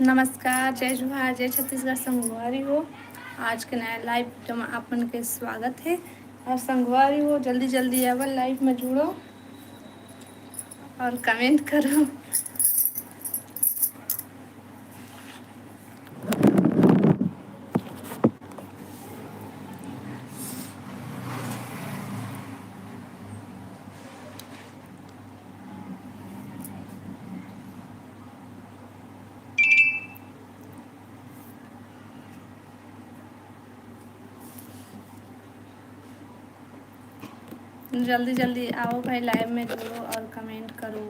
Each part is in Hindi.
नमस्कार, जय जोहार, जय छत्तीसगढ़ संगवारी हो। आज के नया लाइव में आपन के स्वागत है। और संगवारी हो जल्दी जल्दी अवर लाइव में जुड़ो और कमेंट करो। जल्दी जल्दी आओ भाई, लाइव में जुड़ो और कमेंट करो।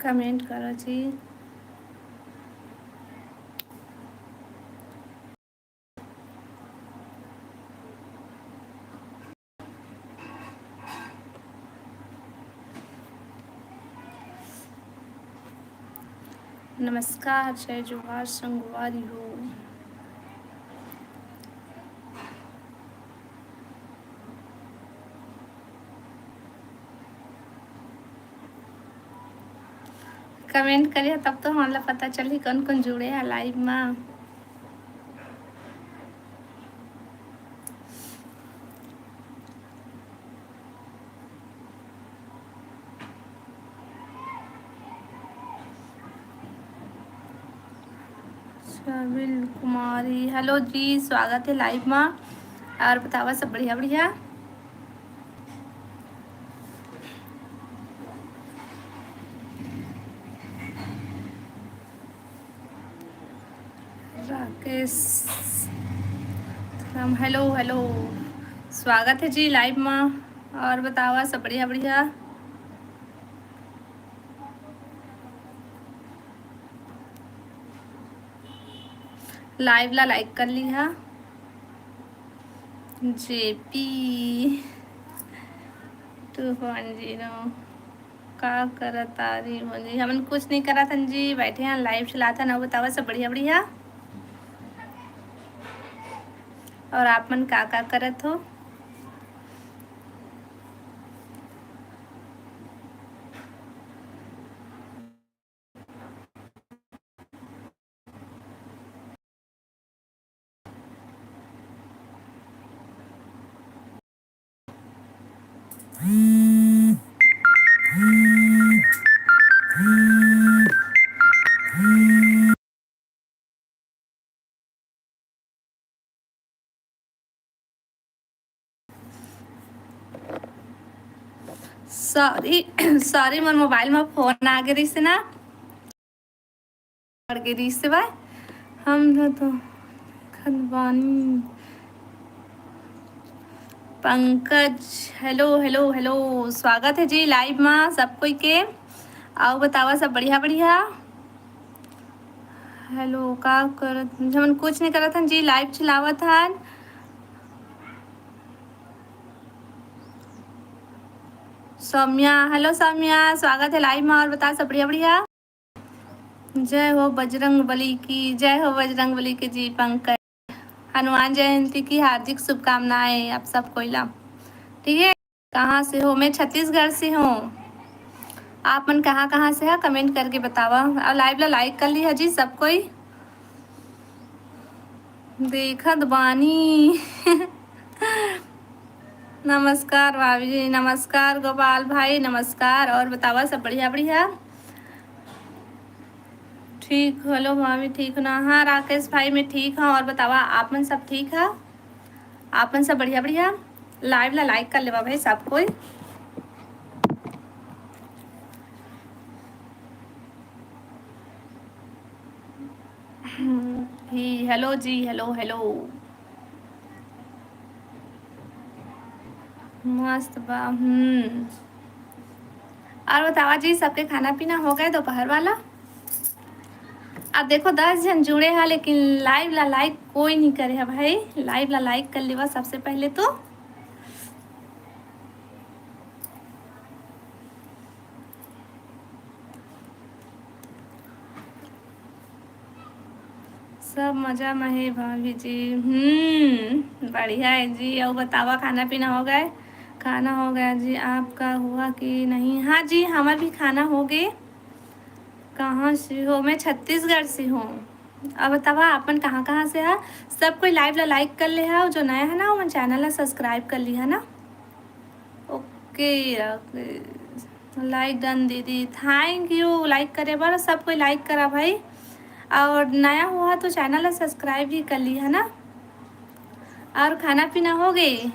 कमेंट करो जी। नमस्कार, जय जोहार संगवारी हो। कमेंट करिए तब तो हमारा पता चली कौन कौन जुड़े हैं लाइव में। शाबिल कुमारी, हेलो जी, स्वागत है लाइव में। और बतावा सब बढ़िया बढ़िया। राकेश, हेलो हेलो, स्वागत है जी लाइव में। और बतावा सब बढ़िया बढ़िया। लाइव ला लाइक कर ली हा। जेपी 2.0 का करत आ रही हो जी? हमन कुछ नहीं करा था जी, बैठे हैं लाइव चला था ना। बतावा सब बढ़िया बढ़िया। और आप मन का करत हो? सॉरी सॉरी, मोर मोबाइल में फोन आ गई से ना, पड़ गई से भाई। हम तो खनवानी पंकज, हेलो हेलो हेलो, स्वागत है जी लाइव में सब कोई के। आओ बतावा सब बढ़िया बढ़िया। हेलो, का करत? हमन कुछ नहीं करत हन जी, लाइव चलावत हन। सौम्या, हेलो सौम्या, स्वागत है लाइव में। और बता सब बढ़िया बढ़िया। जय हो बजरंग बली की, जय हो बजरंग बली की जी। पंकज, हनुमान जयंती की हार्दिक शुभकामनाएं आप सब कोई ला। ठीक है, कहाँ से हो? मैं छत्तीसगढ़ से हूँ। आप मन कहाँ से है कमेंट करके बतावा। और लाइव ला लाइक कर ली है जी सब कोई। देखत बानी नमस्कार भाभी जी, नमस्कार गोपाल भाई, नमस्कार। और बतावा सब बढ़िया बढ़िया। ठीक, हेलो भाभी, ठीक ना? हाँ राकेश भाई, मैं ठीक हूँ। और बतावा आप मन सब ठीक है? आप मन सब बढ़िया बढ़िया। लाइव ला लाइक कर लेवा भाई सब कोई। ही हेलो जी, हेलो हेलो, मस्त बा। और बतावा जी, सबके खाना पीना हो गए दोपहर वाला? अब देखो 10 जन जुड़े हैं, लेकिन लाइव ला लाइक कोई नहीं करे है भाई। लाइव ला लाइक कर लेवा सबसे पहले तो। सब मजा में है भाभी जी। बढ़िया है जी। और बतावा खाना पीना हो गए? खाना हो गया जी, आपका हुआ कि नहीं? हाँ जी, हमारा भी खाना हो गए। कहाँ से हो? मैं छत्तीसगढ़ से हूँ। अब बतावा अपन कहाँ कहाँ से है? सब कोई लाइव ला लाइक कर ले है, और जो नया है ना वो चैनल ला सब्सक्राइब कर ली है ना। ओके ओके, लाइक डन दीदी, थैंक यू। लाइक करे बार सब कोई लाइक करा भाई, और नया हुआ तो चैनल सब्सक्राइब भी कर ली है ना। और खाना पीना हो गई?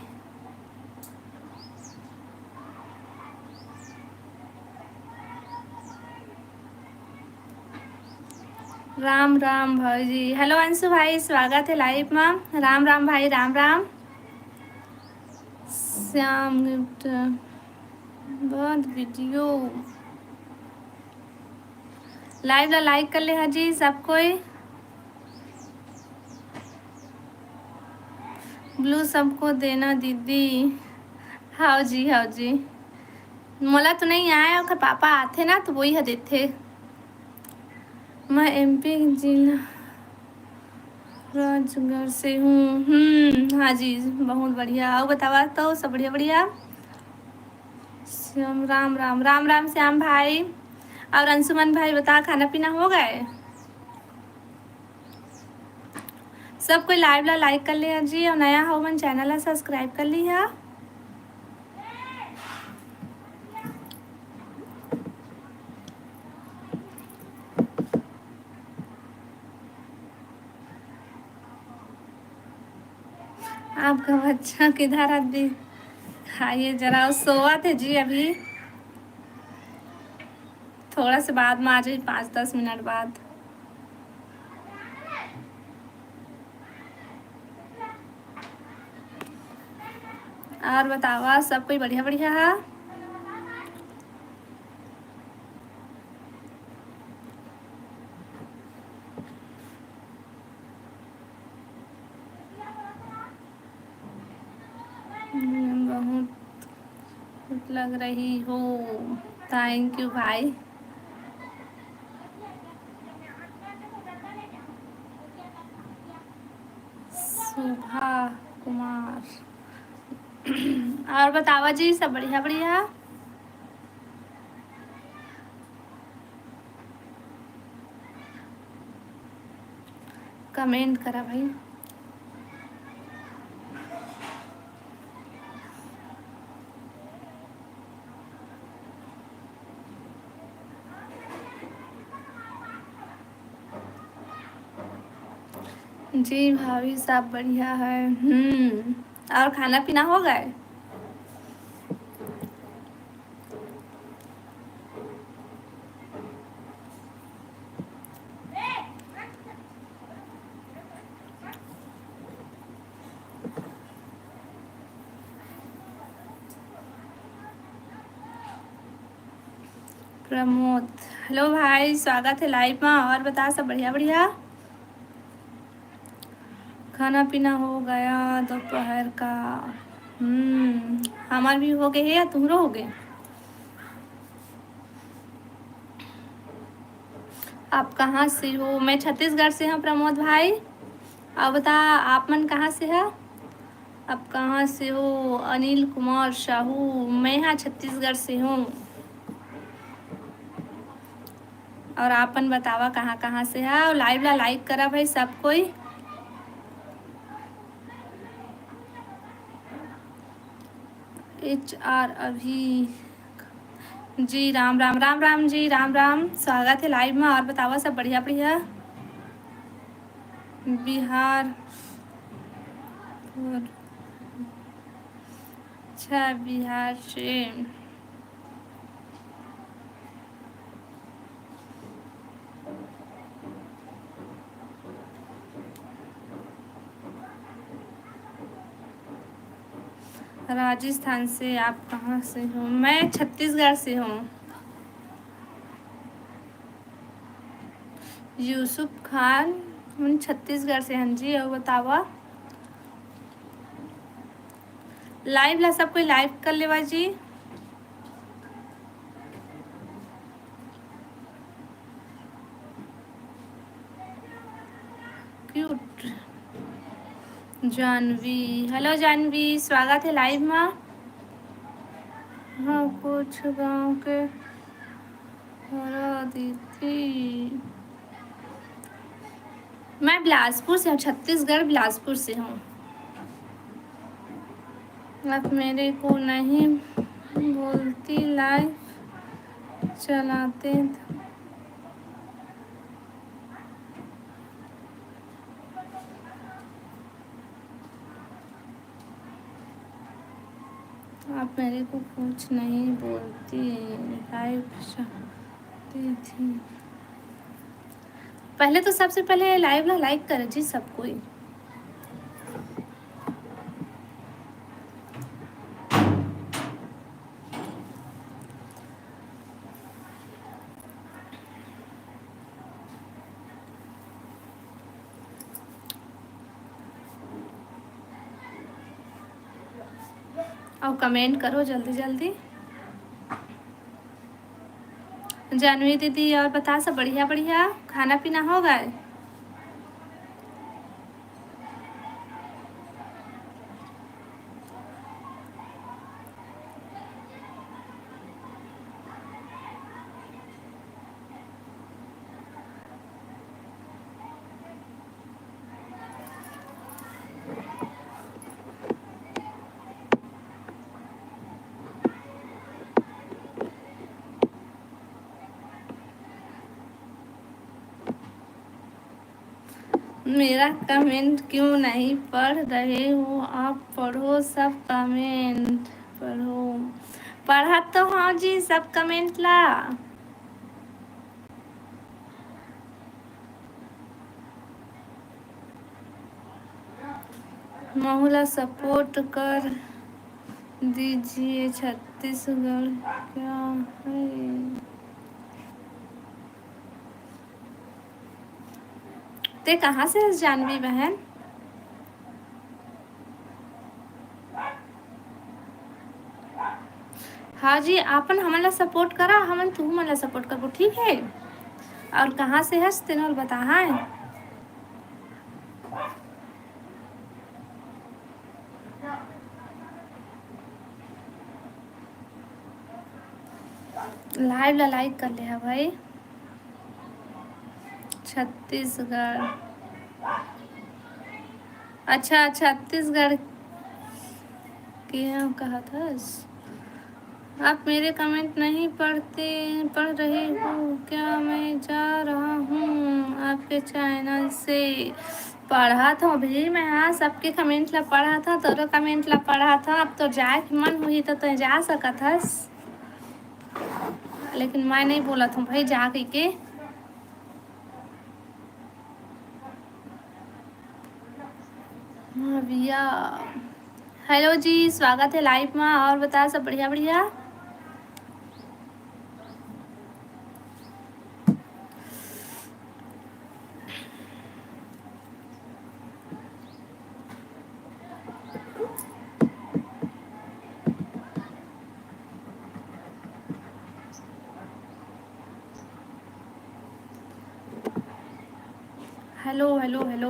राम राम भाई जी। हेलो अंशु भाई, स्वागत है लाइव में। राम राम भाई, राम राम। श्याम गिफ्ट बहुत वीडियो लाइव ला लाइक कर ले है जी सब कोई। ब्लू सबको देना दीदी। हाँ जी हाँ जी, मोला तो नहीं आया, और पापा आते ना तो वही है देते। मैं एमपी जिला राजगढ़ से हूँ। हाँ जी, बहुत बढ़िया। और बतावा तो सब बढ़िया बढ़िया। श्याम राम राम, राम राम श्याम भाई। और अंशुमन भाई बता, खाना पीना हो गए? सब कोई लाइव ला लाइक कर लिया जी, और नया हो मन चैनल ला सब्सक्राइब कर ली है। आपका बच्चा किधर अभी? खाइए जरा, सोआ थे जी अभी। थोड़ा से बाद में आ जाइए, 5-10 मिनट बाद। और बतावा सब कोई बढ़िया बढ़िया है? बहुत लग रही हो। थैंक यू भाई। सुभा कुमार। और बतावा जी सब बढ़िया बढ़िया? कमेंट करा भाई। जी भाभी सब बढ़िया है। और खाना पीना हो गए? प्रमोद, हेलो भाई, स्वागत है लाइव में। और बता सब बढ़िया बढ़िया? खाना पीना हो गया दोपहर का? हमार भी हो गए है, या तुम्हारो हो गए? आप कहाँ से हो? मैं छत्तीसगढ़ से हूँ प्रमोद भाई। अब बता, आप मन कहाँ से है? आप कहाँ से हो? अनिल कुमार साहू, मैं यहाँ छत्तीसगढ़ से हूँ। और आपन बतावा कहाँ कहाँ से है? और लाइव ला लाइक करा भाई सब कोई। HR अभी जी, राम राम, राम राम जी, राम राम, स्वागत है लाइव में। और बतावा सब बढ़िया बढ़िया? बिहार और अच्छा, बिहार से। राजस्थान से। आप कहाँ से हो? मैं छत्तीसगढ़ से हूँ। यूसुफ खान, हम छत्तीसगढ़ से। हाँ जी, और बतावा लाइव ला सब कोई लाइव कर लेवा जी। जानवी, हेलो जानवी, स्वागत है लाइव में। हाँ, कुछ गांव के हरा दी थी। मैं बिलासपुर से हूँ, छत्तीसगढ़ बिलासपुर से हूँ। आप मेरे को नहीं बोलती, लाइव चलाते आप मेरे को कुछ नहीं बोलती, लाइव चलाती थी। पहले तो सबसे पहले लाइव ला लाइक करे जी सब कोई। और कमेंट करो जल्दी जल्दी। जानवी दीदी, और बता सब बढ़िया बढ़िया, खाना पीना हो गए? मेरा कमेंट क्यों नहीं पढ़ रहे हो आप? पढ़ो सब कमेंट, पढ़ो। पढ़ा तो हाँ जी सब कमेंट ला। महुला सपोर्ट कर दीजिए, छत्तीसगढ़ क्या है? ते कहाँ से है जानवी बहन? हाँ जी, आपन हमला सपोर्ट करा, हमन तू मला सपोर्ट करबो, ठीक है? और कहाँ से है तेनोल बता। है लाइव ला लाइक कर ले है भाई। छत्तीसगढ़, अच्छा छत्तीसगढ़ क्या कहा था? आप मेरे कमेंट नहीं पढ़ रहे हो क्या? मैं जा रहा हूँ आपके चैनल से। पढ़ा था भी मैं, हाँ सबके कमेंट ला पढ़ा था, तोरो कमेंट ला पढ़ा था। अब तो जाए के मन हुई तो जा सकत हस, लेकिन मैं नहीं बोला था भाई जा के। हाँ भैया, हेलो जी, स्वागत है लाइव में। और बता सब बढ़िया बढ़िया। हेलो हेलो हेलो,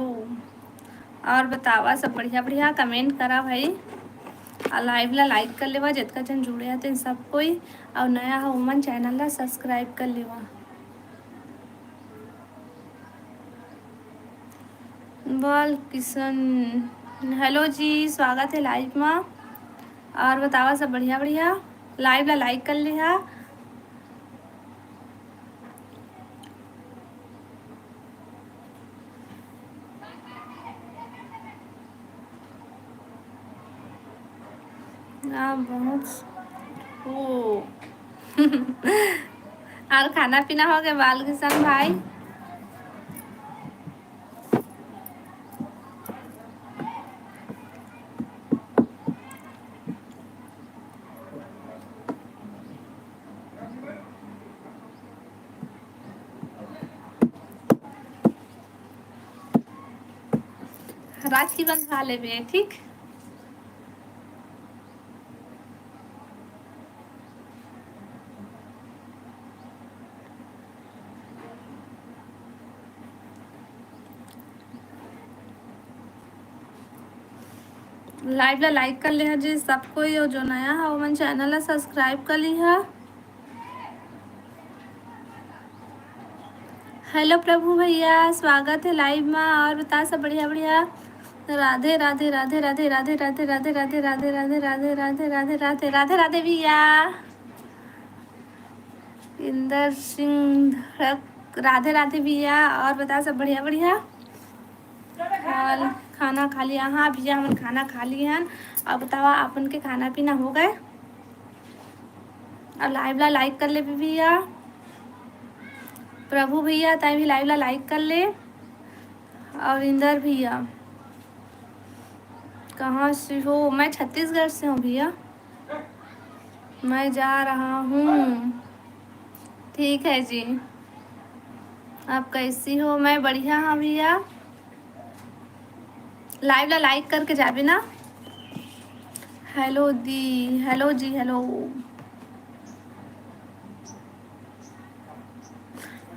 और बतावा सब बढ़िया बढ़िया, कमेंट करा भाई। और लाइव ला लाइक कर लेवा, जितना जन जुड़े हैं सब कोई। और नया हो उमन चैनल ला सब्सक्राइब कर लेवा। बोल किशन, हेलो जी, स्वागत है लाइव में। और बतावा सब बढ़िया बढ़िया, लाइव ला लाइक कर लिया। बहुत ओ और खाना पीना हो गया बाल किशन भाई? राखी बंधवा लेबे, ठीक। लाइव ला लाइक कर लिया जी सब कोई, और जो नया है वो मन चैनल ला सब्सक्राइब कर ली है। हेलो प्रभु भैया, स्वागत है लाइव में। और बता सब बढ़िया बढ़िया। राधे राधे राधे राधे राधे राधे राधे राधे राधे राधे राधे राधे राधे राधे राधे राधे भैया। इंदर सिंह राधे राधे भैया। और बता सब बढ़िया बढ़िया। और खाना खा लिया? हाँ भैया हम खाना खा लिए हैं। और बतावा अपन के खाना पीना हो गए? और लाइव ला लाइक कर ले भैया। प्रभु भैया ताई भी लाइव ला लाइक कर ले। और इंदर भैया कहाँ से हो? मैं छत्तीसगढ़ से हूँ भैया। मैं जा रहा हूँ। ठीक है जी। आप कैसी हो? मैं बढ़िया हाँ भैया। लाइव ला लाइक करके जाबे ना। हेलो दी, हेलो जी, हेलो।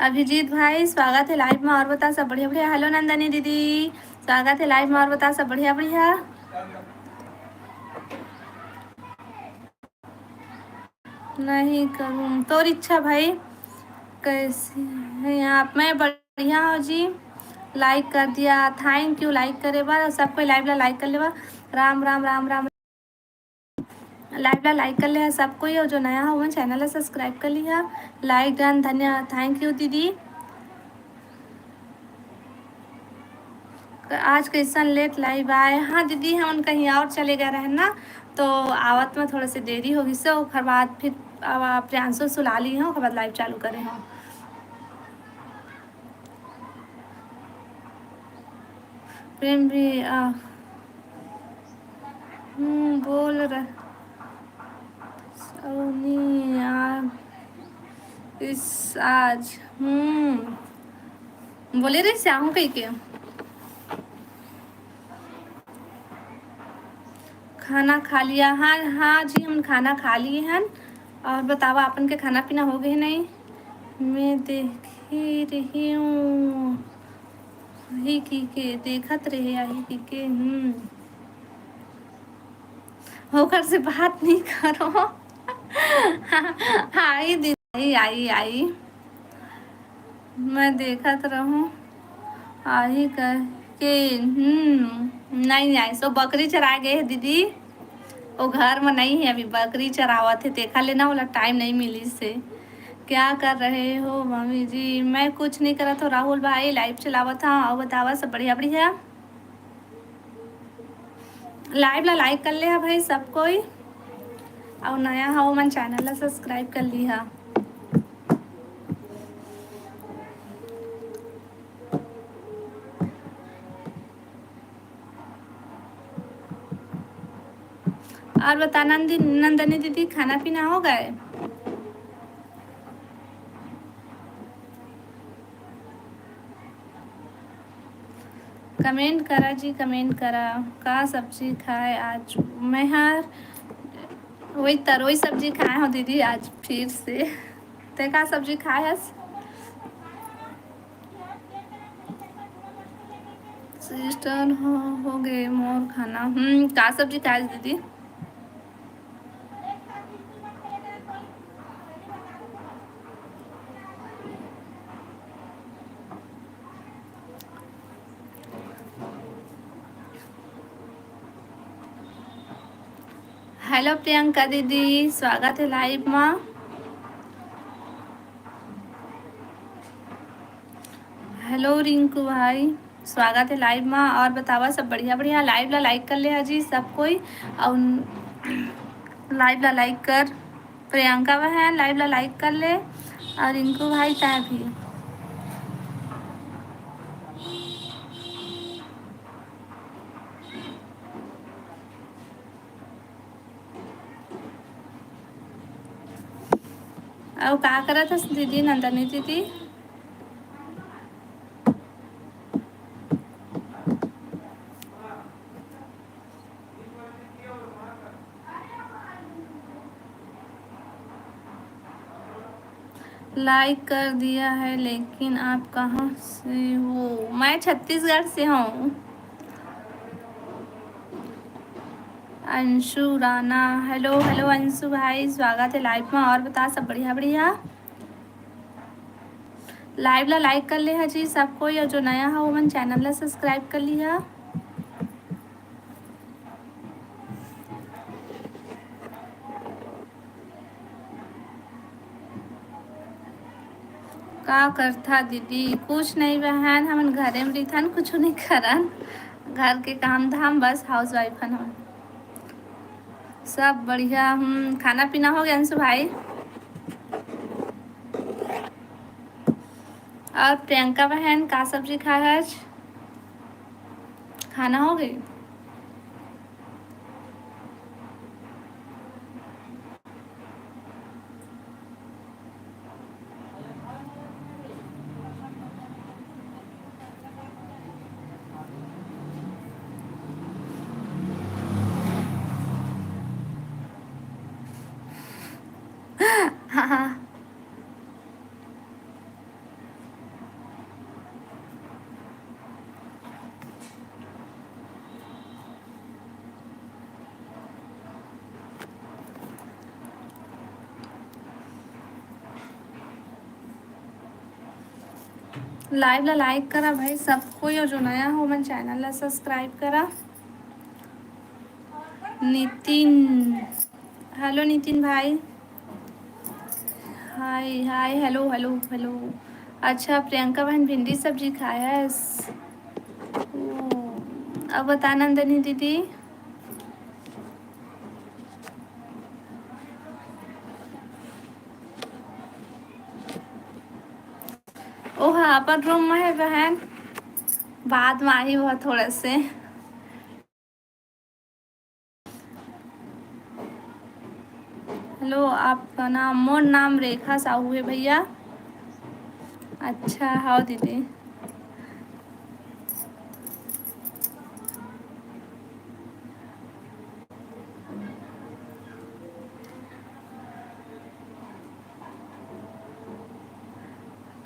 अभिजीत भाई स्वागत है लाइव में। और बता सब बढ़िया बढ़िया। हेलो नंदनी दीदी, स्वागत है लाइव में। और बता सब बढ़िया बढ़िया। नहीं करूँ तो इच्छा भाई। कैसे हैं आप? मैं बढ़िया हूँ जी। लाइक कर दिया, थैंक यू। लाइक करे बार सबको लाइव ला लाइक कर ले। राम राम राम राम। लाइव ला लाइक कर ले सबको ही, और जो नया हो वो चैनल ला सब्सक्राइब कर लिया। लाइक डन, धन्यवाद, थैंक यू दीदी। आज कैसन लेट लाइव आए? हाँ दीदी हम कहीं और चले गए रहे ना, तो आवत में थोड़ा सी देरी होगी। सो ओकर बाद फिर प्रियांशु सुला ली हूँ, ओकर बाद लाइव चालू करे हूँ। प्रेम भी बोल रहे सोनिया इस आज बोले रहे श्याम कही के खाना खा लिया? हाँ हाँ जी हम खाना खा लिए हैं। और बतावा अपन के खाना पीना हो गए? नहीं मैं देख ही रही हूँ। ही की के देखत रहे आई की के होकर से बात नहीं करो। आई दीदी आई आई। मैं देखत रहूँ आई कर के नहीं आई। सो बकरी चरा गए है दीदी, वो घर में नहीं है अभी, बकरी चरावत थे। देखा लेना वाला टाइम नहीं मिली से। क्या कर रहे हो मम्मी जी? मैं कुछ नहीं करा तो राहुल भाई लाइव चलावा था। और बतावा सब बढ़िया बढ़िया। लाइव ला लाइक कर ले भाई सब कोई, और नया हो मन चैनल ला सब्सक्राइब कर ली हा। और बता नंदनी दीदी खाना पीना हो गए? कमेंट करा जी, कमेंट करा। का सब्जी खाए आज? मैं हर वही तरोई सब्जी खाए हो दीदी आज फिर से। ते का सब्जी खाए हस? सिस्टर हो गए मोर खाना। का सब्जी खाए दीदी? हेलो प्रियंका दीदी, स्वागत है लाइव में। हेलो रिंकू भाई, स्वागत है लाइव में। और बतावा सब बढ़िया बढ़िया। लाइव ला लाइक कर ले जी सब कोई, और लाइव ला लाइक कर। प्रियंका बहन लाइव ला लाइक कर ले, और रिंकू भाई तय भी। और का करत हस दीदी नंदनी दीदी? लाइक कर दिया है, लेकिन आप कहाँ से हो? मैं छत्तीसगढ़ से हूँ। अंशु राणा, हेलो हेलो अंशु भाई, स्वागत है लाइव में। और बता, सब बढ़िया बढ़िया। लाइव ला लाइक कर ले हजी सब कोई, और जो नया है वो मन चैनल ला सब्सक्राइब कर लिया। का करथा दीदी? कुछ नहीं बहन, हमन घरे में रही थन, कुछ नहीं करन। घर के काम धाम, बस हाउस वाइफ हन हम। सब बढ़िया। खाना पीना हो गया अंशु भाई? और प्रियंका बहन का सब्जी खाया आज? खाना हो गई? हाँ हाँ। लाइव ला लाइक करा भाई सब कोई, और जो नया हो मन चैनल ला सब्सक्राइब करा। नितिन, हेलो नितिन भाई। हाय हाय, हेलो हेलो हेलो। अच्छा प्रियंका बहन भिंडी सब्जी खाया है। अब बता नंदनी दीदी। ओ हाँ, अपन रूम में है बहन, बाद में आई हुआ थोड़ा से। हेलो, आपका नाम? मोर नाम रेखा साहू है भैया। अच्छा हाँ दीदी।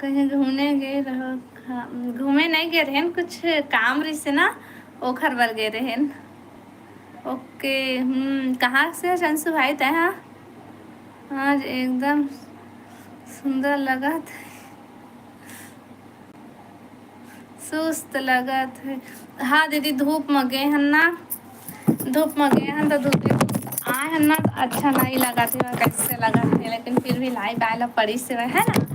कहीं घूमने गए रहो? घूमे नहीं गए रहन, कुछ काम रही से ना, ओखर बर गए रहन। ओके। कहाँ से है शंसु भाई तय? आज एकदम सुंदर लगा था। सुस्त लगा था। हाँ दीदी, धूप में गए हन ना, धूप में गए हन तो धूप आए हन ना, तो अच्छा नहीं लगा था, कैसे लगा था, लेकिन फिर भी लाइट आए ला पड़ी से है ना।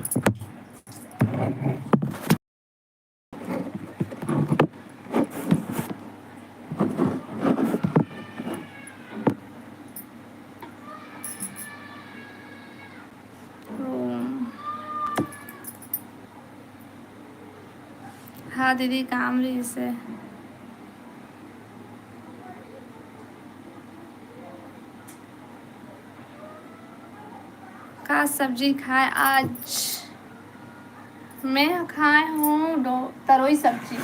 हाँ दीदी, काम रही से। का सब्जी खाए आज? मैं खाए हूँ तरोई सब्जी।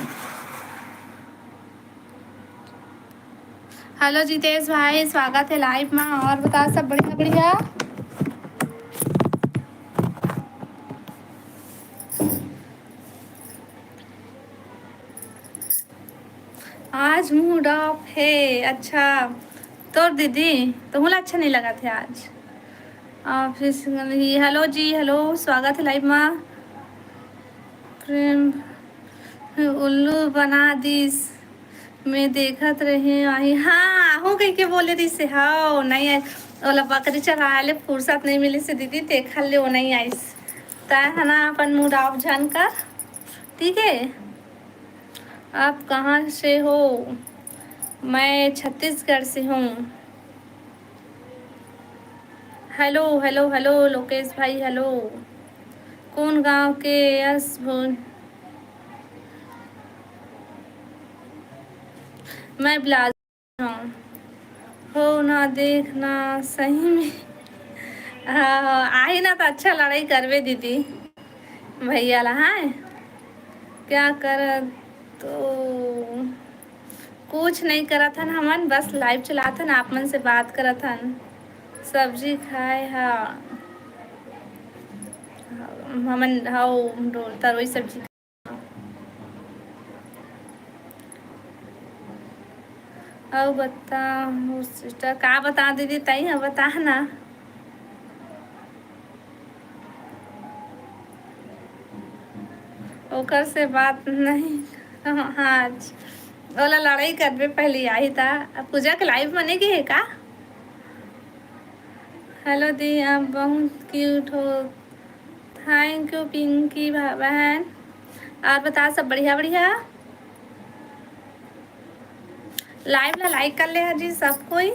हेलो जितेश भाई, स्वागत है लाइव में। और बता, सब बढ़िया बढ़िया। आज मूड ऑफ है? अच्छा, तो दीदी तुम्हें अच्छा नहीं लगा था आज ऑफिस? हेलो जी, हेलो, स्वागत है लाइव में। प्रेम उल्लू बना दिस, मैं देखत रही आई। हाँ हूँ कह के बोले दी से, हाँ नहीं आई। ओला बकरी चढ़ा ले, फुर्सत नहीं मिली से दीदी, देखा ले वो नहीं आई तय है ना, अपन मूड ऑफ जान कर। ठीक है। आप कहाँ से हो? मैं छत्तीसगढ़ से हूँ। हेलो हेलो हेलो लोकेश भाई, हेलो। कौन गांव के? यस भोन। मैं बिलास हूँ। हो ना, देखना सही में। हाँ हाँ, आई ना तो अच्छा लड़ाई करवे दीदी भैया ला। हाँ क्या कर? तो कुछ नहीं करा था हमन, बस लाइव चला था, आप मन से बात करा था। सब्जी खाए हाँ, हमन हाँ तरोई सब्जी। और बता सिस्टर का बता दीदी तई है बता ना। ओकर से बात नहीं। हाँ ओला लड़ाई करबे पहले आई था। पूजा के लाइव बने की है का। हेलो दी आप बहुत क्यूट हो। थैंक यू पिंकी बहन। और बता सब बढ़िया बढ़िया। लाइव ला लाइक कर ले जी सब कोई।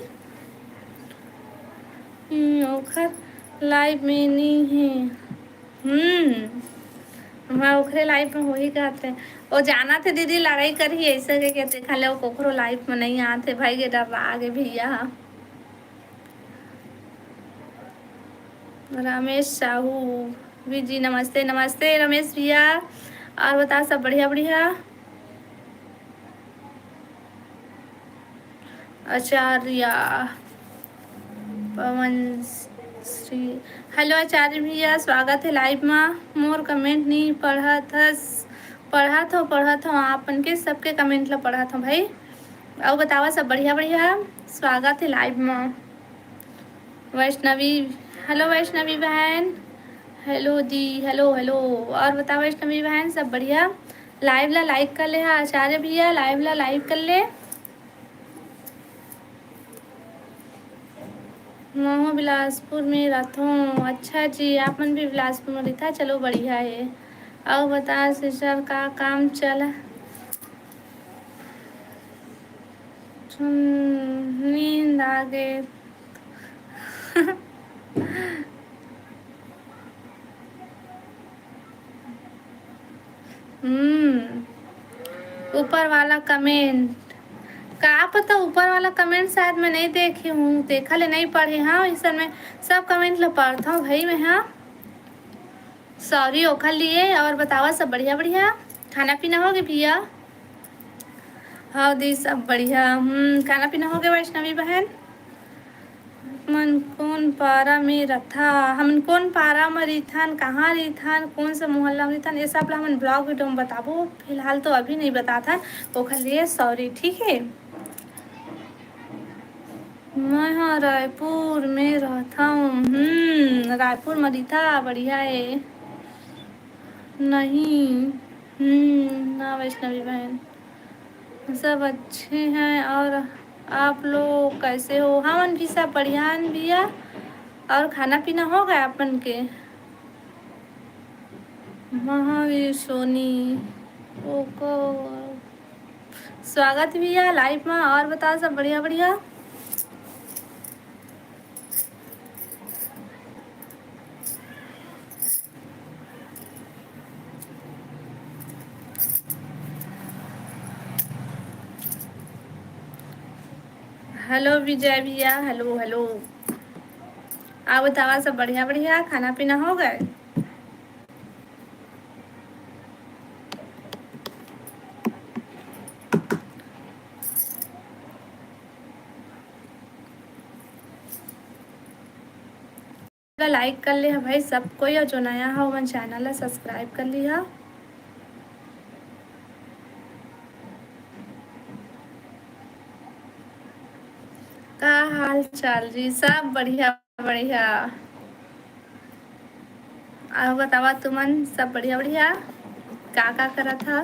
ओखर लाइव में नहीं है। मैं ओखरे लाइव में हो ही कहते वो जाना थे दीदी लड़ाई कर ही ऐसे के कहते खाले वो कोखरो लाइव में नहीं आते भाई के डर आगे भैया। रमेश साहू भी जी नमस्ते नमस्ते रमेश भैया। और बता सब बढ़िया बढ़िया। आचार्य पवन श्री हेलो आचार्य भैया स्वागत है लाइव में। मोर कमेंट नहीं पढ़ा था आपन के सबके कमेंट ला पढ़ा था भाई। और बतावा सब बढ़िया बढ़िया। स्वागत है लाइव में। वैष्णवी हेलो वैष्णवी बहन। हेलो दी हेलो हेलो। और बताओ वैष्णवी बहन सब बढ़िया। लाइव ला लाइक कर ले। हाँ आचार्य भैया लाइव ला लाइक कर ले। महो बिलासपुर में रहता हूँ। अच्छा जी आप मन भी बिलासपुर में रहता चलो बढ़िया है। और बता सिस्टर का काम चल। नींद आ गए। ऊपर वाला कमेंट का पता ऊपर वाला कमेंट शायद मैं नहीं देखी हूँ देखा ले नहीं पढ़ी। हाँ इस में सब कमेंट ला पढ़ता हूँ भाई मैं। हाँ सॉरी ओखा लिए। और बतावा सब बढ़िया बढ़िया। खाना पीना हो गया भैया। हाँ दी सब बढ़िया। खाना पीना हो गया वैष्णवी बहन। मन कौन पारा में रथा हमन कौन पारा में रिथन कहाँ रिथन कौन सा मोहल्ला में रिथन ये सब हमन ब्लॉग वीडियो में बताबो फिलहाल तो अभी नहीं बताता ओखर लिए सॉरी ठीक है। मैं हाँ रायपुर में रहता हूँ। रायपुर में रिथा बढ़िया है। नहीं ना वैष्णवी बहन सब अच्छे हैं। और आप लोग कैसे हो। हाँ मन भी सब बढ़िया भैया। और खाना पीना हो गया अपन के। महावीर सोनी ओको स्वागत भैया लाइव में। और बताओ सब बढ़िया बढ़िया। हेलो विजय भैया हेलो हेलो। आप बताओ सब बढ़िया बढ़िया खाना पीना हो गए। लाइक कर लिया भाई सब कोई और जो नया हो मन चैनल सब्सक्राइब कर लिया। का हाल चाल जी सब बढ़िया बढ़िया। और बतावा तुमन सब बढ़िया बढ़िया का करा था।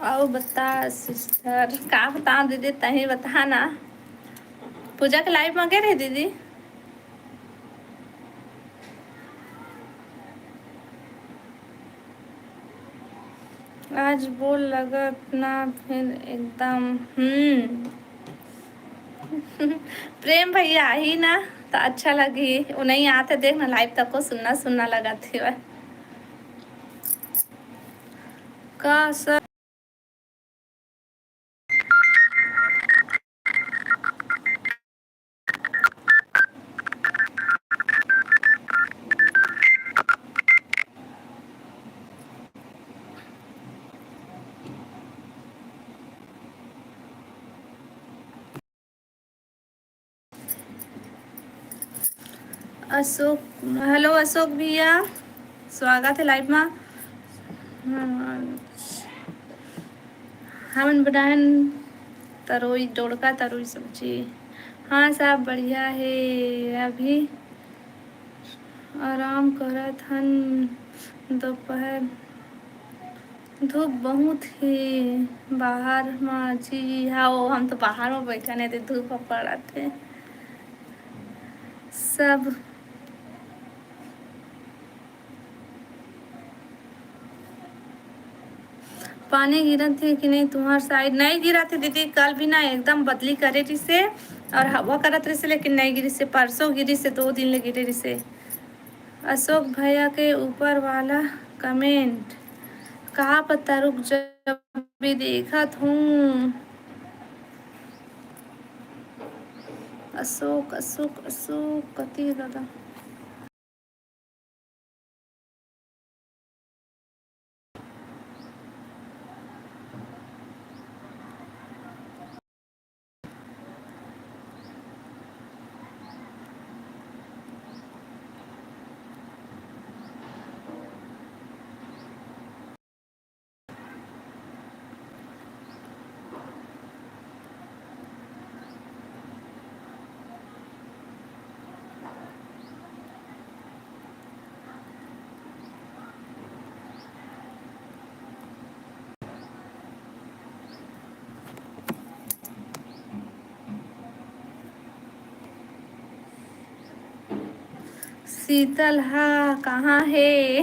और बता सिस्टर का बता दीदी तही बता ना। पूजा के लाइव में गए रहे दीदी। आज बोल लगत ना फिर एकदम प्रेम भैया ही ना तो अच्छा लगी वो नहीं आते देख ना लाइव तक को सुनना सुनना लगा थी वह का सर। अशोक, हेलो अशोक भैया, स्वागत है लाइव में। हम बनाए तरोई, डोड़का तरोई सब्जी। हाँ सब बढ़िया है। अभी आराम करत हन। दोपहर धूप बहुत ही बाहर में जी। हाँ वो हम तो बाहर में बैठा नहीं थे, धूप पड़ा थे सब। पानी गिरा थे कि नहीं तुम्हार साइड? नहीं गिरा थे दीदी, कल भी ना एकदम बदली करे रही से और हवा करत रही से, लेकिन नहीं गिरी से। परसों गिरी से, 2 दिन ले गिरे रही से। अशोक भैया के ऊपर वाला कमेंट कहाँ पता, रुक जब भी देखत हूँ। अशोक अशोक अशोक कति दादा। शीतल हाँ कहाँ है?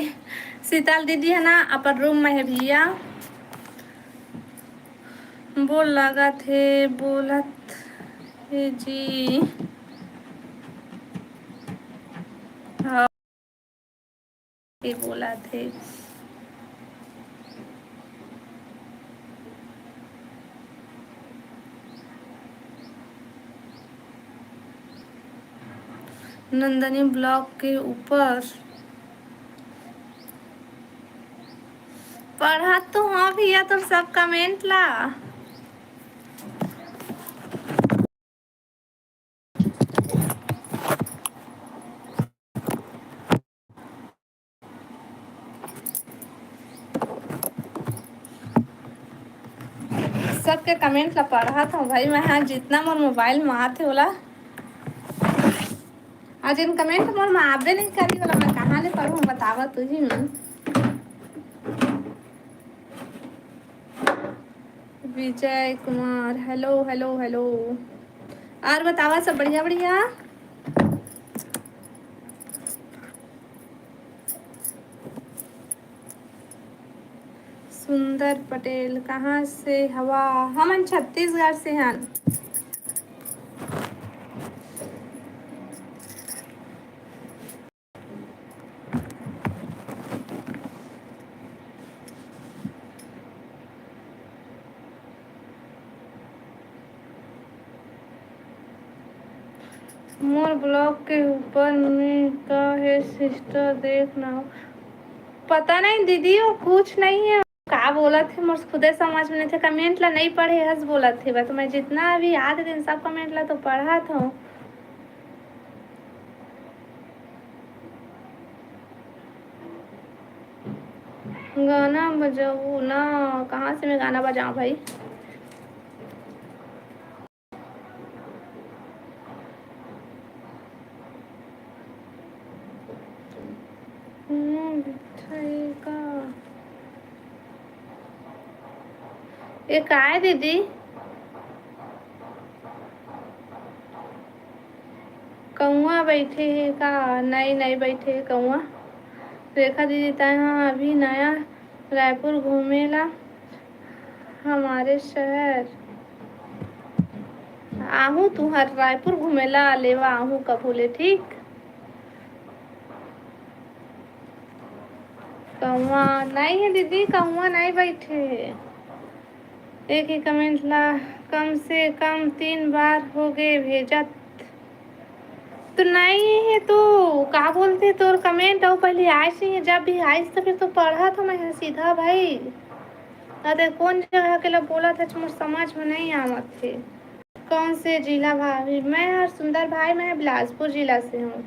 शीतल दीदी है ना अपन रूम में है भैया। बोल लगा थे बोलत है जी। हाँ ये बोला थे। नंदनी ब्लॉक के ऊपर पढ़ा तो हाँ भैया, तुम सब कमेंट ला। सबके कमेंट ला पढ़ा था भाई मैं। हाँ जितना मोर मोबाइल में आते होला, आज इन कमेंट मोर में आबे नहीं करी वाला, मैं कहाँ ले पढ़ूँ बतावा तुझी में। Vijay Kumar hello hello hello. और बतावा सब बढ़िया बढ़िया। सुंदर पटेल कहाँ से हवा? हम छत्तीसगढ़ से हैं। मोर ब्लॉक के ऊपर में का है सिस्टर देखना। पता नहीं दीदी वो कुछ नहीं है। का बोला थे मुझे खुदे समझ में नहीं थे। कमेंट ला नहीं पढ़े हस बोला थे बस। मैं जितना अभी याद दिन सब कमेंट ला तो पढ़ा था। गाना बजाऊ ना? कहाँ से मैं गाना बजाऊँ भाई? का ये का है दीदी? कौआ बैठे है का? नहीं नहीं बैठे है कौआ। रेखा दीदी तहाँ अभी नया रायपुर घूमेला हमारे शहर। आहू तुहर रायपुर घूमेला लेवा आहू कबूले ठीक। कौआ नहीं है दीदी, कौआ नहीं बैठे। एक ही कमेंट ला कम से कम 3 बार हो गए भेजत तो नहीं है। तो का बोलते तोर कमेंट और पहले आइस ही है, जब भी आइस तो फिर तो पढ़ा था मैं सीधा भाई। अरे कौन जगह के लिए बोला था मुझे समझ में नहीं आवत थे। कौन से जिला भाभी? मैं हर सुंदर भाई, मैं बिलासपुर जिला से हूँ।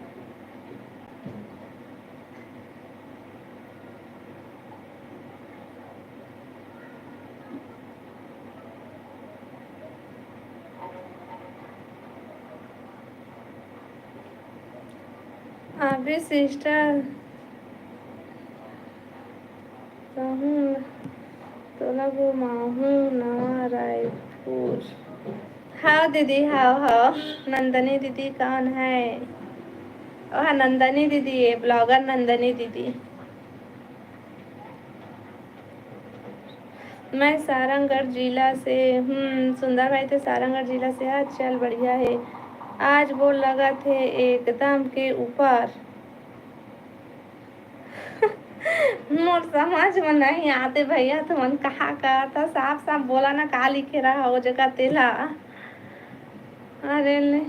अभी सिस्टर कहूँ तोला घुमाहूँ नवा रायपुर। हाँ दीदी, हाँ हाँ। नंदनी दीदी कौन है? हाँ नंदनी दीदी है, ब्लॉगर नंदनी दीदी। मैं सारंगढ़ जिला से हूँ। सुंदर भाई थे सारंगढ़ जिला से। आज चल बढ़िया है। आज वो लगा थे एकदम के ऊपर। मोर समझ में नहीं आते भैया, तुमन कहा था? साफ साफ बोला ना, कहा लिखे रहा वो जगह तेला। अरे ले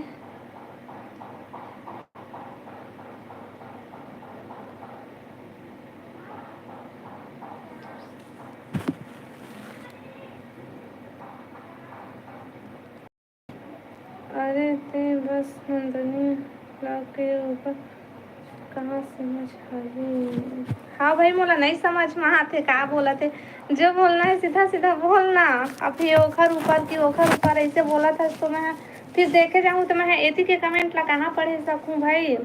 अरे ते बस नंदनी के ऊपर कहाँ समझ आई? हाँ भाई, मोला नहीं समझ में आते का बोला थे। जो बोलना है सीधा सीधा बोलना। अब ये ओखर ऊपर की ओखर ऊपर ऐसे बोला था तो मैं फिर देखे जाऊँ तो मैं एती के कमेंट ला कहाँ पढ़े सकूँ भाई।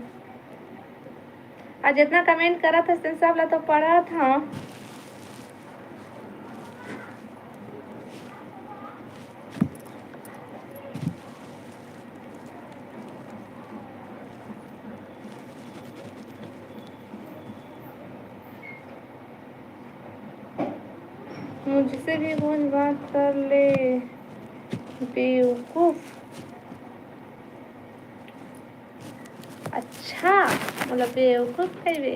और जितना कमेंट करा था सब ला तो पढ़ा था। मुझसे भी कुछ बात कर ले बेवकूफ। अच्छा मतलब बेवकूफ कहबे।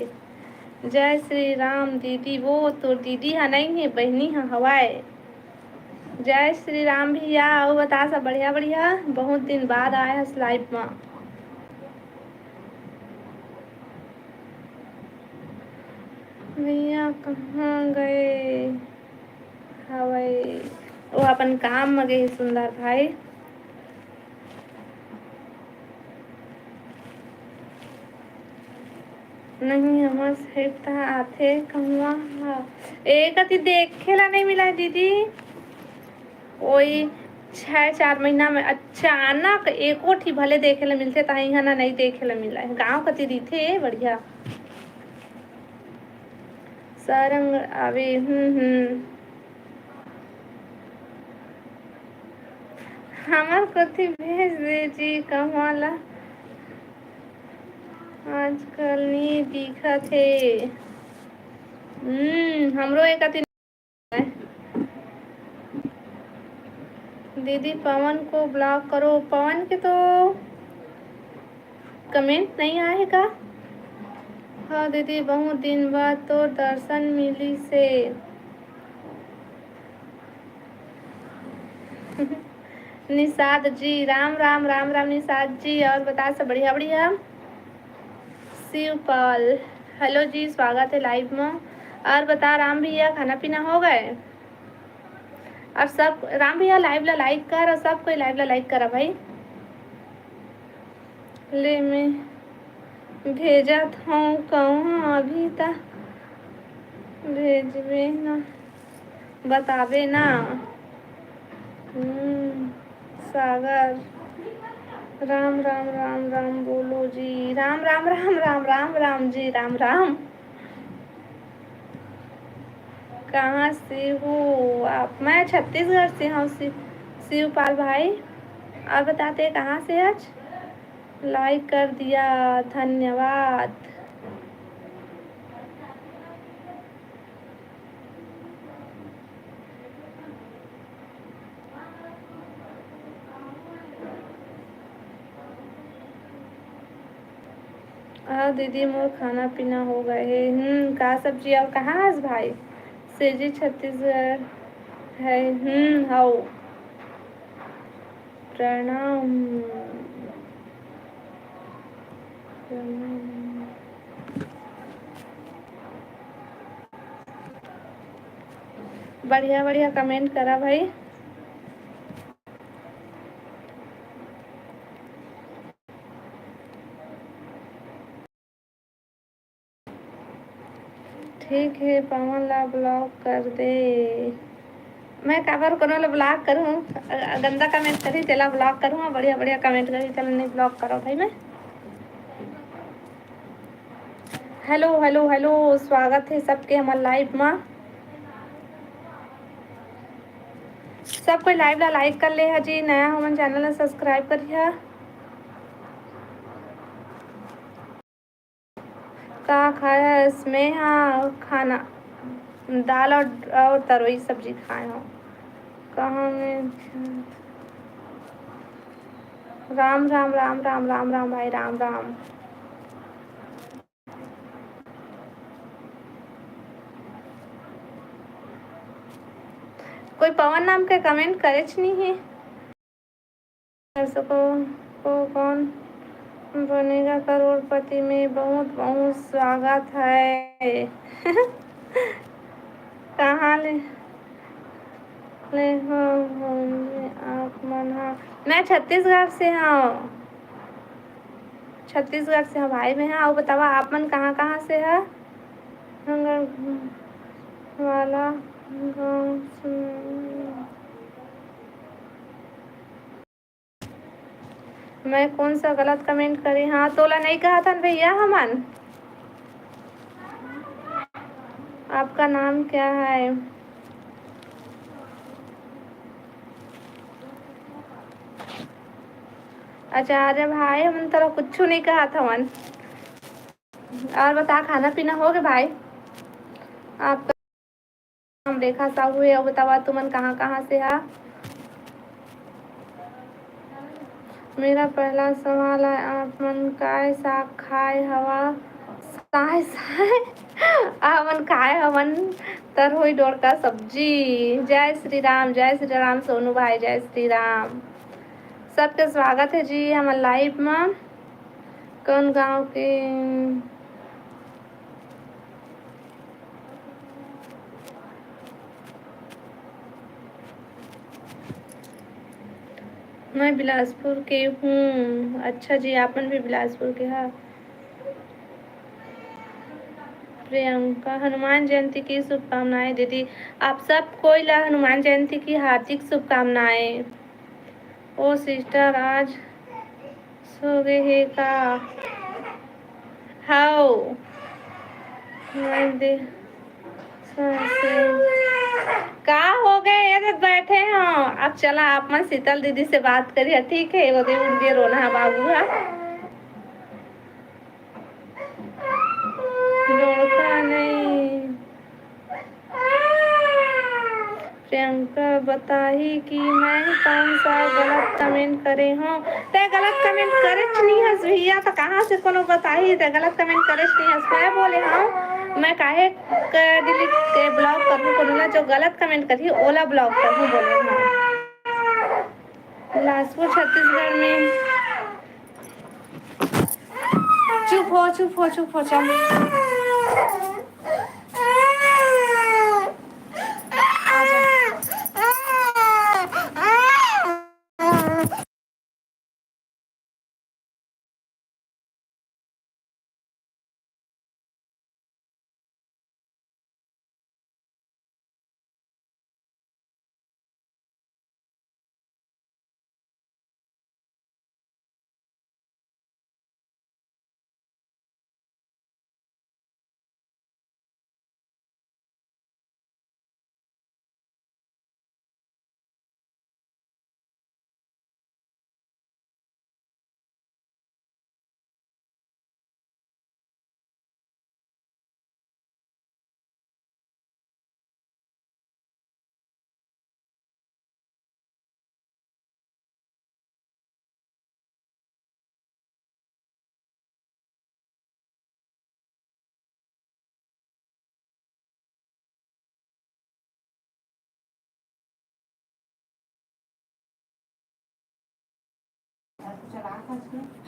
जय श्री राम दीदी। वो तो दीदी है नहीं है, बहनी है हवाए। जय श्री राम भैया। और बता सब बढ़िया बढ़िया। बहुत दिन बाद आया है लाइव में। भैया कहाँ गए हवाए? वो अपन काम में गए सुंदर भाई। नहीं हमार सेठ आथे कहवा एक अति देखे ला नहीं मिला दीदी। वही 6-4 महीना में अचानक एको ठी भले देखे ला मिलते ता यहाँ ना नहीं देखे ला मिला है। गाँव कति दिखे बढ़िया सरंग आवे। हमार कथी भेज दे जी कहवा ला। आजकल नहीं दिखत है। हमरो एक अति दीदी पवन को ब्लॉक करो। पवन के तो कमेंट नहीं आए का? हाँ दीदी बहुत दिन बाद तो दर्शन मिली से। निषाद जी राम राम राम राम निषाद जी। और बता सब बढ़िया बढ़िया। शिवपाल हेलो जी, स्वागत है लाइव में। और बता राम भैया खाना पीना हो गए? और सब राम भैया लाइव ला लाइक कर और सब कोई लाइव ला लाइक करा भाई। ले मैं भेजा था कहाँ अभी तक भेजबे ना बताबे ना। सागर राम राम राम राम बोलो जी। राम राम राम राम राम राम जी राम राम। कहाँ से हो आप? मैं छत्तीसगढ़ से हूँ शिवपाल भाई। और बताते कहाँ से? आज लाइक कर दिया, धन्यवाद। हाँ दीदी मोर खाना पीना हो गए है। का सब्जी और कहाँ आज भाई? सेजी छत्तीसगढ़ है। हाउ प्रणाम। बढ़िया बढ़िया कमेंट करा भाई। ठीक है पवन ला ब्लॉक कर दे। मैं काबर कोनो ला ब्लॉक करूँ? गंदा कमेंट करी तेला ब्लॉक करूँ? बढ़िया बढ़िया कमेंट करी तेला नहीं ब्लॉक करो भाई। मैं हेलो हेलो हेलो, स्वागत है सबके हमारे लाइव में। सब कोई लाइव ला लाइक कर ले है जी, नया हमारे चैनल ने सब्सक्राइब करिए। का खाया है इसमें? हाँ खाना, दाल और तरोई सब्जी खाए हो। कहाँ में? राम राम राम राम राम राम भाई, राम राम। कोई पवन नाम के कमेंट करे नहीं है। दर्शकों को कौन बनेगा करोड़पति में बहुत बहुत स्वागत है। कहाँ ले हो आप मना? मैं छत्तीसगढ़ से हूँ, छत्तीसगढ़ से हम भाई में हैं। और बतावा आप मन कहाँ कहाँ से है? वाला मैं कौन सा गलत कमेंट करी? हाँ तोला नहीं कहा था भैया हमन। आपका नाम क्या है? अच्छा अरे भाई, हमन तरह कुछ नहीं कहा था मन। और बता, खाना पीना हो गया भाई आपका? हम रेखा साहू है। और बतावा तुमन कहाँ कहाँ से है? मेरा पहला सवाल है, आप मन काय साग खाए हवा? साय साय हमन खाए हमन तरोई डोर का सब्जी। जय श्री राम, जय श्री राम सोनू भाई, जय श्री राम। सबके स्वागत है जी हमारे लाइव में। कौन गांव के? मैं बिलासपुर के हूँ। अच्छा जी, आपन भी बिलासपुर के हैं। प्रियंका, हनुमान जयंती की शुभकामनाएं दीदी। आप सब कोई ला हनुमान जयंती की हार्दिक शुभकामनाएं। ओ सिस्टर, आज सो गए है का? हाउ मैं दे का हो गए? ये तो बैठे हो। अब चला आप मैं शीतल दीदी से बात करिए, ठीक है? वो दे उठ गए रोना है बाबू है। लड़का नहीं। प्रियंका बताही कि मैं कौन सा गलत कमेंट करे हूँ? ते गलत कमेंट करे नहीं हस भैया, तो कहाँ से कोनो बताही? ते गलत कमेंट करे नहीं हस। मैं बोले हाँ मैं काहे डिलीट के ब्लॉक करूँ? बोला जो गलत कमेंट करी ओला ब्लॉक करूँ बोले। हाँ बिलासपुर छत्तीसगढ़ में। चुप हो चुप हो चुप हो, चल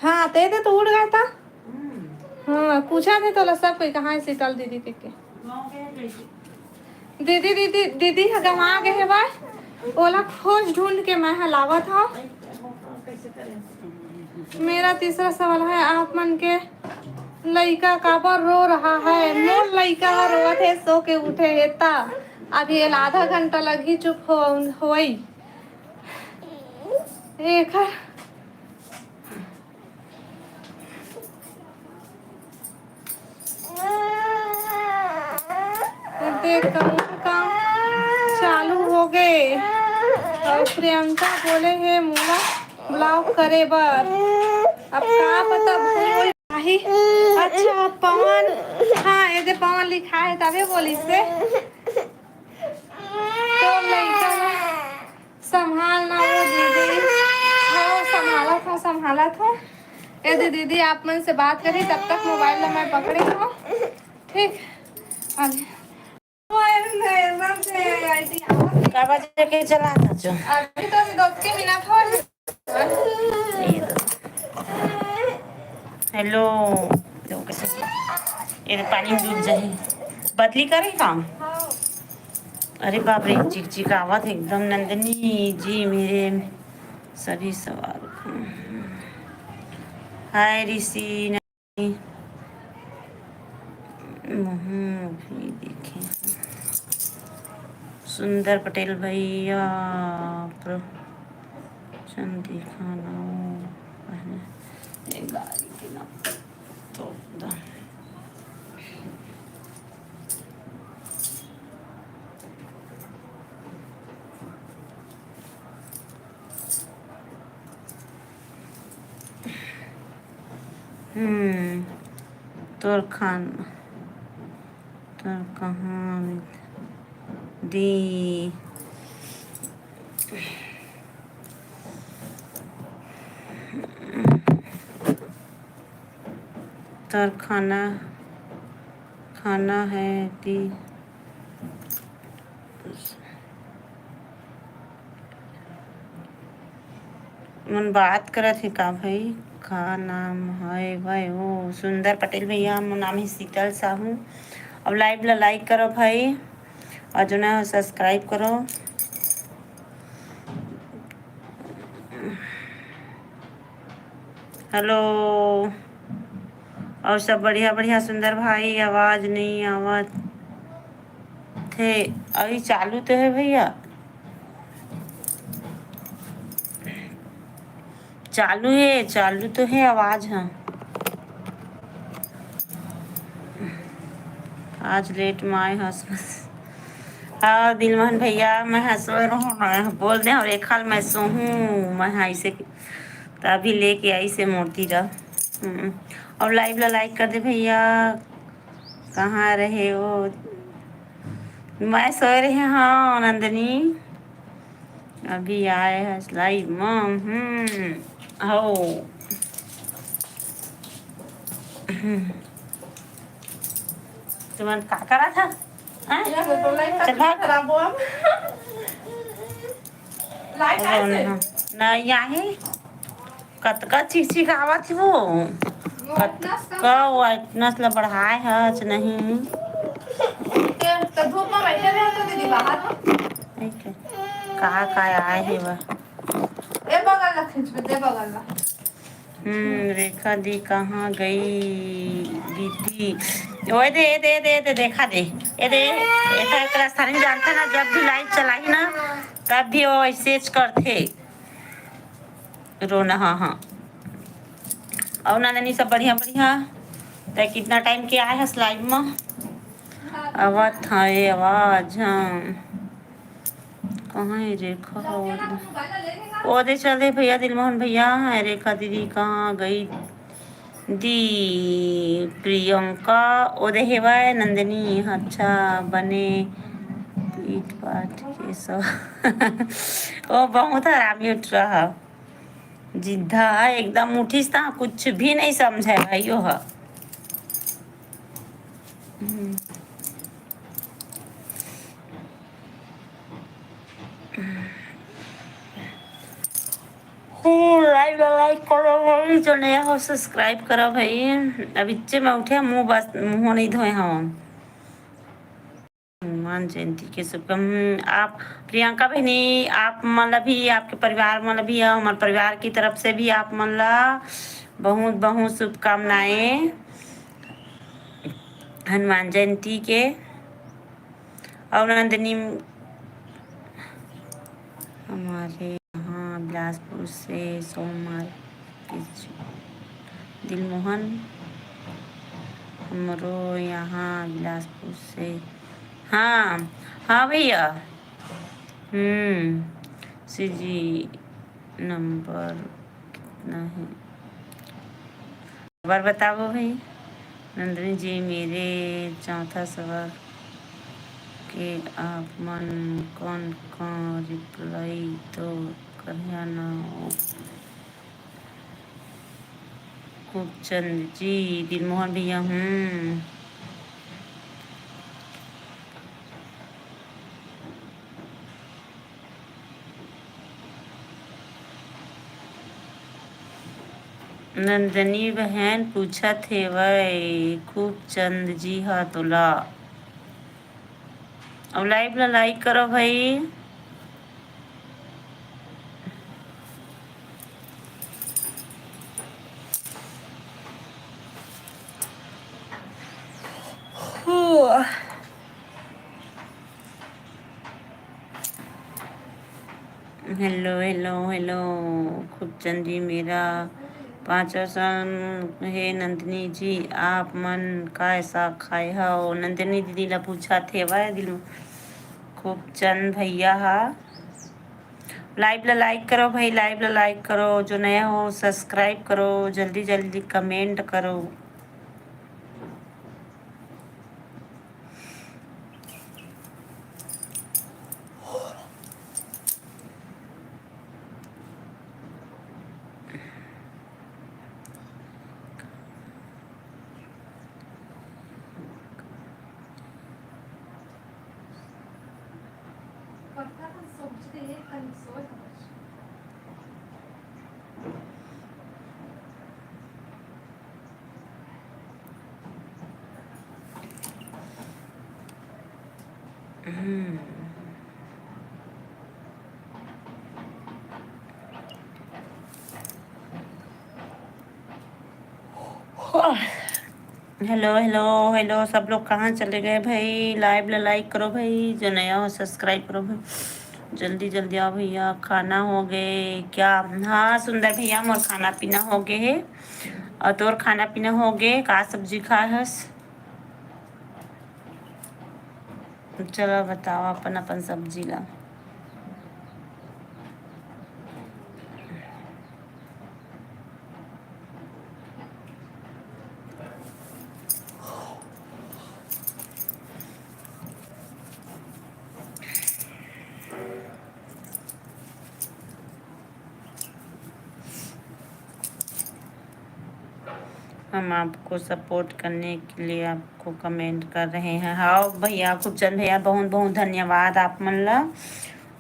हाँ ते तो उड़ गया था। हाँ पूछा थे तो सब कोई कहाँ है शीतल दीदी के दीदी दीदी दीदी गवा गए है भाई। ओला खोज ढूंढ के मैं हलावा था। मेरा तीसरा सवाल है, आप मन के लइका काबर रो रहा है? मोर लइका रोवत है, सो के उठे है ता अभी आधा घंटा लगी चुप होई एक। मेरे कमर काम चालू हो गए और प्रियंका बोले है मूला ब्लॉक करे बर। अब का पता भूल भाई। अच्छा पवन, हाँ ये दे पवन लिखा है तभी बोली से तो लड़का संभालना वो दीदी। हाँ संभाला था। यदि दीदी आप मन से बात करी तब तक मोबाइल मैं पकड़ी हूँ, ठीक। का बजे के चला था जो अभी तो 2 मिनट हो। हेलो तो कैसे ये पानी में डूब जाए बदली करे काम। अरे बाप रे चिक चिक आवाज एकदम। नंदनी जी मेरे सभी सवाल हाय ऋषि नंदिनी भी देखे सुंदर पटेल भैया चंदी खाना गाड़ी के ना तो तोर खान तोर कहाँ दी तोर खाना है दी मन बात करत है का भाई का नाम है भाई वो सुंदर पटेल भैया मोर नाम है शीतल साहू। अब लाइव ला लाइक करो भाई और जो ना सब्सक्राइब करो। हेलो और सब बढ़िया बढ़िया सुंदर भाई आवाज नहीं आवाज थे अभी चालू तो है भैया चालू तो है आवाज। हाँ आज लेट माय हंस हाँ दिलमोहन भैया मैं हंसो रहूँ बोल दे और एक हाल मैं सोहूँ मैं ऐसे तभी लेके आई से मोटी रह। और लाइव ला लाइक कर दे भैया। कहाँ रहे हो मैं सो रही हाँ नंदनी अभी आए हैं लाइव में। हो तुम का करा था चल भाग नहीं आहे कतका चिक आवत वो कतका वाइटनेस ला बढ़ाए हच नहीं तो धूप में बैठे रहे तो दीदी बाहर का आए है वह ए बगल ला खींच दे बगल ला। रेखा दी कहाँ गई दीदी ओए दे देखा दे ये दे ऐसा एक रास्ता नहीं जानता ना जब भी लाइट चलाई ना तब भी वो ऐसे करते रोना। हाँ और नंदनी सब बढ़िया बढ़िया तो कितना टाइम के आए है लाइव में आवाज था ये आवाज। हाँ कहाँ है रेखा वो दे चले भैया दिलमोहन भैया है रेखा दीदी कहाँ गई दी प्रियंका ओदे हेवाय नंदिनी अच्छा बने पीठ पाठ के सब ओ बहुत हरामी उठ रहा जिद्दा एकदम उठीस ता कुछ भी नहीं समझे भाइयों हा। लाइक करो भाई जो नया हो सब्सक्राइब करो भाई। अभी मैं उठे मुंह बस मुंह नहीं धोए हम हनुमान जयंती के शुभकामनाएं। आप प्रियंका बहनी आप मतलब भी आपके परिवार मतलब भी हमारे परिवार की तरफ से भी आप मतलब बहुत बहुत शुभकामनाएं हनुमान जयंती के। और नंदिनी हमारे यहाँ बिलासपुर से सोमवार दिलमोहन हमरो यहाँ बिलासपुर से हाँ हाँ भैया। सीजी नंबर कितना है, बार बताओ भाई। नंदिनी जी मेरे चौथा सवाल के आप मन कौन कौन रिप्लाई तो करिया ना हो। खूबचंद जी, दिलमोहन भैया। नंदनी बहन पूछा थे वही खूबचंद जी हाँ तोला। अब लाइव ला लाइक करो भाई। Hello hello hello. Khubchand ji मेरा 5 साल है। नंदिनी जी आप मन का ऐसा खाए हो। नंदिनी दीदी ला पूछा थे वह दिल। खूबचंद भैया हा। लाइव ला लाइक करो भाई, लाइव ला लाइक करो। जो नया हो सब्सक्राइब करो, जल्दी जल्दी कमेंट करो। हेलो हेलो हेलो, सब लोग कहाँ चले गए भाई। लाइव ला लाइक करो भाई, जो नया हो सब्सक्राइब करो भाई। जल्दी जल्दी आओ भैया। खाना हो गए क्या? हाँ सुंदर भैया, मोर खाना पीना हो गए है। और तोर खाना पीना हो गए का? सब्जी खाए हस? चलो बताओ अपन अपन सब्जी ला। हम आपको सपोर्ट करने के लिए आपको कमेंट कर रहे हैं। हाँ भैया, खूबचंद भैया बहुत बहुत धन्यवाद आप मन ला।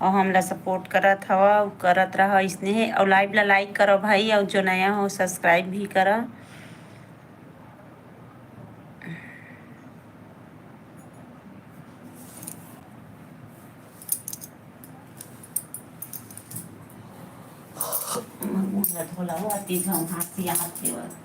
और हमला सपोर्ट करत हवा, करत रहा इसने। और लाइव ला लाइक करो भाई, और जो नया हो सब्सक्राइब भी करा। धोला हो आती जाऊँ हाथ से हाथ से।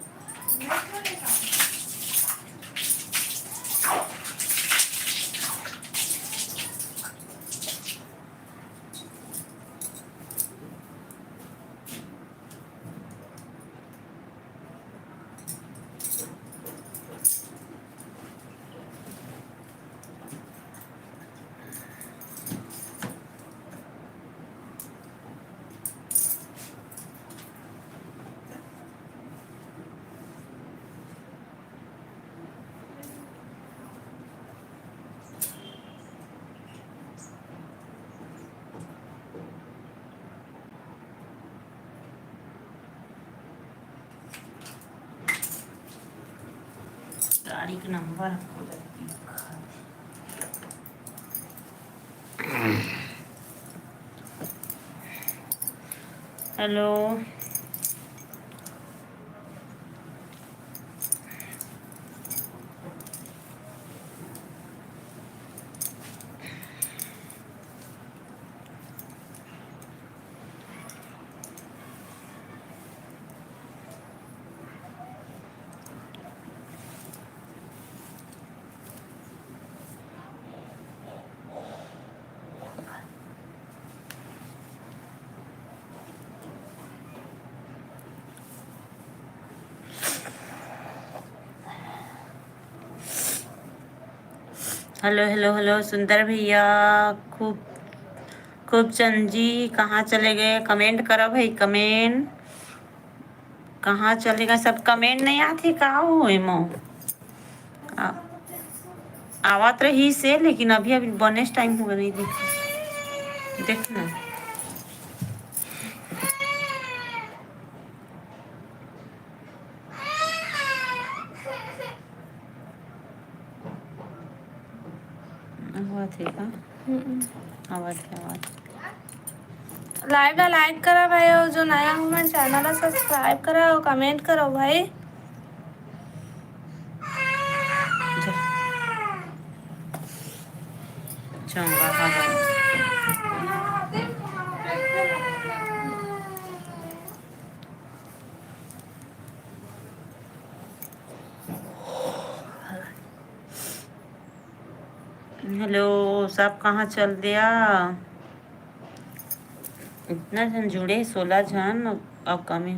गाड़ी का number hello. Hello hello hello सुंदर भैया, खूब खूब चंद जी कहाँ चले गए? कमेंट करो भाई, कमेंट कहाँ चले गए सब? कमेंट नहीं आती का हो एमो? आ- आवत रही से, लेकिन अभी अभी बनेस टाइम हुआ नहीं। देखना आवाज है का? आवाज है आवाज। लाइव ला लाइक करा भाई, और जो नया हो मेरे चैनल ला सब्सक्राइब करा और कमेंट करो भाई। चंगा हाँ भाई। हेलो सब कहाँ चल दिया? इतना जन जुड़े, 16 जन और कमी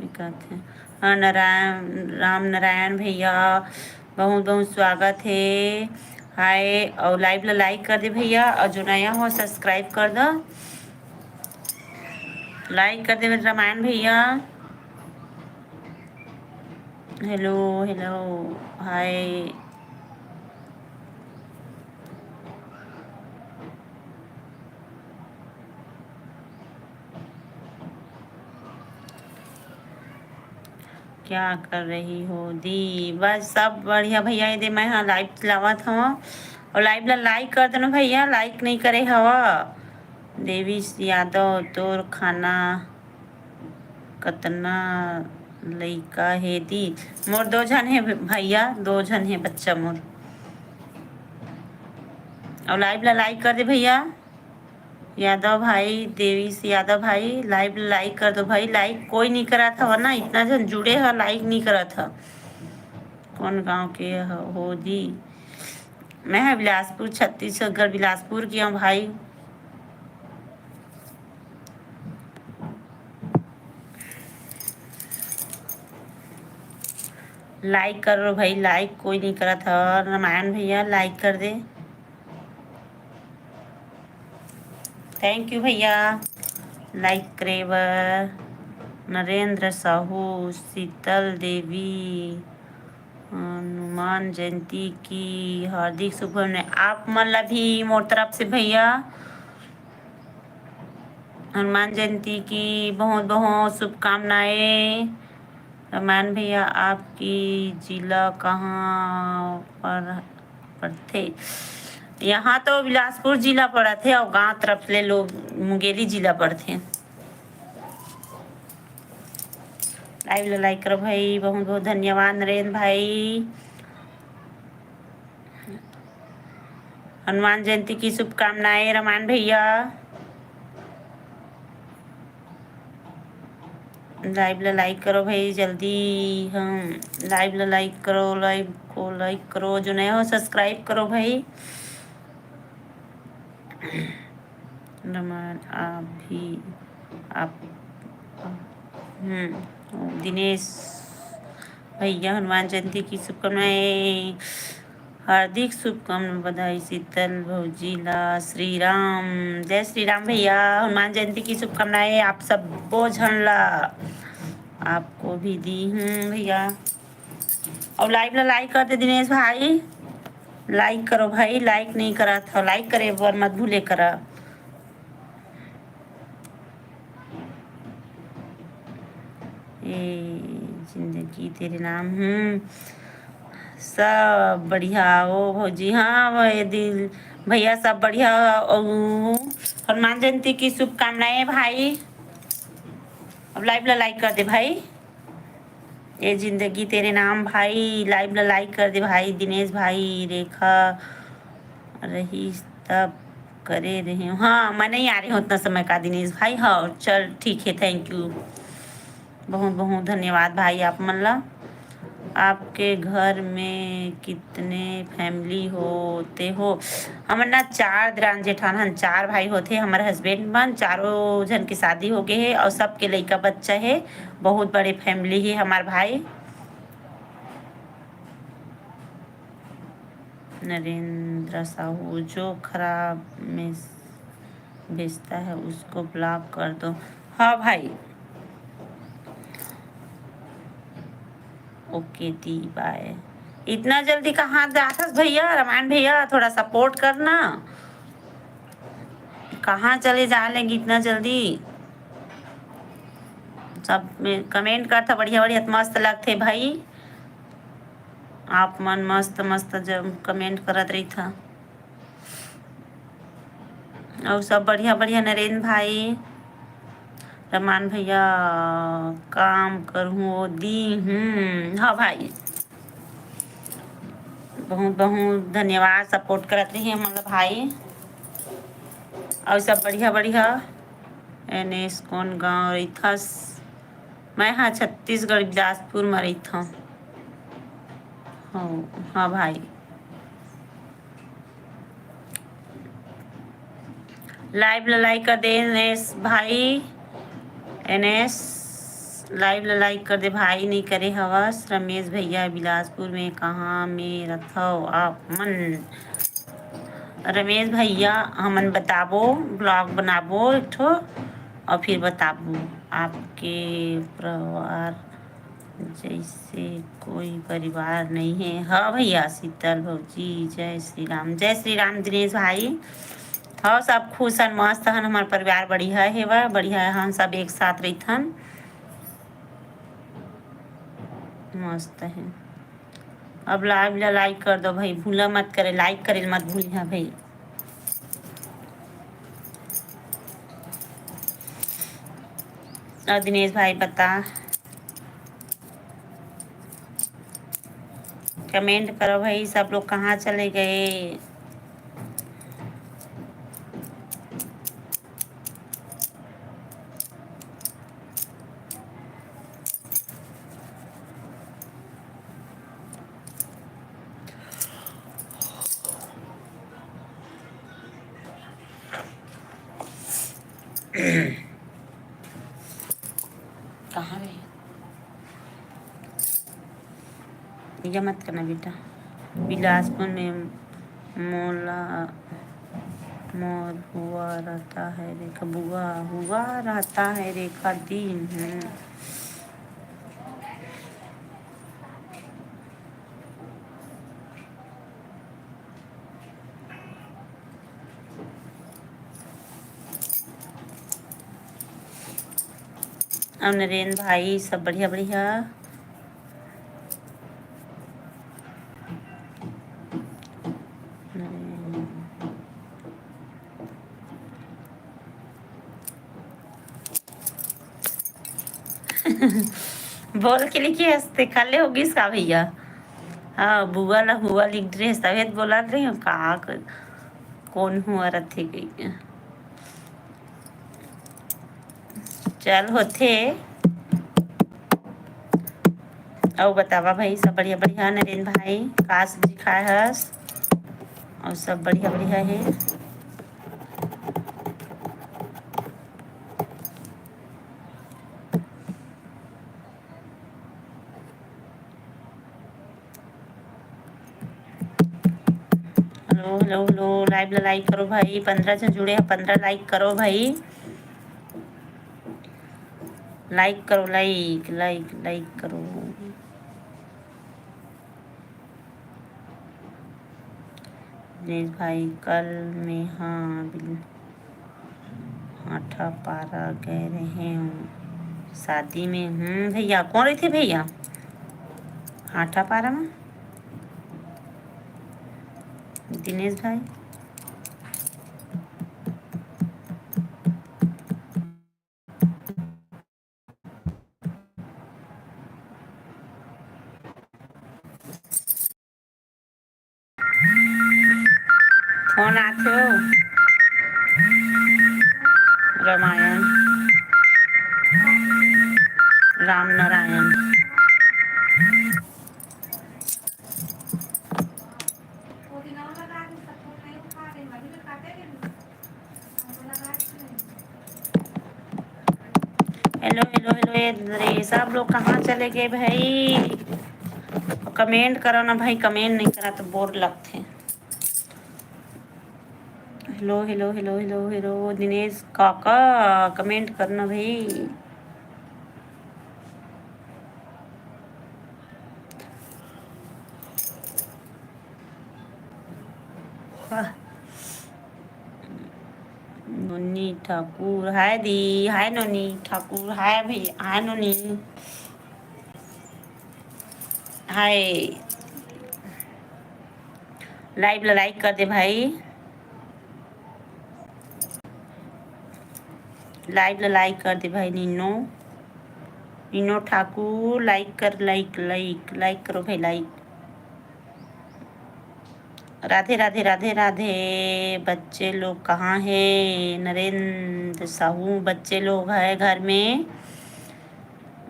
कहते हैं। हाँ नारायण, राम नारायण भैया बहुत बहुत स्वागत है। हाय, और लाइव ला लाइक कर दे भैया, और जो नया हो सब्सक्राइब कर दो, लाइक कर दे रामायण भैया। Hello hello hi. क्या कर रही हो दी? बस सब बढ़िया भैया। ये दे मैं हाँ लाइव चलावत हूँ, और लाइव ला लाइक कर देना भैया, लाइक नहीं करे हवा। देवी यादव तोर खाना कतना लइका है दी? मोर 2 जन है भैया, 2 जन है बच्चा मोर। और लाइव ला लाइक कर दे भैया, यादव भाई, देवी यादव भाई लाइव लाइक कर दो भाई। लाइक कोई नहीं करा था वरना इतना जन जुड़े है, लाइक नहीं करा था। कौन गांव के हो दी? मैं है बिलासपुर, छत्तीसगढ़ बिलासपुर की हूँ भाई। लाइक करो भाई, लाइक कोई नहीं करा था। रामायण भैया लाइक कर दे, थैंक यू भैया लाइक करे बर। नरेंद्र साहू, शीतल देवी, हनुमान जयंती की हार्दिक शुभकामनाएं आप मन ला भी मोर तरफ से भैया। हनुमान जयंती की बहुत बहुत शुभकामनाएं। रमान भैया आपकी जिला कहाँ पर पड़ते? यहाँ तो बिलासपुर जिला पड़ा थे, और गांव तरफ ले लोग मुंगेली जिला पड़ते। लाइव लाइक करो भाई, बहुत बहुत धन्यवाद नरेंद्र भाई। हनुमान जयंती की शुभकामनाएं रमान भैया। लाइव ला लाइक करो भाई जल्दी, हम लाइव ला लाइक करो, लाइव को लाइक करो, जो नया हो सब्सक्राइब करो भाई। रमान आप भी आप दिनेश भैया हनुमान जयंती की शुभकामनाएं, हार्दिक शुभकामनाएं, बधाई शीतल भौजी ला। श्री राम, जय श्री राम भैया। हनुमान जयंती की शुभकामनाएं आप सब बोझन ला, आपको भी दी हूँ भैया। और लाइव ला लाइक कर दे दिनेश भाई, लाइक करो भाई, लाइक नहीं करा था, लाइक करे वर मत भूले करा। ए जिंदगी तेरे नाम। सब बढ़िया हो भौजी, हाँ ये दिल भैया सब बढ़िया। हनुमान जयंती की शुभकामनाएं भाई। अब लाइव ला लाइक कर दे भाई, ये जिंदगी तेरे नाम भाई, लाइव ला लाइक कर दे भाई। दिनेश भाई, रेखा रही तब करे रही हूँ, हाँ मैं नहीं आ रही हूँ उतना समय का दिनेश भाई। हाँ चल ठीक है, थैंक यू, बहुत बहुत धन्यवाद भाई आप मन ला। आपके घर में कितने फैमिली होते हो? हमर ना 4 दरान जेठान हन, 4 भाई होते। हमारे हस्बैंड मन, चारों जन की शादी हो गए है, और सबके लइका बच्चा है। बहुत बड़े फैमिली है हमार भाई। नरेंद्र साहू, जो खराब में बेचता है उसको ब्लॉक कर दो। हाँ भाई, ओके दी, बाय। इतना जल्दी कहाँ जाता भैया? रमान भैया थोड़ा सपोर्ट करना, कहाँ चले जा लेंगे इतना जल्दी? सब में कमेंट करता बढ़िया बढ़िया, मस्त लगते भाई। आप मन मस्त मस्त जब कमेंट करत रही था, और सब बढ़िया बढ़िया। नरेंद्र भाई, रमान भैया, काम करूँ दी हूँ। हाँ भाई, बहुत बहुत धन्यवाद, सपोर्ट करत रही मतलब भाई। और सब बढ़िया बढ़िया। एनएस कौन गाँव रही था? मैं हाँ छत्तीसगढ़ बिलासपुर में रही था। हाँ भाई, लाइव लाइक कर दे एनएस भाई। एनएस लाइव लाइक कर दे भाई, नहीं करे हवस। रमेश भैया, बिलासपुर में कहाँ में रथो आप मन? रमेश भैया, हमन बताबो, ब्लॉग बनाबो एक ठो, और फिर बताबो आपके परिवार जैसे कोई परिवार नहीं है। हाँ भैया, शीतल भौजी, जय श्री राम। जय श्री राम दिनेश भाई। हाँ, सब खुश हन, मस्त हन, हमार परिवार बढ़िया है, वह बढ़िया है, हम सब एक साथ रहीथन, मस्त है। अब लाइव लाइक कर दो भाई, भूला मत करे, लाइक करे मत भूलिया भाई। और दिनेश भाई बता, कमेंट करो भाई, सब लोग कहाँ चले गए? कहाँ गए? ये मत करना बेटा। बिलासपुर में मोला मोर हुआ रहता है रेखा, बुआ हुआ रहता है रेखा दिन है। और नरेंद्र भाई, सब बढ़िया बढ़िया। बोल के लिखिए, हंसते खाले होगी इसका भैया। हाँ, बुआ ला हुआ लिख रहे, सफेद बोला रही हूँ, कहा कौन हुआ रथे गई। चल होते। और बतावा भाई, सब बढ़िया बढ़िया। नरेंद्र भाई, का सब्जी खाए हस? और सब बढ़िया बढ़िया है। Hello hello hello, live like करो भाई, 15 जन जुड़े हैं, 15 लाइक करो भाई, लाइक करो, लाइक लाइक लाइक करो। दिनेश भाई, कल में हाँ हाथा पारा गए रहे हूँ शादी में। भैया कौन रही थे भैया हाथा पारा में? दिनेश भाई, फोन आते हो? Ramayan Ram Narayan. Hello hello hello, ये सब लोग कहाँ चले गए भाई? कमेंट करो ना भाई, कमेंट नहीं करा तो बोर लगते। Hello hello hello hello hello Dinesh काका कमेंट करना भाई। वाह। नोनी ठाकुर हाय दी, हाय नोनी ठाकुर, हाय भैया, हाय नोनी, हाय। लाइव लाइक कर दे भाई, लाइव लाइक कर दे भाई। नीनो नीनो ठाकुर लाइक कर, लाइक लाइक लाइक करो भाई, लाइक। राधे राधे राधे राधे। बच्चे लोग कहाँ हैं? नरेंद्र साहू बच्चे लोग हैं घर में।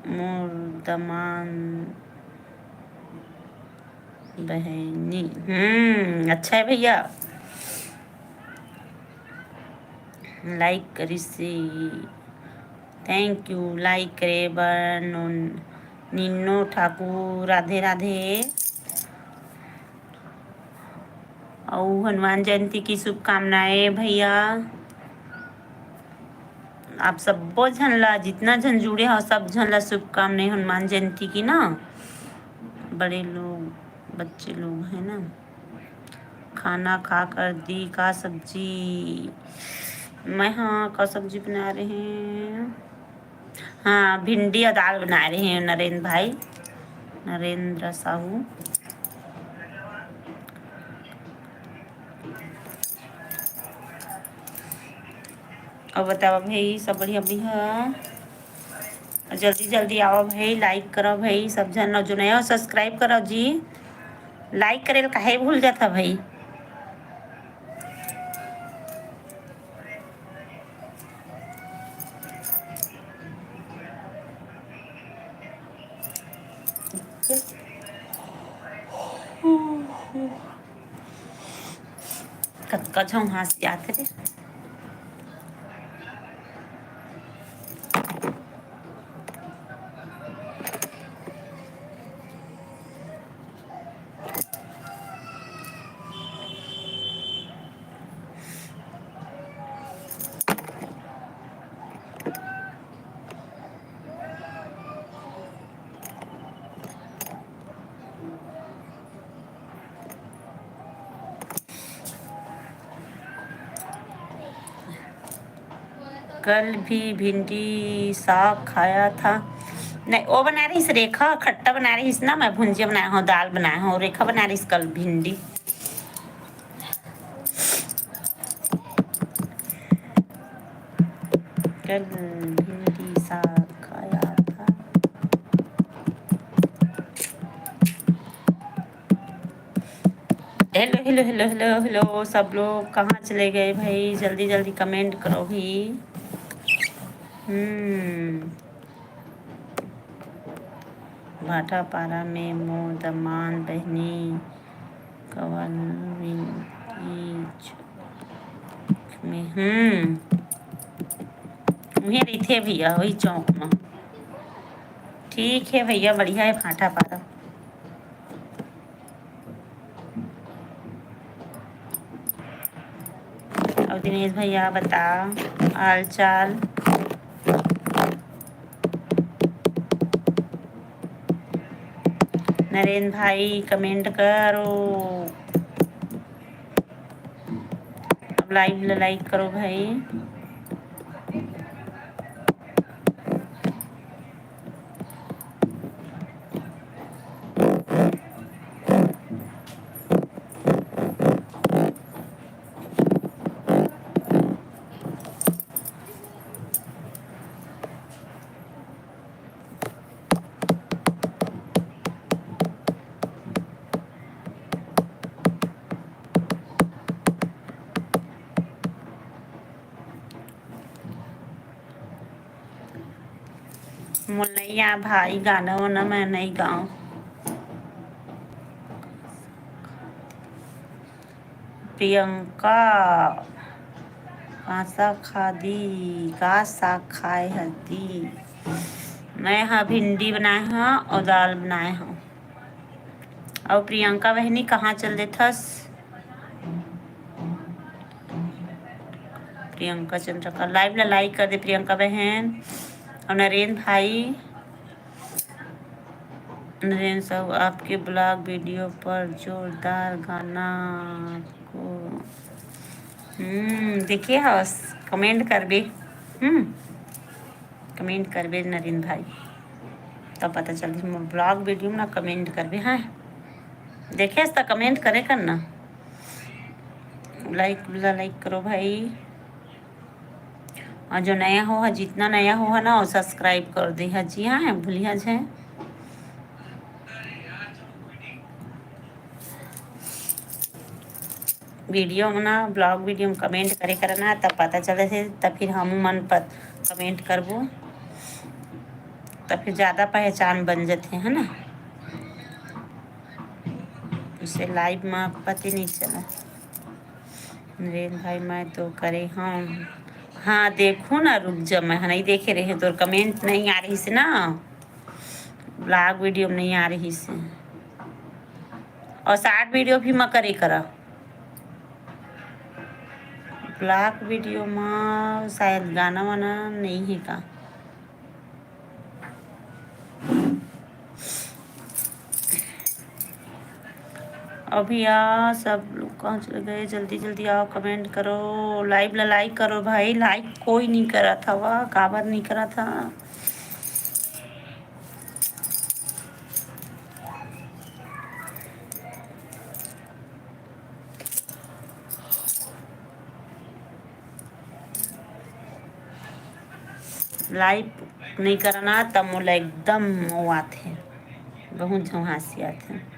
मुर्दमान बहनी, अच्छा है भैया। लाइक करी से थैंक यू, लाइक करे बनो। निन्नो ठाकुर राधे राधे। और हनुमान जयंती की शुभकामनाएं भैया। आप सब बहुत झनला, जितना झन जुड़े हो सब झनला शुभकामनाएं हनुमान जयंती की ना। बड़े लोग बच्चे लोग हैं ना। खाना खा कर दी का सब्जी? मैं हाँ का सब्जी बना रहे हैं, हाँ भिंडी और दाल बना रहे हैं नरेंद्र भाई, नरेंद्र साहू। और बताओ भाई सब बढ़िया बढ़िया। जल्दी जल्दी आओ भाई, लाइक करो भाई सब जन, जो नया सब्सक्राइब करो जी। लाइक करे काहे भूल जाता भाई। कच्चा छौ हंस जाते रे। कल भी भिंडी साग खाया था। नहीं वो बना रही रेखा, खट्टा बना रही ना, मैं भुंजिया बनाया हूँ, दाल बनाया हूँ, रेखा बना रही कल भिंडी। कल भिंडी साग खाया था। Hello hello hello hello hello सब लोग कहाँ चले गए भाई? जल्दी जल्दी कमेंट करो भी। भाटापारा में मोदमान बहनी कवन में वहीं रही थे भैया, वही चौक में। ठीक है भैया, बढ़िया है भाटापारा। और दिनेश भैया बता हाल चाल। नरेंद्र भाई कमेंट करो, अब लाइव लाइक करो भाई। मुन्नैया भाई गाना वाना मैं नहीं गाऊं। प्रियंका कासा खादी का साग खाए हती। मैं हाँ भिंडी बनाए हाँ और दाल बनाए हाँ। और प्रियंका बहनी कहाँ चल दे थस? प्रियंका चंद्रका लाइव ला लाइक कर दे प्रियंका बहन। और नरेंद्र भाई, नरेंद्र साहब आपके ब्लॉग वीडियो पर जोरदार गाना को देखिए हस कमेंट करबे। कमेंट करबे नरेंद्र भाई, तब पता चलती मोर ब्लॉग वीडियो में ना कमेंट करबे। हाँ देखे तो कमेंट करे करना, लाइक करो भाई। और जो नया हो जितना नया हो ना वो सब्सक्राइब कर दे जी। हाँ भूलिया है वीडियो में ना ब्लॉग वीडियो में कमेंट करे करना, तब पता चले थे, तब फिर हम मन पर कमेंट करबो, तब फिर ज़्यादा पहचान बन जाते है ना। इसे लाइव में पता नहीं चला। नरेंद्र भाई मैं तो करे हाँ देखो ना, रुक जा मैं नहीं देखे रहे तो कमेंट नहीं आ रही से ना, ब्लॉग वीडियो में नहीं आ रही से। और शॉर्ट वीडियो भी मैं करे करा, ब्लॉग वीडियो में शायद गाना वाना नहीं है का। अभी आ सब लोग कहाँ चले गए, जल्दी जल्दी आओ कमेंट करो, लाइव ला लाइक करो भाई। लाइक कोई नहीं करा था, वाह काबर नहीं करा था। लाइव नहीं करना तब मोला एकदम वो आते, बहुत झुहासी आते।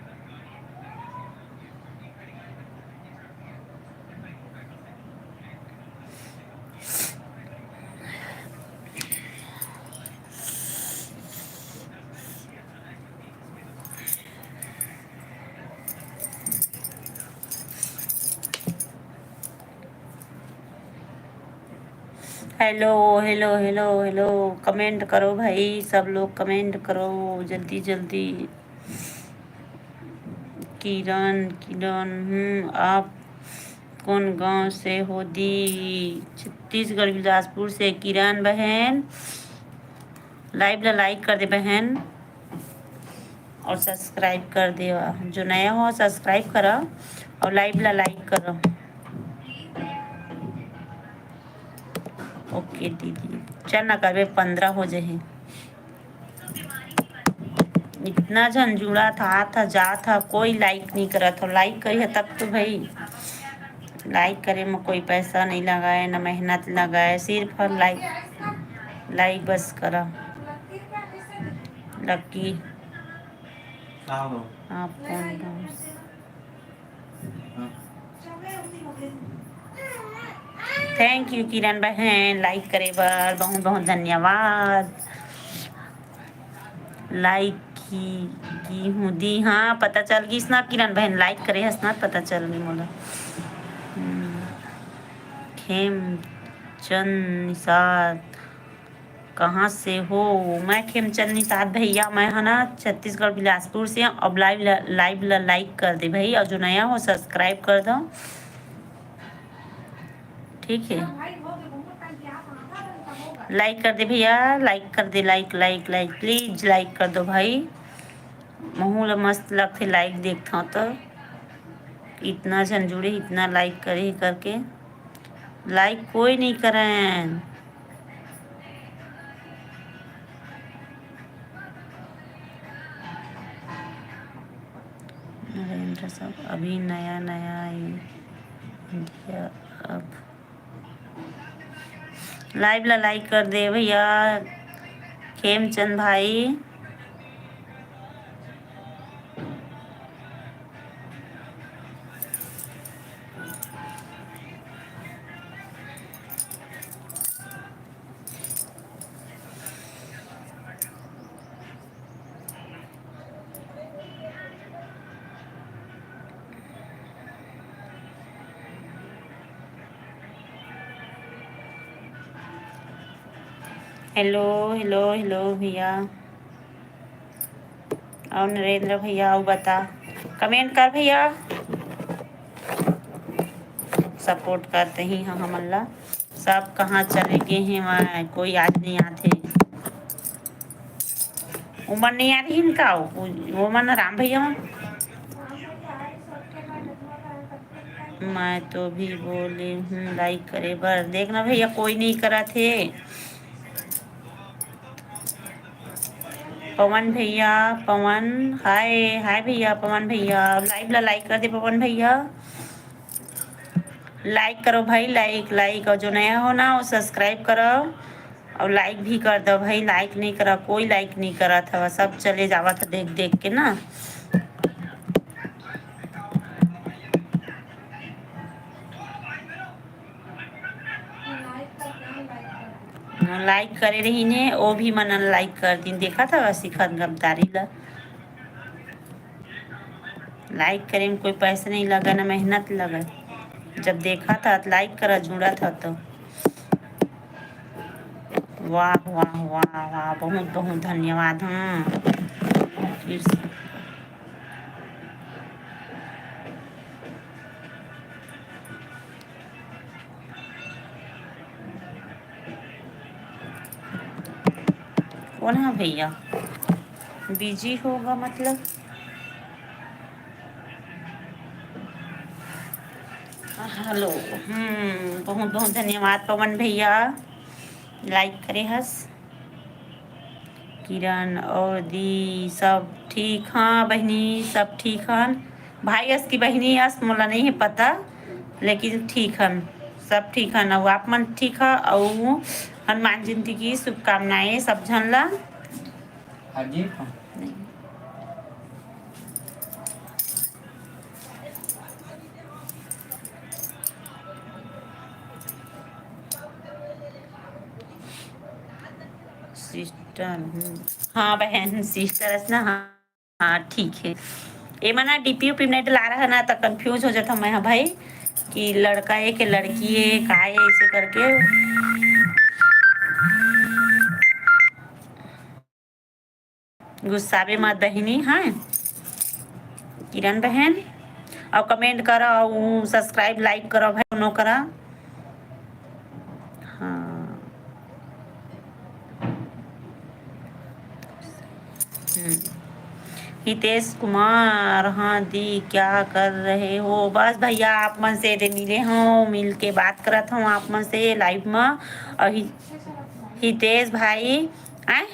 Hello hello hello hello, comment करो भाई, सब लोग कमेंट करो जल्दी जल्दी। किरण किरण आप कौन गांव से हो दी? छत्तीसगढ़ बिलासपुर से किरण बहन। लाइव ला लाइक कर दे बहन और सब्सक्राइब कर दे, जो नया हो सब्सक्राइब करो और लाइव ला लाइक करो। ओके दीदी चल ना करबे 15 हो जाए। इतना झंझुड़ा था जा था, कोई लाइक नहीं करा था। लाइक करी है तब तो भाई, लाइक करे में कोई पैसा नहीं लगाए ना मेहनत लगाए, सिर्फ लाइक बस करा। लकी आप कौन? थैंक यू किरण बहन, लाइक करे बार बहुत बहुत धन्यवाद। लाइक की हूँ दी, हाँ पता चल गई ना किरण बहन, लाइक करे हंसना पता चल गई मोला। खेमचंद निषाद कहाँ से हो? मैं खेमचंद निषाद भैया, मैं है ना छत्तीसगढ़ बिलासपुर से। अब लाइव लाइक कर दे भाई, और जो नया हो सब्सक्राइब कर दो, ठीक है। लाइक कर दे भैया, लाइक कर दे, like like like please like कर दो भाई। महूल मस्त लगते लाइक देखता हूँ तो, इतना झंझुड़े इतना लाइक करे करके, लाइक कोई नहीं करें। नरेंद्र साहब अभी नया नया इंडिया, अब लाइव ला लाइक कर दे भैया खेमचंद भाई। हेलो हेलो हेलो भैया, और नरेंद्र भैया आओ बता, कमेंट कर भैया, सपोर्ट करते ही हाँ हम अल्लाह सब कहाँ चले गए हैं, वहाँ कोई आज नहीं आते। उमर नहीं आ रही इनका, वो मन राम भैया मैं तो भी बोले हूँ लाइक करे बर, देखना भैया कोई नहीं करा थे। पवन भैया, पवन हाय हाय भैया, पवन भैया लाइव ला लाइक कर दे पवन भैया, लाइक करो भाई, लाइक लाइक, और जो नया हो ना वो सब्सक्राइब करो और लाइक भी कर दो भाई। लाइक नहीं करा, कोई लाइक नहीं करा था, सब चले जावा था देख देख के ना। लाइक करे रही ने, वो भी मन लाइक कर दिन, देखा था सिखत गमदारी ला। लाइक करे में कोई पैसा नहीं लगा ना मेहनत लगा, जब देखा था तो लाइक करा, जुड़ा था तो। वाह वाह वाह वाह, बहुत बहुत धन्यवाद। हाँ फिर से कौन है भैया, बिजी होगा मतलब। हेलो, बहुत बहुत धन्यवाद पवन भैया, लाइक करे हस। किरण और दी सब ठीक, हाँ बहनी सब ठीक हन। भाई हस की बहनी हस मोला नहीं है पता, लेकिन ठीक हन, सब ठीक हन। और आप मन ठीक है, और हनुमान जयंती की शुभकामनाएं सब झन ला। सिस्टर, हाँ बहन सिस्टर ना, हाँ हाँ ठीक है। ये मना डीपी उपी नहीं डला रहा है ना, तो कंफ्यूज हो जाता मैं, हाँ भाई कि लड़का है कि लड़की है, का है ऐसे करके। गुस्सावे मत बहनी, हाँ किरण बहन, और कमेंट करो और सब्सक्राइब लाइक करो भाई, दोनों करा। हाँ हितेश कुमार, हाँ दी क्या कर रहे हो। बस भैया आप मन से दे मिले हो, मिल के बात करत हूँ आप मन से लाइव में। और हितेश भाई आए,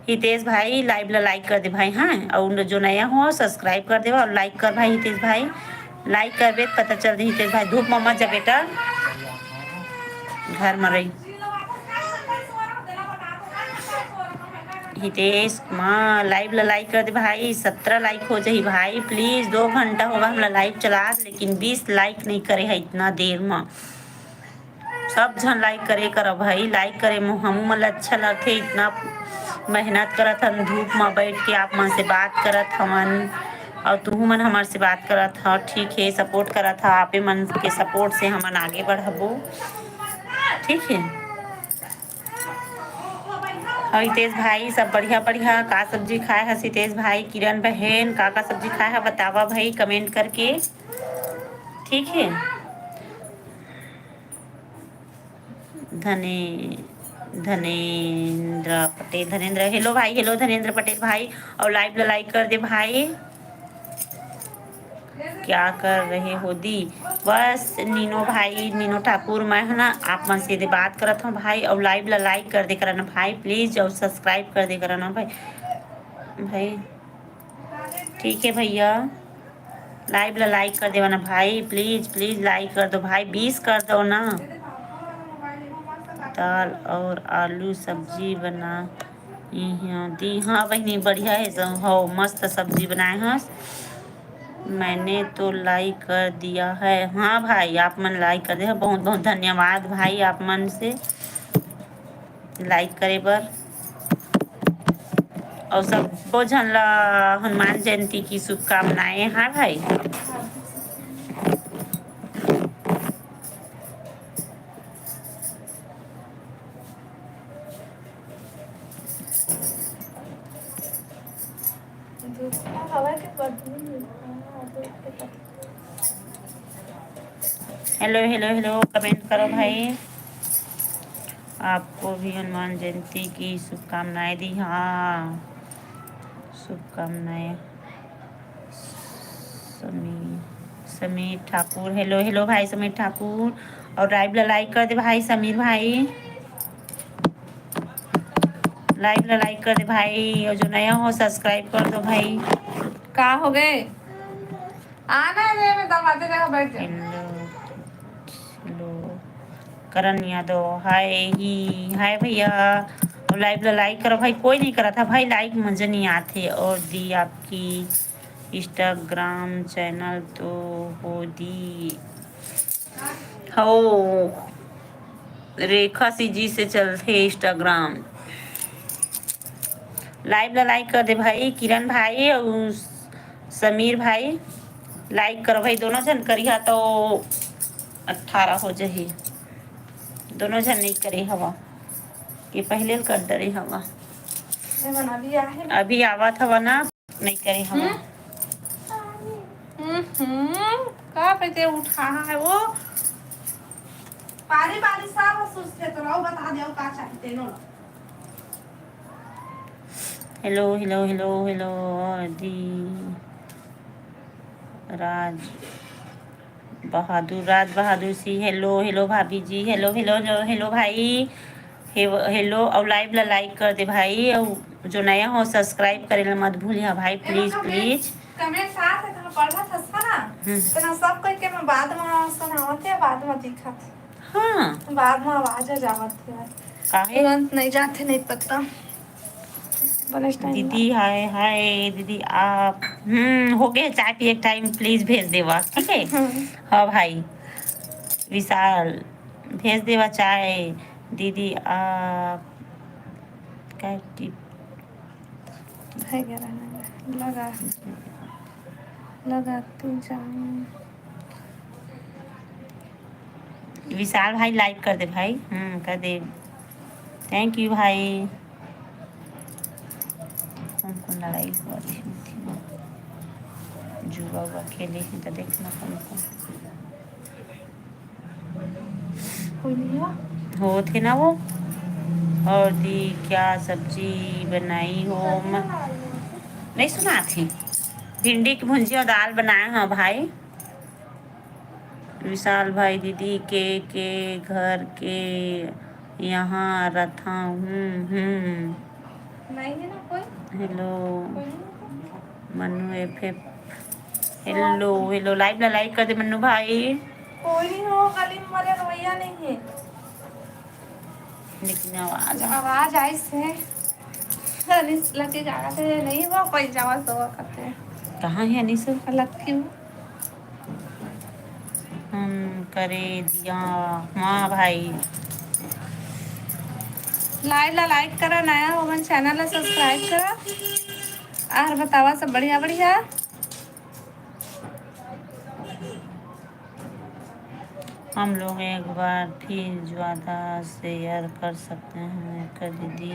हितेश भाई लाइव ला लाइक कर दे भाई, हाँ और जो नया हो सब्सक्राइब कर दे और लाइक कर भाई। हितेश भाई लाइक कर बे, पता चल रही हितेश भाई, धूप में मत जा बेटा, घर में रही। हितेश कुमार लाइव ला लाइक कर दे भाई, 17 लाइक हो जाही भाई प्लीज। 2 घंटा होगा हम लाइव चला, लेकिन 20 लाइक नहीं करे है इतना देर में। सब जन लाइक करे करो भाई, लाइक करे हम मन अच्छा लगते, इतना मेहनत करत हन धूप में बैठ के आप मन से बात करत हवन, और तू मन हमारे से बात करत ह, ठीक है सपोर्ट करत हा, आपे मन के सपोर्ट से हमन आगे बढ़बो, ठीक है। और हितेश भाई सब बढ़िया बढ़िया, का सब्जी खाए है हितेश भाई। किरण बहन का सब्जी खाए है बतावा भाई कमेंट करके, ठीक है। धनेन्द्र पटेल, धनेन्द्र हेलो भाई, हेलो धनेन्द्र पटेल भाई, और लाइव ला लाइक कर दे भाई। क्या कर रहे हो दी, बस नीनो भाई, नीनो ठाकुर मैं है ना आप मन से बात करत हूँ भाई, और लाइव ला लाइक कर दे करना भाई प्लीज, और सब्सक्राइब कर दे करना भाई। भाई ठीक है भैया, लाइव ला लाइक कर देना भाई प्लीज प्लीज, लाइक कर दो भाई, 20 कर दो ना। दाल और आलू सब्जी बना दी, हाँ बहनी बढ़िया है सब हो, मस्त सब्जी बनाए हैं, मैंने तो लाइक कर दिया है। हाँ भाई आप मन लाइक कर दे, बहुत बहुत धन्यवाद भाई आप मन से लाइक करे बर। और सब झन ला हनुमान जयंती की शुभकामनाएं, हाँ भाई। हेलो हेलो हेलो, कमेंट करो भाई। आपको भी हनुमान जयंती की शुभकामनाएं दी। हाँ, शुभकामनाएं। समीर ठाकुर, हेलो हेलो भाई समीर ठाकुर। और लाइक कर दे भाई समीर भाई, लाइक कर दे भाई। और जो नया हो सब्सक्राइब कर दो भाई। कहाँ हो गए? आना है, मैं दरवाजे जगह बैठ जा। हेलो हेलो करण यादव, हाय भैया। और लाइक करो भाई, कोई नहीं करा था भाई लाइक, मजे नहीं आते। और दी आपकी इंस्टाग्राम चैनल तो हो दी हो, रेखा सी जी से चलते इंस्टाग्राम। लाइक कर दे भाई किरण भाई और समीर भाई, लाइक करो भाई। दोनों जन करिया तो 18 हो जाही। दोनों जन नहीं करे हवा, ये पहले कर डरे हवा। अभी आवत हवा ना, नहीं करे हवा। का पे उठा है वो पारी पारी सारा सोचते तो रहो, बता दो का चाहिए नो। हेलो हेलो हेलो हेलो दी राज बहादुर सी, हेलो हेलो भाभी जी, हेलो हेलो हेलो हेलो भाई, हेलो। और लाइक कर दे भाई। और जो नया हो सब्सक्राइब करे मत भूलिए भाई, प्लीज प्लीज। कमेंट साथ है तो पढ़ा था ना, तो सब कह के मैं बाद में सुनावत है, बाद में दिखत। हाँ, बाद में आवाज आ जावत है, काहे तुरंत नहीं जाते, नहीं पता। दीदी हाय हाय दीदी आप, हो गए चाय पिए टाइम, प्लीज भेज देवा, ठीक है। हाँ भाई विशाल, भेज देवा चाय। दीदी आप क्या लगाती जाऊँ। विशाल भाई लाइक कर दे भाई, कर दे, थैंक यू भाई। कौन लड़ाई हुआ थी जुआ हुआ खेले ही तो देखना कौन हो थे ना वो। और दी क्या सब्जी बनाई हो? नहीं सुना थी, भिंडी की भुंजी और दाल बनाए हैं भाई। विशाल भाई दीदी के घर के यहाँ रथा हूँ। नहीं है ना कोई। Hello Mannu hello hello, like कर दे मन्नू भाई। कोई नहीं हो, गली में मरे रवैया नहीं है, लेकिन आवाज आई से लगे जागा से नहीं हुआ कोई जावा तो करते हैं। कहाँ है अनिस? अलग क्यों हम करे दिया। हाँ भाई लाइक करा, नया हो मन चैनल सब्सक्राइब करा और बतावा सब बढ़िया बढ़िया। हम लोग एक बार फिर ज़्यादा शेयर कर सकते हैं। कर दीदी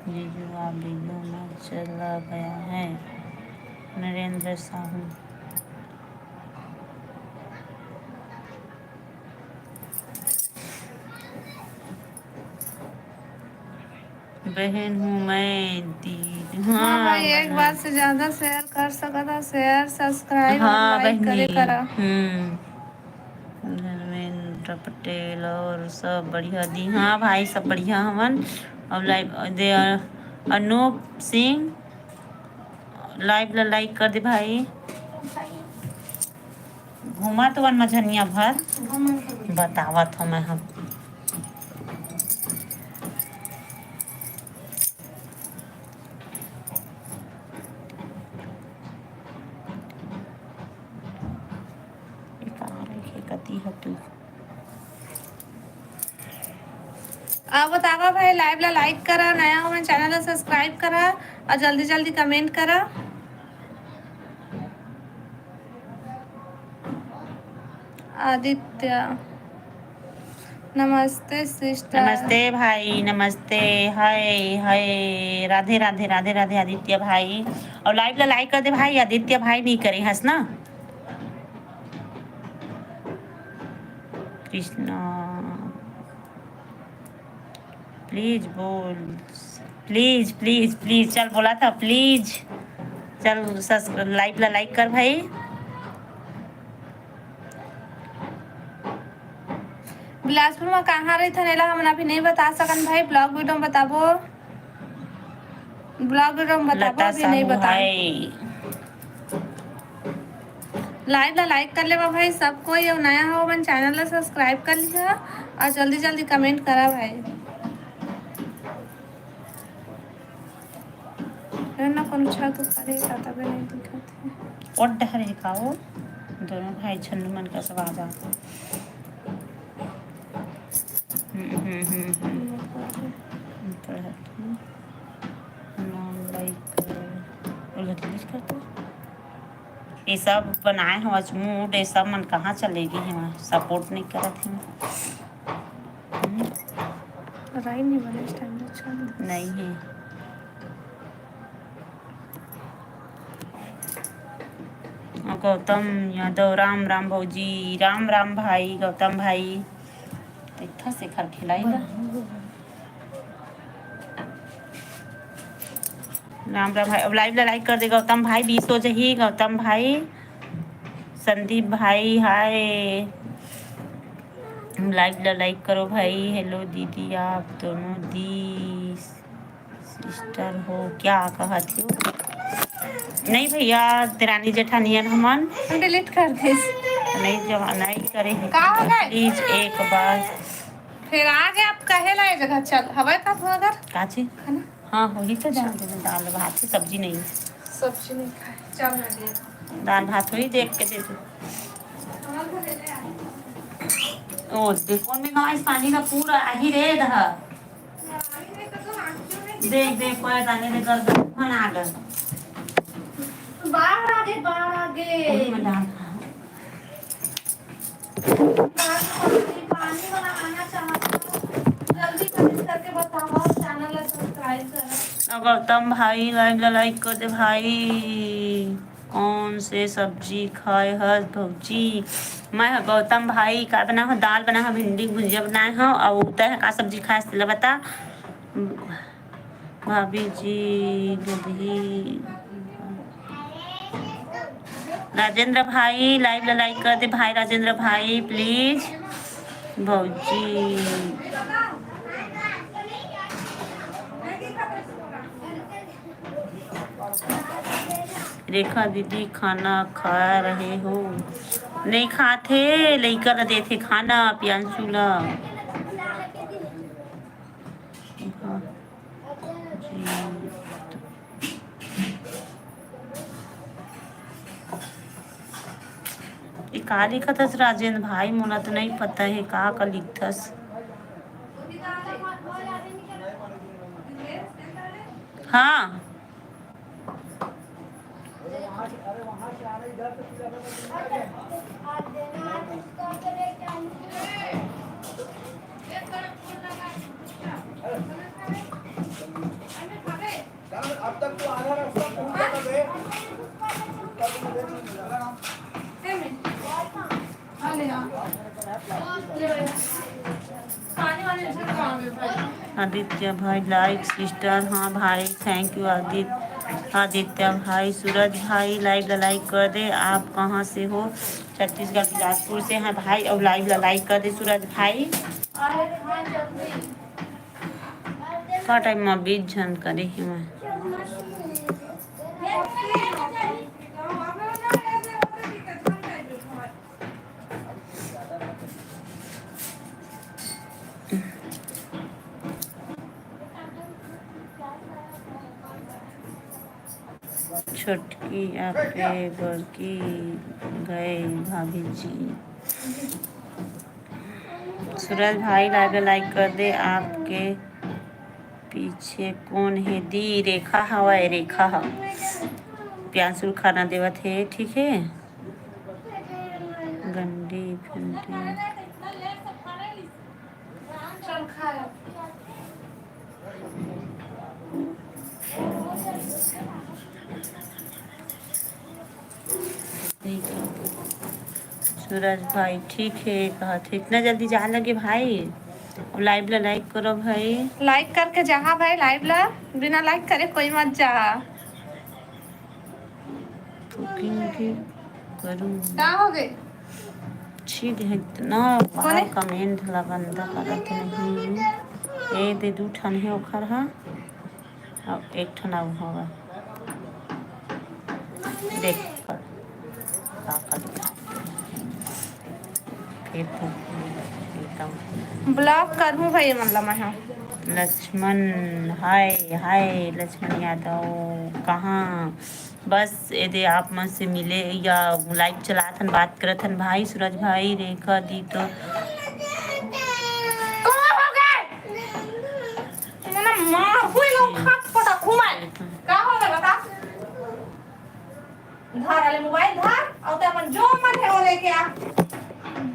जीजू आप वीडियो में चला गया है। नरेंद्र साहू, बहन हूँ मैं दी। हाँ भाई, एक बार से ज्यादा शेयर कर सका था, शेयर सब्सक्राइब और लाइक करे करा। धर्मेंद्र पटेल और सब बढ़िया दी। हाँ भाई सब बढ़िया हमन। और लाइव दे अनूप सिंह, लाइक कर दे भाई। घुमा तो वन मझनिया भर बतावत हो मैं हम। कती है तू अब बतावा भाई, लाइक करा, नया हो मैं चैनल सब्सक्राइब करा और जल्दी जल्दी कमेंट करा। आदित्य नमस्ते सिस्टर। नमस्ते भाई, नमस्ते, हाय हाय, राधे राधे राधे राधे आदित्य भाई। और लाइक कर दे भाई, आदित्य भाई भी करे हंस ना। कृष्णा प्लीज बोल, प्लीज प्लीज प्लीज, चल बोला था प्लीज, चल लाइव ला लाइक कर भाई। बिलासपुर में कहाँ रही थे नेला हम अभी नहीं बता सकन भाई, ब्लॉग वीडियो में बताबो, ब्लॉग वीडियो में बताबो, लता अभी नहीं साहू बता। हाय, लाइव ला लाइक कर ले भाई सबको, ये नया हो मन चैनल ला सब्सक्राइब कर लिया और जल्दी जल्दी कमेंट करा भाई। ना कौन छत करेगा तबे नहीं दिखत है। और डहर है का वो दोनों भाई छन्नू मन का सब आ जा। ये सब बनाए हो मूड, ये सब मन कहाँ चलेगी है, सपोर्ट नहीं करत है। राई नहीं बने इस टाइम अच्छा नहीं है। गौतम यादव, राम राम भौजी, राम राम भाई, गौतम भाई इतना से खर खिलाएगा। राम राम भाई, अब लाइव ला लाइक कर दे गौतम भाई, 20 हो जाही गौतम भाई। संदीप भाई हाय, लाइव ला लाइक करो भाई। हेलो दीदी, आप दोनों दी सिस्टर हो क्या कहती हो? नहीं भैया, तेरानी जेठानियन हमन डिलीट कर दे, नहीं जमा नहीं करे प्लीज एक बार फिर आगे आप कहे ला जगह चल हवा का घर काची खाना। हाँ वही तो जान दे, दाल भात से सब्जी नहीं, सब्जी नहीं खाए चल मैं दे दाल भात थोड़ी देख के दे दो। ओ देखो में गाइस पानी का पूरा आही रे दहा, देख देख कोई दाने दे कर दो खाना आ गए, बाहर आ गए, बाहर आ गए में दाल पानी वाला आना चाहता, जल्दी कमेंट करके बताओ, चैनल को सब्सक्राइब करो। गौतम भाई लाइव लाइक कर दे भाई। कौन से सब्जी खाए हस भौजी? मैं गौतम भाई का बना हो, दाल बना हो, भिंडी भुजिया बनाए हो, और उतर का सब्जी खाए से बता भाभी जी। दूधी राजेंद्र भाई लाइव ला लाइक कर दे भाई, राजेंद्र भाई प्लीज। भौजी रेखा दीदी खाना खा रहे हो? नहीं खाते, लेकर देते खाना प्यांशु ला। ये का लिखत राजेंद्र भाई, मोला तो नहीं पता है का लिखथस। हाँ अब तक तो आधा रास्ता पहुंचा है। आदित्य भाई लाइक सिस्टर, हाँ भाई थैंक यू आदित्य भाई। सूरज भाई लाइव लाइक कर दे, आप कहाँ से हो? छत्तीसगढ़ बिलासपुर से हैं भाई, और लाइव लाइक कर दे सूरज भाई। का टाइम में 20 जन करे ही मैं छोटकी आपे बड़की गए भाभी जी। सूरज भाई लाइक कर दे, आपके पीछे कौन है? दी रेखा हवाए, रेखा प्यांसुल खाना देवत है, ठीक है। गंडी भिंडी सूरज भाई ठीक है कहा थे इतना जल्दी जा लगे भाई और लाइव ला लाइक करो भाई लाइक करके जहाँ भाई लाइव ला बिना लाइक करे कोई मत जा कुकिंग भी करूँ क्या हो गए ठीक है इतना बाहर कमेंट लगंदा करत नहीं एक दे दू ठन है ओखर हा और एक ठन आउ होगा देख कर का कर फिर एकदम ब्लॉक करूँ भाई मतलब मैं लक्ष्मण हाय हाय लक्ष्मण यादव कहाँ बस यदि आप मन से मिले या लाइव चलात हन बात करत हन भाई सूरज भाई रेखा दी तो घर वाले मोबाइल धर और ते अपन जो मन है वो लेके आ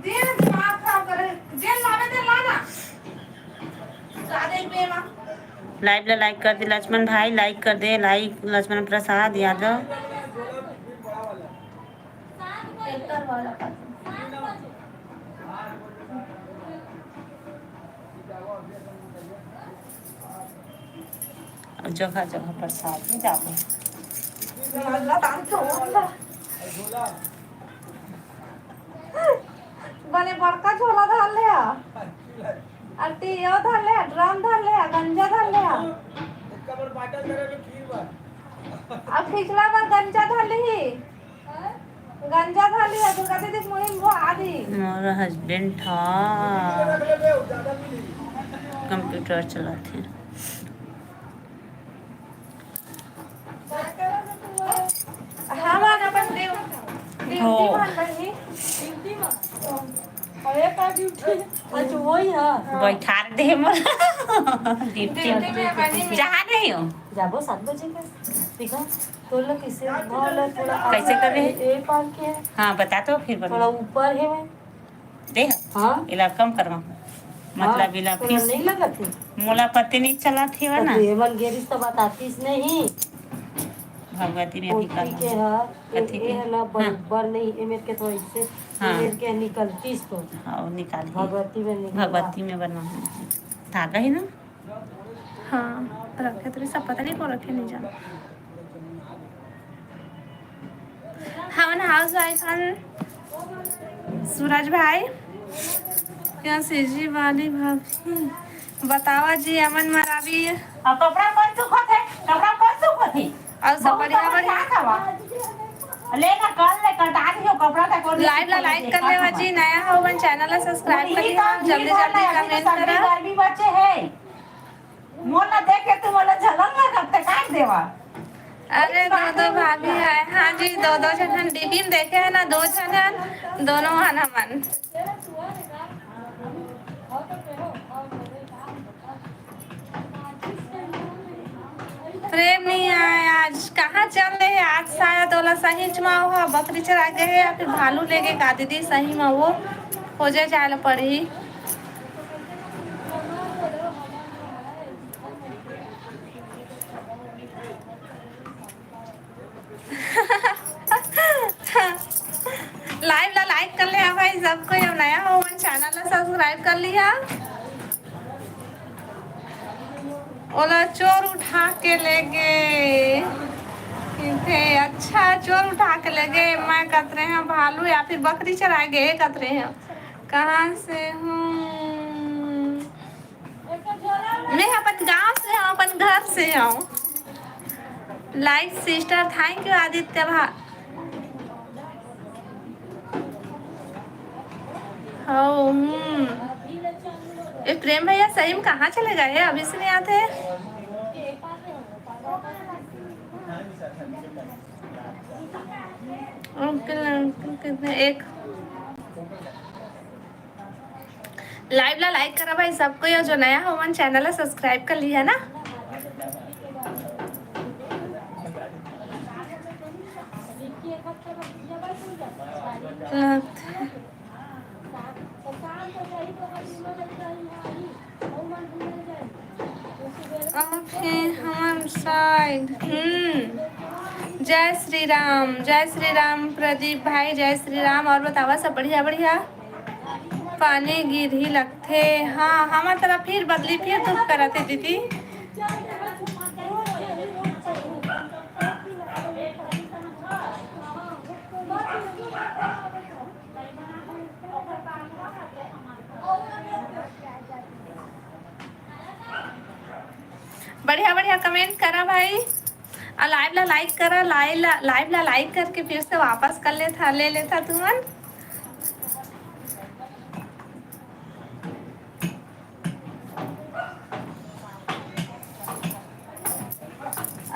दिन दिमाग खराब करे जेल लावे ते लाना सादे पे मां लाइव ला लाइक कर दे लक्ष्मण भाई लाइक कर दे लाइक लक्ष्मण प्रसाद यादव ट्रैक्टर वाला का जगह जगह प्रसाद में जाबो अल्लाह तान तो बने बड़का झोला धर ले अल्टी यो धर ले ड्रम धर ले गंजा धर ले अब पिछला बार गंजा धर ली गंजा धर लिया दुर्गा दीदी मुहिम वो आदि मोर हस्बैंड था कंप्यूटर चलाते हैं हमार अपन देव ड्यूटी मान बनी अरे का ड्यूटी आज वही है बैठा दे मोर ड्यूटी में बनी जहाँ नहीं हो जाबो 7 बजे के देखो तो लोग किसे बोला थोड़ा कैसे कर रहे हैं? ए पार के है, हाँ बता तो फिर थोड़ा बता ऊपर है मैं दे हाँ इला कम करवा मतलब इला थोड़ा फीस नहीं लगा थी मोला पते नहीं चला थी वो ना एवन गेरिस तो बतातीस नहीं भगवती ने अभी ओटी के कहा है कथी के? ये है ना बर नहीं एमेर के तो इससे हाँ। एमेर के निकलतीस तो हाँ वो निकाल भगवती में निकला भगवती में बना धागा ही ना हाँ रखे तो सब पता नहीं कौन रखे नहीं जान हवन हाउस वाइफ हन सूरज भाई क्या सीजी वाली भाभी बतावा जी अमन मरावी अब कपड़ा कौन सुखत है कपड़ा कौन सुखत है और सब बढ़िया बढ़िया लेना कल ले कटा दियो कपड़ा तक लाइव ला लाइक कर ले जी नया हो वन चैनल ला सब्सक्राइब कर लिया जल्दी जल्दी कमेंट करा गर्मी बचे है मोला देख के तू मोला झलक ना करते काट देवा अरे दो भाभी है हाँ जी दो जन हम डीपी में देखे है ना 2 जन हैं दोनों हन हमन प्रेम नहीं आया आज कहाँ चल रहे हैं आज शायद ओला सही चुमा हुआ बकरी चरा गए या फिर भालू ले गए का दीदी सही में वो हो जाए चाहे पड़ी लाइव ला लाइक कर लिया भाई सबको ये नया हो चैनल ला सब्सक्राइब कर लिया ओला चोर उठा के ले गए थे अच्छा चोर उठा के ले गए मैं कतरे हैं भालू या फिर बकरी चरा गए कतरे हैं कहाँ से हूँ मैं अपन गांव से हूँ अपन घर से हूँ like sister thank you Aditya भा ये प्रेम भैया सही में कहाँ चले गए अभी से नहीं आते एक लाइव ला लाइक करा भाई सबको ये जो नया हो मन चैनल ला सब्सक्राइब कर लिया ना हमारे साइड जय श्री राम प्रदीप भाई, जय श्री राम। और बतावा सब बढ़िया बढ़िया। पानी गिर ही लगथे। हाँ हमार तरफ फिर बदली फिर धूप करत है दीदी। बढ़िया बढ़िया कमेंट करा भाई, और लाइव ला लाइक करा। लाइव ला लाइक करके फिर से वापस कर ले लेता तुमन।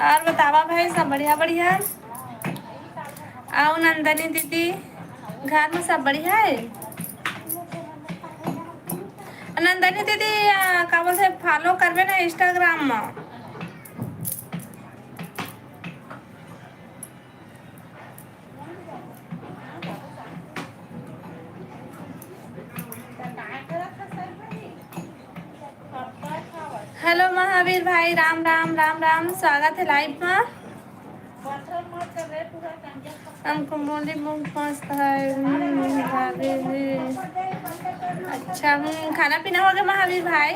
और बतावा भाई सब बढ़िया बढ़िया। आओ नंदनी दीदी, घर में सब बढ़िया है। नंदनी दीदी का बोलते फॉलो करबे ना इंस्टाग्राम में। हेलो महावीर भाई, राम राम राम राम, स्वागत है लाइव में। हमको बोली बहुत मस्त है। अच्छा खाना पीना हो गया महावीर भाई।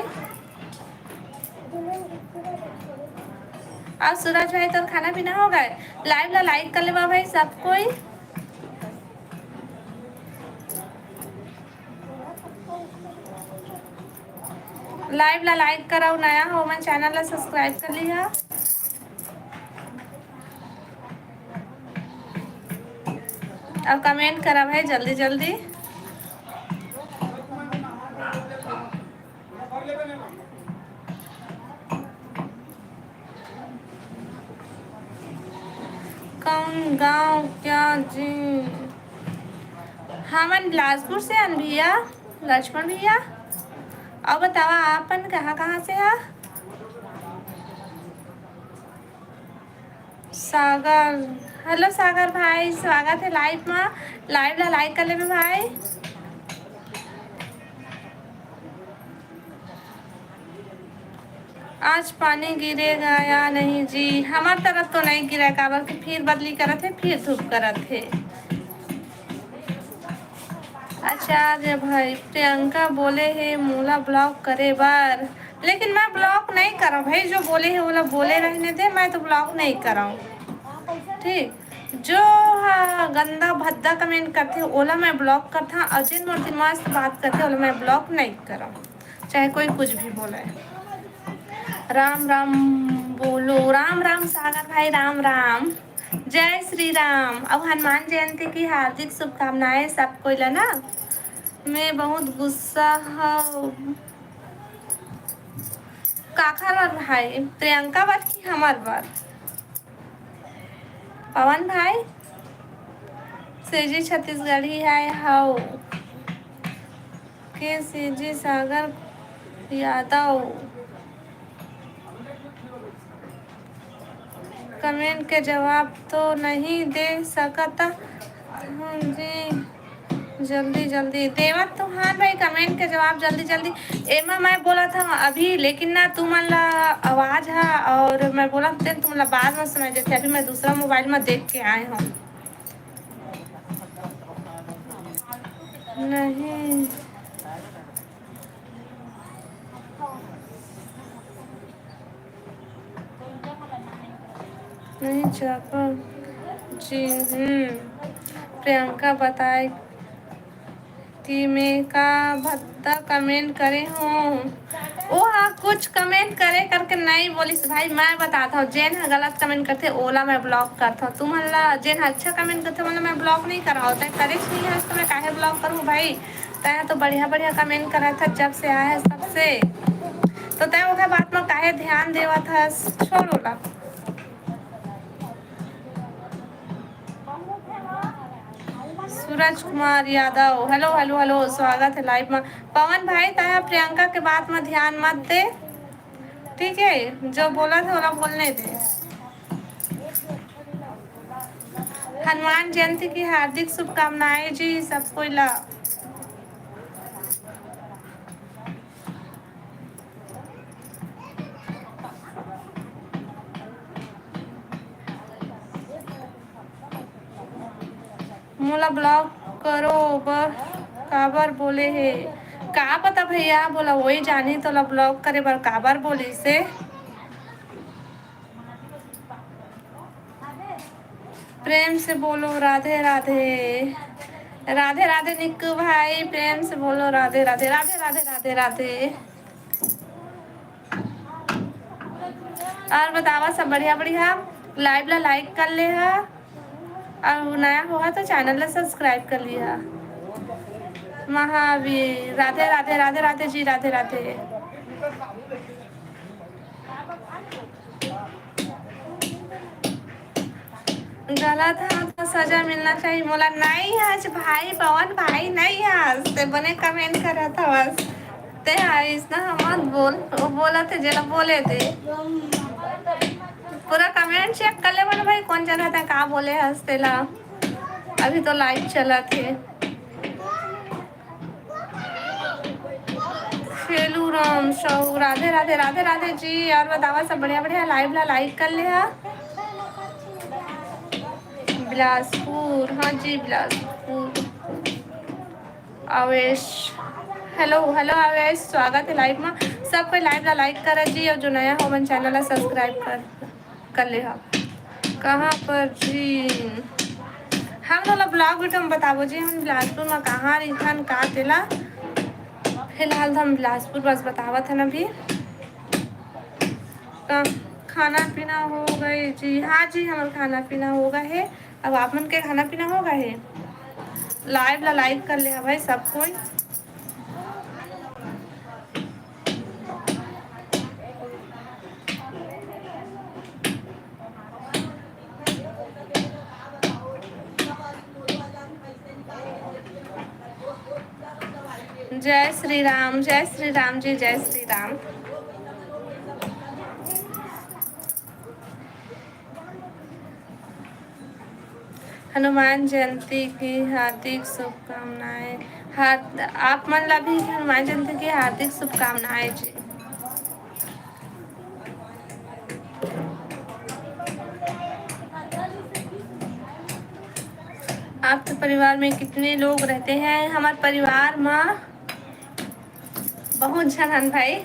और सूरज भाई तो खाना पीना हो गए। लाइव ला लाइक कर ले भाई सब कोई। लाइव ला लाइक कराओ, नया हो मन चैनल ला सब्सक्राइब कर लिया। और कमेंट करा भाई जल्दी जल्दी। कौन गांव क्या जी। हमन बिलासपुर से अन भैया, लक्ष्मण भैया। और बतावा आपन कहाँ से है। सागर, हेलो सागर भाई, स्वागत है लाइव में। लाइव ला लाइक कर ले भाई। आज पानी गिरेगा या नहीं जी। हमार तरफ तो नहीं गिरा, काबर के फिर बदली करत है फिर धूप करत है। आचार्य भाई, प्रियंका बोले है मोला ब्लॉक करे बार, लेकिन मैं ब्लॉक नहीं करा भाई। जो बोले है वो बोले रहने दे, मैं तो ब्लॉक नहीं कराऊँ। ठीक, जो गंदा भद्दा कमेंट करते ओला मैं ब्लॉक करता। अजिन मूर्ति मस्त बात करते ओला मैं ब्लॉक नहीं कराऊँ, चाहे कोई कुछ भी बोले। राम राम बोलो, राम राम सागर भाई, राम राम, जय श्री राम। अब हनुमान जयंती की हार्दिक शुभकामनाएं सबको लेना। मैं बहुत गुस्सा हूँ। काखा भाई, प्रियंका बार की हमार बार। पवन भाई सेजी छत्तीसगढ़ी है हाउ के सेजी सागर यादव। कमेंट के जवाब तो नहीं दे सकता जी, जल्दी जल्दी देवा तो। हाँ भाई कमेंट के जवाब जल्दी जल्दी। एमा मैं बोला था अभी, लेकिन ना तुम्हारा आवाज़ है और मैं बोला थे तुम्हारा बाद में सुनाई देते। अभी मैं दूसरा मोबाइल में देख के आए हूँ। नहीं नहीं चापा जी। प्रियंका बताए कि मैं का भत्ता कमेंट करे हूँ। वो हाँ कुछ कमेंट करे करके नहीं बोली भाई। मैं बताता हूँ, जेन गलत कमेंट करते ओला मैं ब्लॉक करता हूँ। तुम्हारा जेन अच्छा कमेंट करते मतलब मैं ब्लॉक नहीं करा होता है। करे नहीं है तो मैं काहे ब्लॉक करूँ भाई। तय तो बढ़िया बढ़िया कमेंट करा था जब से आया है सबसे, तो तय वो बात में काहे ध्यान देवा था। छोड़ो ला। Suraj Kumar Yadav, hello hello hello, स्वागत है लाइव में। पवन भाई तया प्रियंका के बात में ध्यान मत दे, ठीक है। जो बोला था वो बोलने दे। हनुमान जयंती की हार्दिक शुभकामनाएं जी सबको ला। मोला ब्लॉक करो काबर बोले हे का पता भैया बोला वही जानी तोला ब्लॉक करे बर काबर बोली से। प्रेम से बोलो राधे राधे। राधे राधे निक्कू भाई, प्रेम से बोलो राधे राधे राधे राधे राधे राधे। और बतावा सब बढ़िया बढ़िया। लाइव ला लाइक कर ले हा और नया हुआ तो चैनल ला सब्सक्राइब कर लिया। महावीर राधे राधे राधे राधे जी राधे राधे। गलत है तो सजा मिलना चाहिए मोला नहीं आज भाई पवन भाई नहीं आज ते बने कमेंट करा था बस ते आइस ना मत बोल वो बोला थे जरा बोले थे पूरा कमेंट चेक कर ले बोले भाई कौन जगह था कहाँ बोले हंसते ला अभी तो लाइव चला थे। फेलू राम शौ राधे राधे राधे राधे जी। और बतावा सब बढ़िया बढ़िया। लाइव ला लाइक कर ले हा। बिलासपुर हाँ जी बिलासपुर। आवेश हेलो हेलो आवेश स्वागत है लाइव में। सब कोई लाइव ला लाइक कर जी और जो नया हो मन चैनल ला सब्सक्राइब कर ले हा। कहाँ पर जी हम लोग ब्लॉग वीडियो में बताबो जी हम बिलासपुर में कहाँ रिखन का तेला फिलहाल तो हम बिलासपुर बस बतावत है ना अभी। खाना पीना हो गए जी हाँ जी हमारा खाना पीना होगा है। अब आप मन के खाना पीना होगा है। लाइव ला लाइक कर ले भाई सब कोई। जय श्री राम जी जय श्री राम। हनुमान जयंती की हार्दिक शुभकामनाएं। आप मन ला भी हनुमान जयंती की हार्दिक शुभकामनाएं जी। आपके परिवार में कितने लोग रहते हैं। हमारे परिवार में बहुत जन हन भाई।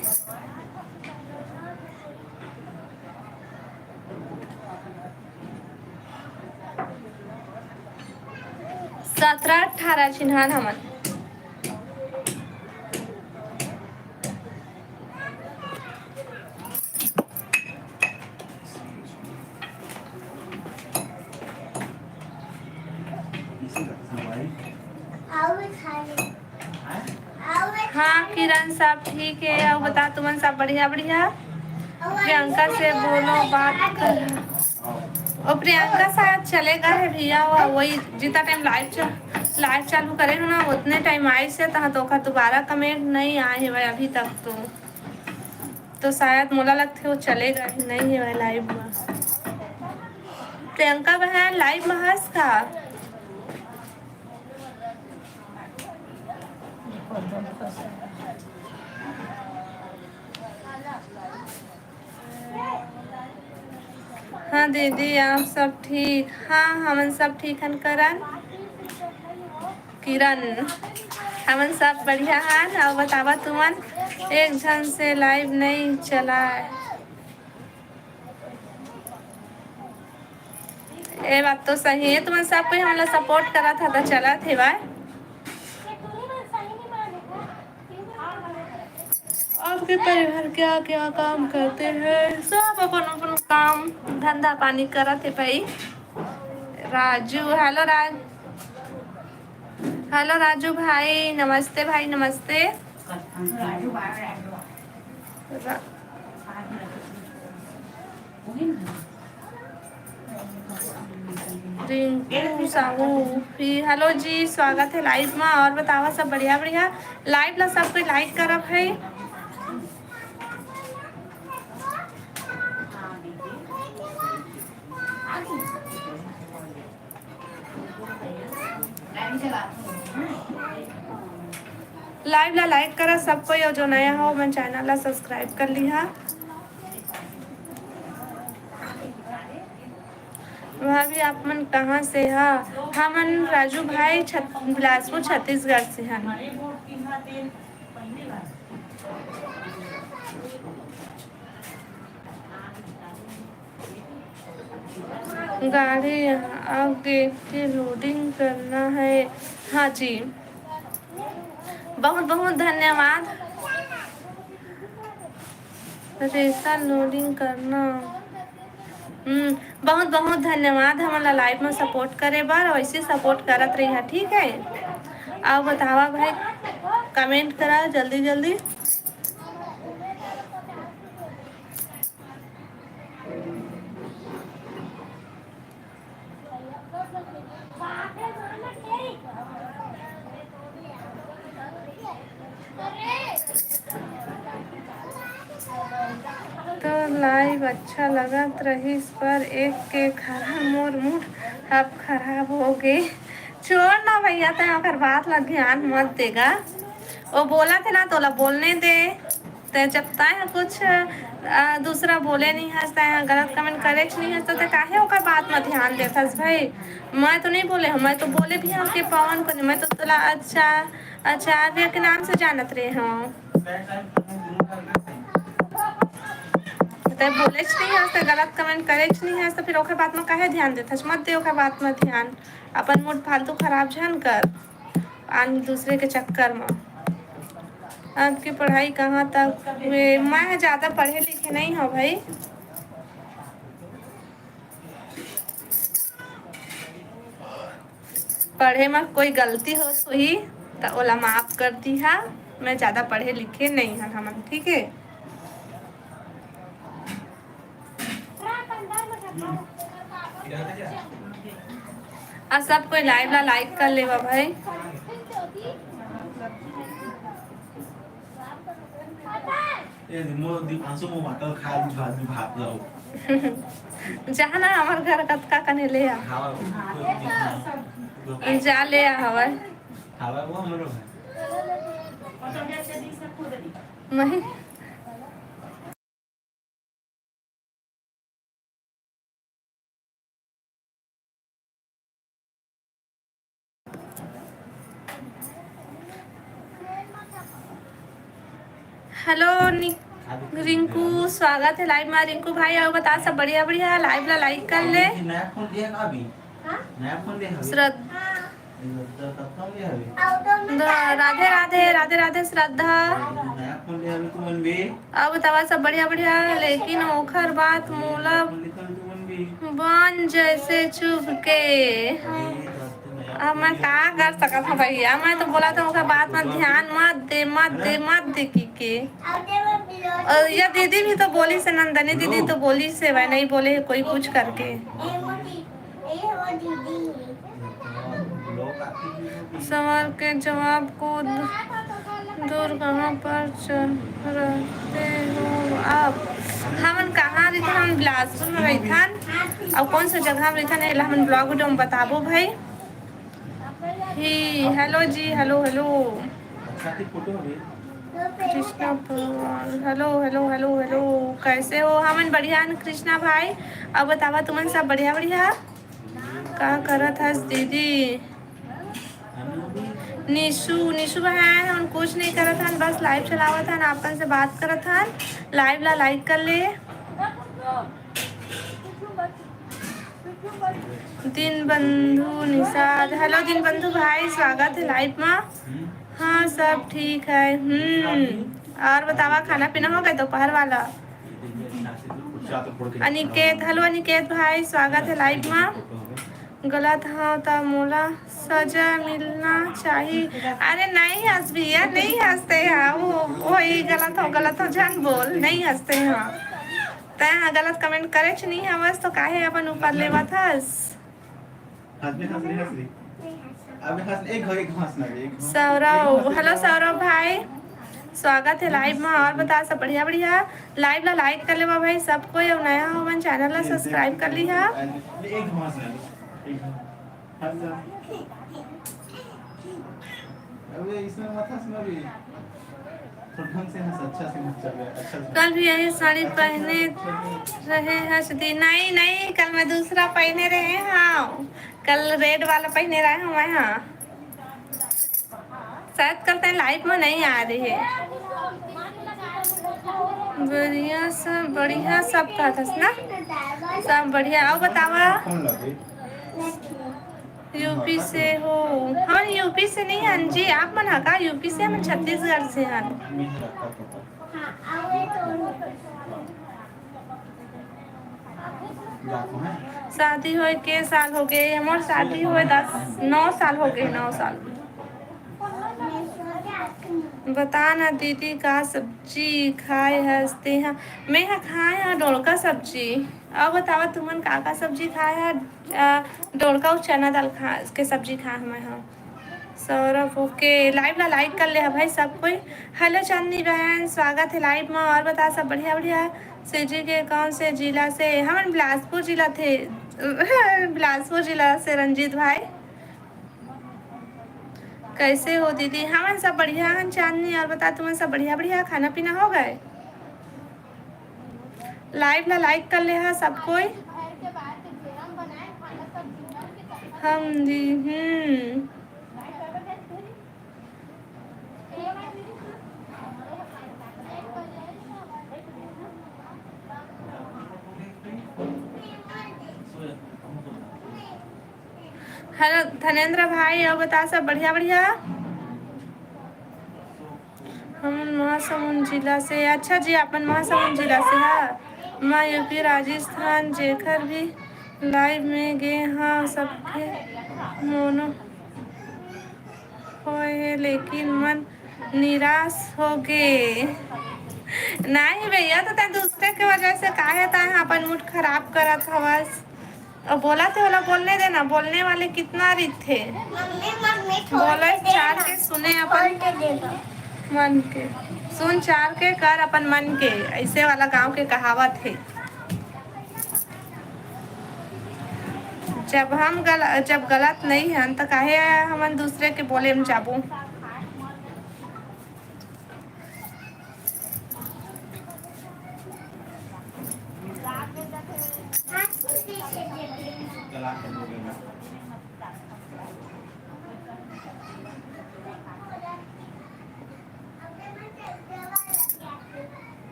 17-18 चिन्हान हमन। हाँ किरण सब ठीक है। और बता तुमन सब बढ़िया बढ़िया। प्रियंका से बोलो बात कर। और प्रियंका शायद चलेगा है भैया वही जितना टाइम लाइव चालू करे हो ना उतने टाइम आई से तहाँ तो दोबारा कमेंट नहीं आए है भाई अभी तक तो शायद मोला लगते वो चलेगा ही नहीं है भाई लाइव में। प्रियंका बहन लाइव में हंस का हाँ दीदी आप सब ठीक। हाँ हमन सब ठीक हन करन किरण हमन सब बढ़िया हन। और बतावा तुमन एक जन से लाइव नहीं चला ये बात तो सही है। तुमन सब कोई हमला सपोर्ट करा था तो चला थे भाई। आपके परिवार क्या क्या काम करते हैं। सब अपन अपन काम धंधा पानी करा थे भाई। राजू हेलो राजू भाई नमस्ते भाई नमस्ते। रिंकू साहू फिर हेलो जी स्वागत है लाइव में। और बतावा सब बढ़िया बढ़िया। लाइव ला सब कोई लाइक करब है। लाइव ला लाइक करा सब कोई और जो नया हो मन चैनल ला सब्सक्राइब कर लिया। भाभी आप मन कहाँ से हा। हमन राजू भाई बिलासपुर छत्तीसगढ़ से हैं। गाड़ी आगे के लोडिंग करना है। हाँ जी, बहुत बहुत धन्यवाद। रेसा लोडिंग करना। बहुत बहुत धन्यवाद हमारा लाइव में सपोर्ट करे बार, वैसे सपोर्ट करत रही है, ठीक है। आओ बतावा भाई, कमेंट करा जल्दी जल्दी। तो लाइव अच्छा लगत रहीस पर एक के खरा मोर मूड अब खराब हो गई। छोड़ ना भैया, तो अगर बात ला ध्यान मत देगा। वो बोला थे ना तोला बोलने दे, ते जब तय कुछ दूसरा बोले नहीं हंस, तय गलत कमेंट करे नहीं हंस, तो काहे ओकर बात में ध्यान देथस भाई। मैं तो नहीं बोले हूँ, मैं तो बोले भी हूँ कि पवन को नहीं, मैं तो तोला अच्छा आचार्य के नाम से जानत रहे हूँ। तो बोले नहीं हंस, तो गलत कमेंट करे नहीं हंस, तो फिर ओकर बात में काहे ध्यान देथस। मत दे ओकर बात में ध्यान, अपन मूड फालतू खराब झन कर आन दूसरे के चक्कर में। आपकी पढ़ाई कहाँ तक हुए? मैं ज़्यादा पढ़े लिखे नहीं हूँ भाई। पढ़े में कोई गलती हो सही तो ओला माफ कर दी है। मैं ज़्यादा पढ़े लिखे नहीं हूँ हम, ठीक है। और सब कोई लाइव ला लाइक कर लेवा भाई। जहाँ ना हमार घर कतका कने ले आ जा ले आ हवा नहीं। हेलो रिंकू, स्वागत है लाइव में। रिंकू भाई और बता सब बढ़िया बढ़िया, लाइव ला लाइक कर ले। राधे राधे राधे राधे श्रद्धा। अब बतावा सब बढ़िया बढ़िया, लेकिन ओखर बात मोला बन जैसे चुप के। अब मैं क्या कर सकता हूँ भैया, मैं तो बोला था उनका बात में ध्यान मत दे के। और ये दीदी भी तो बोली से, नंदनी दीदी तो बोली से, वह नहीं बोले कोई कुछ करके। सवाल के जवाब को दूर कहाँ पर रहते हो आप? हमन कहाँ रहते? हम बिलासपुर में रहथन। और कौन सा जगह में रहथन हम ब्लॉग वीडियो में बताबो भाई। ही हेलो जी, hello hello Krishna, hello hello hello hello, कैसे हो? हमन बढ़िया न कृष्णा भाई। अब बतावा तुमन सब बढ़िया बढ़िया का करत हस दीदी? निशु भाई हम कुछ नहीं करत हन, बस लाइव चलावत हन, आपन से बात करत हन। लाइव ला लाइक कर ले। दिन बंधु निषाद, हेलो दिन बंधु भाई, स्वागत है लाइव में। हाँ सब ठीक है। और बतावा खाना पीना हो गया दोपहर वाला? अनिकेत, हेलो अनिकेत भाई, स्वागत है लाइव में। गलत हाँ तो मोला सजा मिलना चाहिए। अरे नहीं हंस भैया, नहीं हंसते हैं, वो वही गलत हो झन बोल, नहीं हंसते हैं। तय गलत कमेंट करे नहीं है बस, तो काहे अपन ऊपर लेवा थस। सौरभ, हेलो सौरभ भाई, स्वागत है लाइव में। और बता सब बढ़िया बढ़िया, लाइव ला लाइक कर ले भाई सब कोई, और नया हो मन चैनल ला सब्सक्राइब कर लिहा। कल भी यही साड़ी पहने रहे हंसदी। नहीं नहीं, कल मैं दूसरा पहने रहे। हाँ, कल रेड वाला पहने रहे हूँ मैं। हाँ, शायद कल तक लाइव में नहीं आ रही है। बढ़िया सब था ना, सब बढ़िया। आओ बतावा, यूपी से हो? हाँ, यूपी से नहीं हन जी, आप मन का यूपी से? हम छत्तीसगढ़ से हन। शादी हो के साल हो गए? हमार शादी हुए 9 साल हो गए, 9 साल। बता ना दीदी का सब्जी खाए हंसते हैं? मैं यहाँ खाए हैं डोलका सब्जी। अब बतावा तुमन का सब्जी खाए है? डोलका और चना दाल खा के सब्जी खाए मैं। हाँ, सौरभ ओके। लाइव ला लाइक कर ले है भाई सब कोई। हेलो चांदनी बहन, स्वागत है लाइव में। और बता सब बढ़िया बढ़िया। सिटी के कौन से जिला से? हम बिलासपुर जिला थे। बिलासपुर जिला से रंजीत भाई। कैसे हो दीदी? हम सब बढ़िया हैं चांदनी। और बता तुम्हें सब बढ़िया बढ़िया? खाना पीना हो गए? लाइव ला लाइक कर ले है सब कोई। हम जी हेलो धनेन्द्र भाई, और बता सब बढ़िया बढ़िया? हम महासमुंद जिला से। अच्छा जी, अपन महासमुंद जिला से है। मैं यूपी राजस्थान जेकर भी लाइव में गए। हाँ, सबके मोनो होए लेकिन मन निराश हो गए। नहीं भैया, तो तय दूसरे के वजह से काहे तय अपन मूड खराब करत हवस? और बोला थे वाला बोलने देना, बोलने वाले कितना रित थे। बोले चार के सुने अपन मन के, सुन चार के कर अपन मन के, ऐसे वाला गांव के कहावत है। जब गलत नहीं है तो काहे हम दूसरे के बोले में जाबू।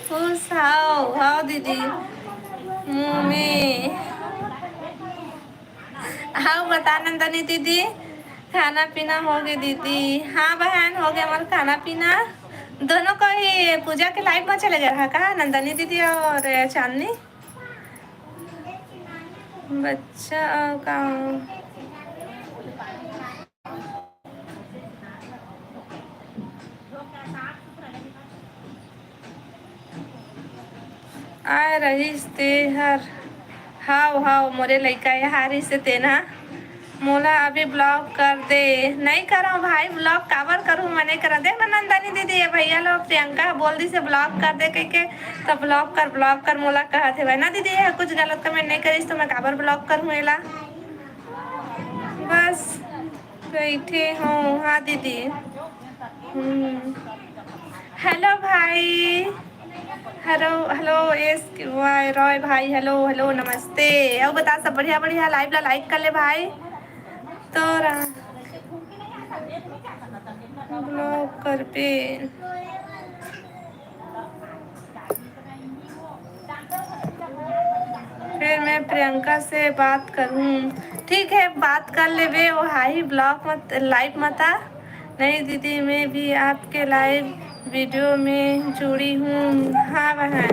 खुश हाओ दीदी मुँह में। हाँ बता नंदनी दीदी, खाना पीना हो गया दीदी? हाँ बहन, हो गया हमारा खाना पीना। दोनों को ही पूजा के लाइफ में चले गए का नंदनी दीदी और चांदनी? बच्चा का आ रही ते हर। हाउ मोरे लड़का यहाँ से तेना मोला अभी ब्लॉक कर दे। नहीं करो भाई ब्लॉक, काबर करूँ मैं? नहीं करा। देख ना नंदनी दीदी, ये भैया लोग प्रियंका बोल दी से ब्लॉक कर दे कह के, तो ब्लॉक कर मोला कहा थे भाई ना दीदी, ये कुछ गलत कमेंट नहीं करीस तो मैं काबर ब्लॉक करूँ एला? बस बैठे हूँ। हाँ दीदी। हेलो भाई, हेलो एस वाई रॉय भाई, हेलो नमस्ते। अब बता सब बढ़िया बढ़िया? लाइव ला लाइक कर ले भाई। तो ब्लॉक कर पे फिर मैं प्रियंका से बात करूँ। ठीक है, बात कर ले वे। वो हाई ब्लॉक मत, लाइव मत आ। नहीं दीदी, मैं भी आपके लाइव वीडियो में जुड़ी हूँ। हाँ बहन,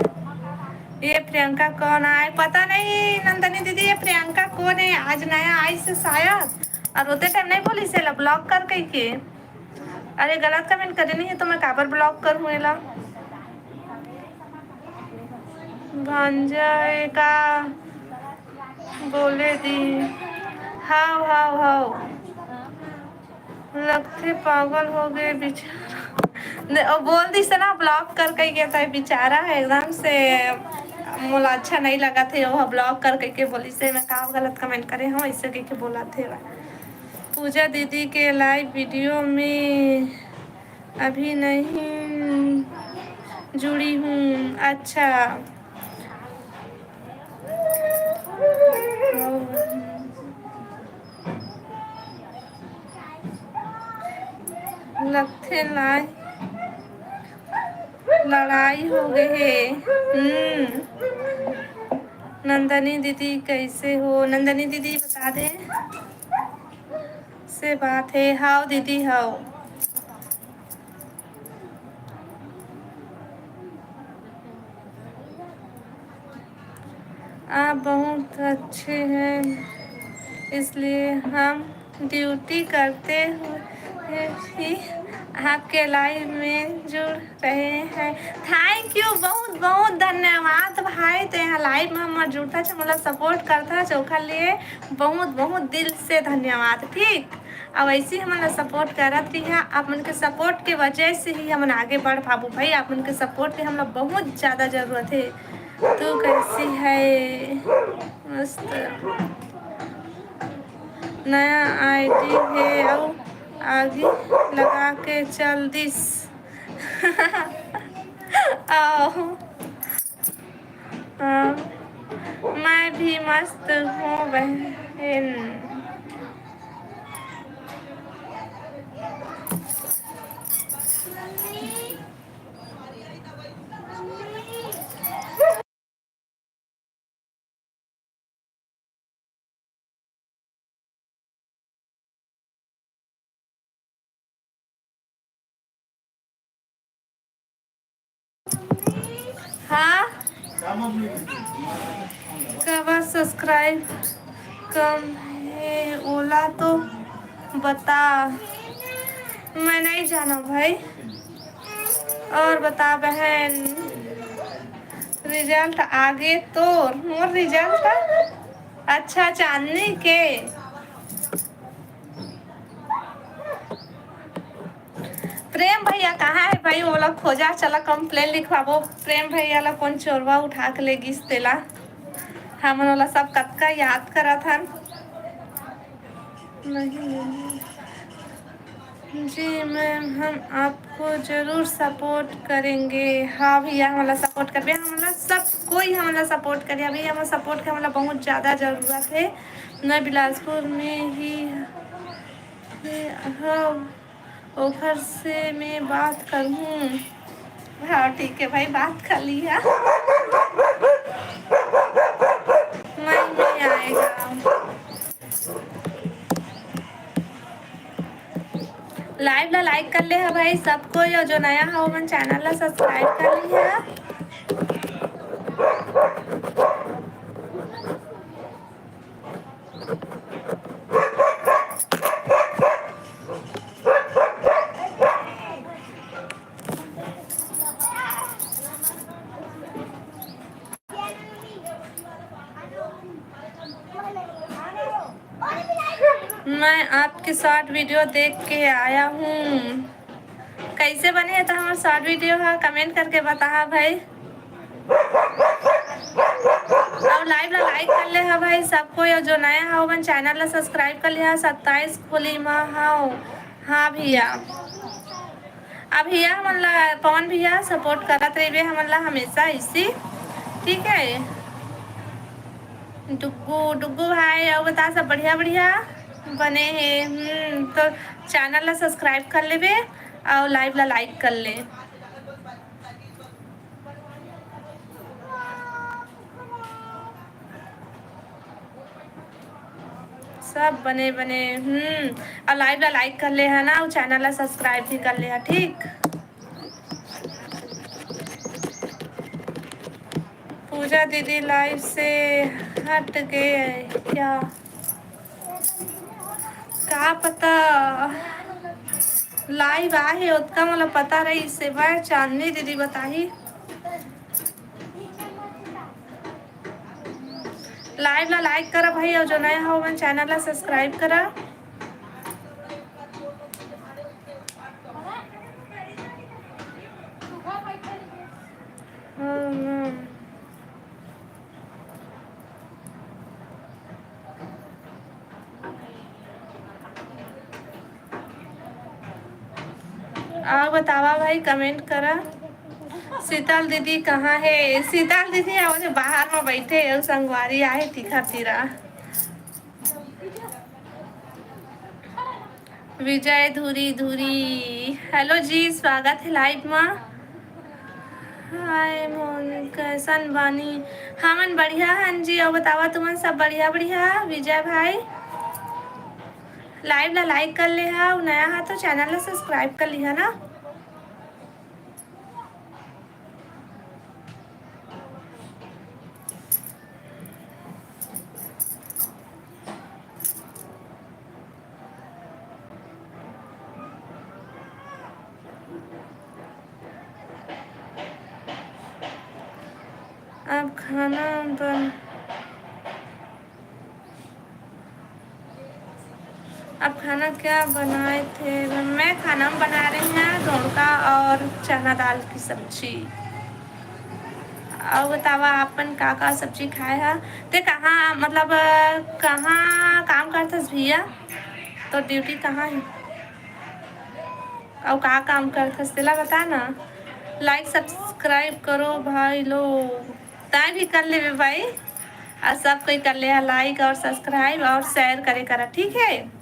ये प्रियंका कौन आए पता नहीं नंदनी दीदी। ये प्रियंका कौन है? आज नया आई से शायद। और होते टाइम नहीं बोली से ब्लॉक कर कही के। अरे गलत कमेंट करे नहीं है तो मैं काबर ब्लॉक करूँ एला? भांजा का बोले दी। हाउ लगते पागल हो गए बेचारा। बोल दी से ना ब्लॉक कर कही गया था बेचारा है एकदम से। मुझे अच्छा नहीं लगा थे वो ब्लॉक कर कही के बोली से मैं का गलत कमेंट करे हम ऐसे कही के बोला थे। पूजा दीदी के लाइव वीडियो में अभी नहीं जुड़ी हूँ। अच्छा, लगते लाइव लड़ाई हो गई है। नंदनी दीदी कैसे हो? नंदनी दीदी बता दे से बात है। हाउ दीदी हाउ। आप बहुत अच्छे हैं, इसलिए हम ड्यूटी करते हुए भी आपके लाइव में जुड़ रहे हैं। थैंक यू, बहुत बहुत धन्यवाद भाई। तो यहाँ लाइव में हम जुड़ता छे, मतलब सपोर्ट करता चौखा लिए बहुत बहुत दिल से धन्यवाद। ठीक, अब ऐसे ही हमारा सपोर्ट करत रही है। आप मन के सपोर्ट के वजह से ही हम आगे बढ़ पाबू भाई। आप मन के सपोर्ट की हम लोग बहुत ज़्यादा ज़रूरत है। तू कैसी है? मस्त। नया आईडी है और आगे लगा के चल दिस। आओ। मैं भी मस्त हूँ बहन। हाँ, कब सब्सक्राइब कम है ओला तो बता। मैं नहीं जाना भाई। और बता बहन, रिजल्ट आगे तो मोर रिजल्ट अच्छा चांदनी के। प्रेम भैया कहाँ है भाई? वो लोग खोजा, चला कंप्लेन लिखवाबो। प्रेम भैया ला कौन चोरवा उठा के ले गिस तेला। हम वाला सब कतका याद करा था। नहीं जी मैम, हम आपको ज़रूर सपोर्ट करेंगे। हाँ भैया, हमारा सपोर्ट कर, हमारा सब कोई हमारा सपोर्ट करे। अभी हमारा सपोर्ट का मतलब बहुत ज़्यादा ज़रूरत है। मैं बिलासपुर में ही हाँ, ओफर से मैं बात करूँ। हाँ ठीक है भाई, बात कर लिया। नहीं आएगा। लाइव ला लाइक कर ले है भाई सबको, या जो नया है वो चैनल ला सब्सक्राइब कर ली है। मैं आपके शॉर्ट वीडियो देख के आया हूँ। कैसे बने है तो हमारा शॉर्ट वीडियो है, कमेंट करके बता भाई। और लाइव ला लाइक कर ले है भाई सबको, या जो नया है वो चैनल ला सब्सक्राइब कर लिया। 27 खोली माँ हाउ। हाँ भैया, अब भैया हमला पवन भैया सपोर्ट करत रहिए हमला हमेशा इसी। ठीक है डुग्गू डुग्गू भाई, और बता सब बढ़िया बढ़िया बने हैं। तो चैनल ला सब्सक्राइब कर लेबे और लाइव ला लाइक कर ले। सब बने बने और लाइव ला लाइक कर ले है ना, और चैनल ला सब्सक्राइब भी कर ले है। ठीक, पूजा दीदी लाइव से हट गए क्या? का पता लाइव आहे उतना मतलब पता रही से भाई। चांदनी दीदी बताही। लाइव ला लाइक करा भाई, और जो नया हो वो चैनल ला सब्सक्राइब करा। और बतावा भाई, कमेंट करा। शीतल दीदी कहाँ है? शीतल दीदी और बाहर में बैठे और संगवारी आए तीखा तीरा। विजय धुरी धुरी, हेलो जी, स्वागत है लाइव में। हाय मोन, कैसन बानी? हमन बढ़िया हन जी, और बतावा तुमन सब बढ़िया बढ़िया? विजय भाई लाइव ला लाइक कर ले हा, नया हा तो चैनल ला सब्सक्राइब कर लिहा ना। अब खाना बन अब खाना क्या बनाए थे? मैं खाना बना रही हैं दोड़का और चना दाल की सब्जी। और बतावा आपन का सब्जी खाए है? ते कहाँ मतलब कहाँ काम करथस भैया? तो ड्यूटी कहाँ है और का काम करथस तेला बता ना। लाइक सब्सक्राइब करो भाई लोग, ताई भी कर ले भाई, और सब कोई कर ले लाइक और सब्सक्राइब और शेयर करे करा, ठीक है?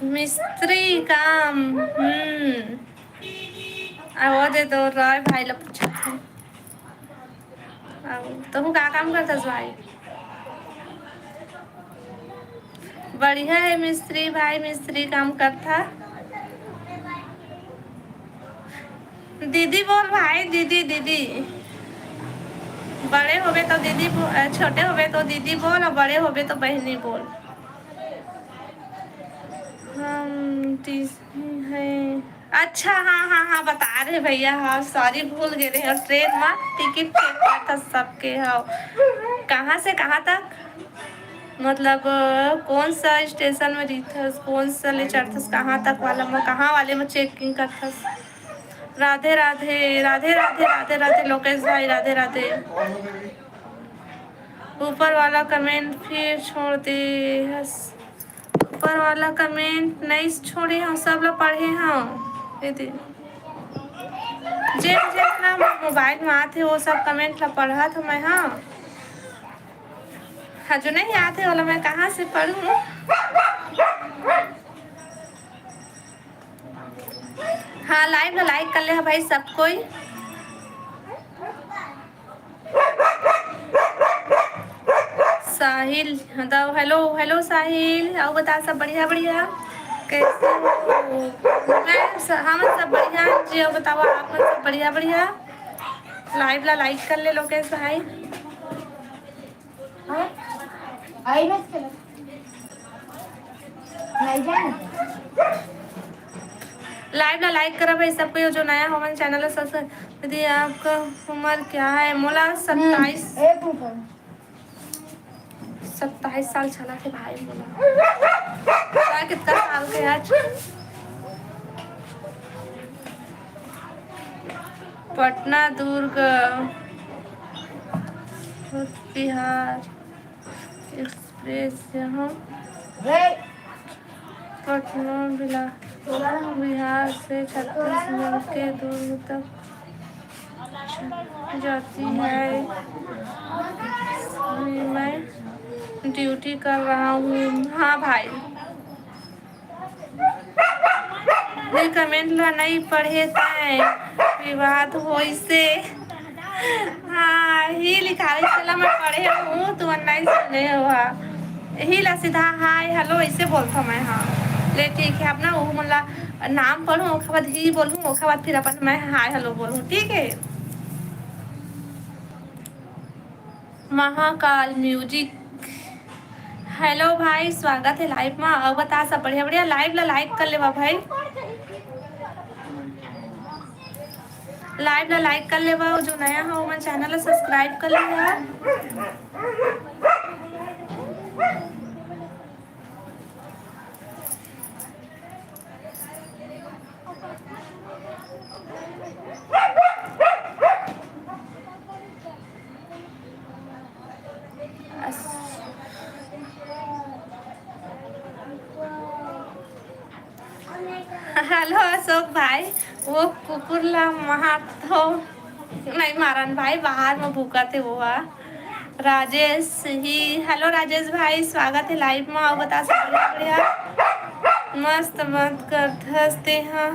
मिस्त्री काम वो दे दो रॉय भाई ला पूछा था। तुम का काम करता भाई? बढ़िया है मिस्त्री भाई, मिस्त्री काम करता। दीदी बोल भाई, दीदी दीदी। बड़े होवे तो दीदी छोटे होवे तो दीदी बोल, और बड़े होवे तो बहनी बोल। हम है। अच्छा हाँ हाँ हाँ, बता रहे भैया, हाँ सॉरी भूल गए रहे। ट्रेन में टिकट चेक करता सबके। हाँ, कहाँ से कहाँ तक? मतलब कौन सा स्टेशन में रहीथस, कौन सा ले चढ़थस, कहाँ तक वाला में, कहाँ वाले में चेकिंग करथस? राधे राधे राधे राधे राधे राधे लोकेश भाई, राधे राधे। ऊपर वाला कमेंट फिर छोड़ दे। ऊपर वाला कमेंट नहीं छोड़े हम, सब लोग पढ़े हम दीदी। जे अपना मोबाइल में आते वो सब कमेंट ला पढ़ा तो मैं। हाँ हाँ, जो नहीं आते वाला मैं कहाँ से पढ़ूँ? हाँ, लाइव लाइक कर ले भाई सब कोई। साहिल हेलो हेलो साहिल, और बता सब बढ़िया बढ़िया? कैसे हो? हम सब बढ़िया जी, और बताओ आप सब बढ़िया बढ़िया? लाइव ला लाइक कर ले लोकेश भाई। लाइव ला लाइक करा भाई सब कोई, जो नया हो हमारे चैनल सब्सक्राइब। दीदी आपका उम्र क्या है? मोला 27 साल चला थे भाई मोला। कितना साल के आज? पटना दुर्ग बिहार एक्सप्रेस यहाँ पटना बिहार से छत्तीसगढ़ के दुर्ग तक जाती है। मैं ड्यूटी कर रहा हूँ। हाँ भाई, ये कमेंट ला नहीं पढ़े थे, विवाद हो इसे। हाँ ही लिखा चला मैं पढ़े हूँ, तुम नहीं सुने हुआ ही ला सीधा हाय हेलो ऐसे बोलता मैं। हाँ ले ठीक है, अपना वो मतलब नाम पढ़ूँ उसके बाद ही बोलूँ, उसके बाद फिर अपन मैं हाय हेलो बोलूँ, ठीक है? महाकाल म्यूजिक, हेलो भाई, स्वागत है लाइव में। और बता सब बढ़िया बढ़िया? लाइव ला लाइक कर ले भाई, लाइव ला लाइक कर ले। जो नया हो मैं चैनल ला सब्सक्राइब कर ले। हेलो अशोक भाई, वो कुकुरला महातो नहीं मारन भाई, बाहर में भूखा थे वो। राजेश ही, हेलो राजेश भाई, स्वागत है लाइव में। आओ बता सब बढ़िया मस्त मत कर हंसते हैं।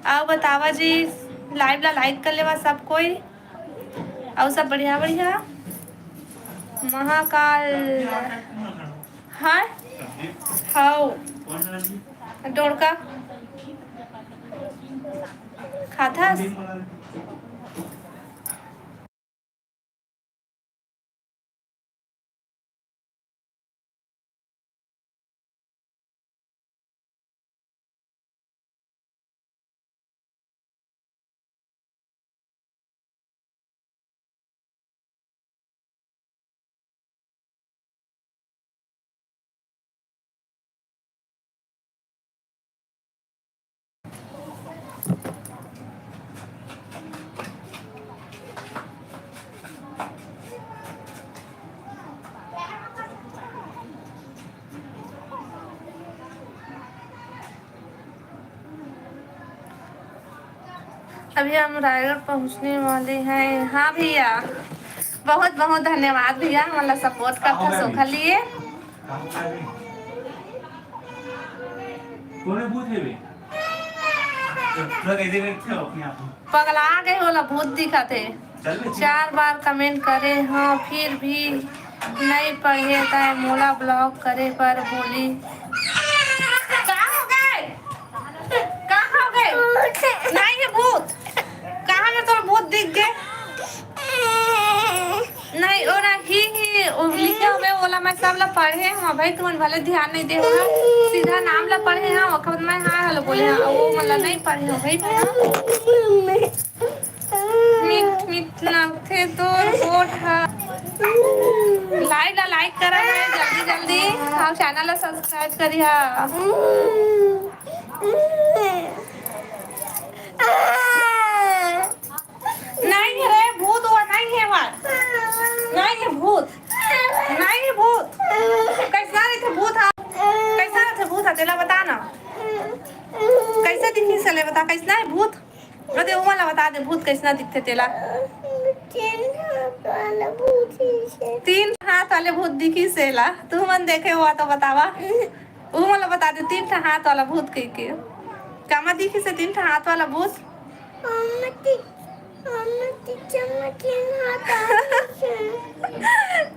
आओ बतावा जी, लाइव ला लाइक कर लेवा सब कोई। आओ सब बढ़िया बढ़िया। महाकाल हाँ हाउ डोड़का खाथास। अभी हम रायगढ़ पहुंचने वाले हैं। हाँ भैया, बहुत बहुत धन्यवाद भैया, हमारा सपोर्ट करता सोखा लिए। पगला गए होला, भूत दिखा थे। 4 बार कमेंट करे हाँ, फिर भी नहीं पढ़े तय मोला ब्लॉक करे पर बोली। कहाँ हो गए, कहाँ हो गए? नहीं है भूत, कहाँ में तो भूत दिख गए। नहीं और ही लिखे हुए ओला मैं सब ला पढ़े हाँ भाई, तुम भले ध्यान नहीं दे होगा, सीधा नाम ला पढ़े हाँ, वक्त मैं हाँ हेलो बोले हाँ, वो मतलब नहीं पढ़े हो भाई। मिट मिट नथे तो रिपोर्ट है। लाइक करा है जल्दी जल्दी, हाँ चैनल ला सब्सक्राइब करिया। नहीं रे भूत हुआ नहीं है वाल, नहीं है भूत, नहीं है भूत। कैसा रहे थे भूत, कैसा रहे थे भूत तेला बता ना, कैसा दिखी सले बता, कैसा है भूत अरे वो वाला बता दे, भूत कैसा दिखते तेला। 3 हाथ वाले भूत दिखी सेला, तू मन देखे हुआ तो बतावा। वो वाला बता दे, 3 हाथ वाला भूत कह के कामा दिखी से 3 हाथ वाला भूत।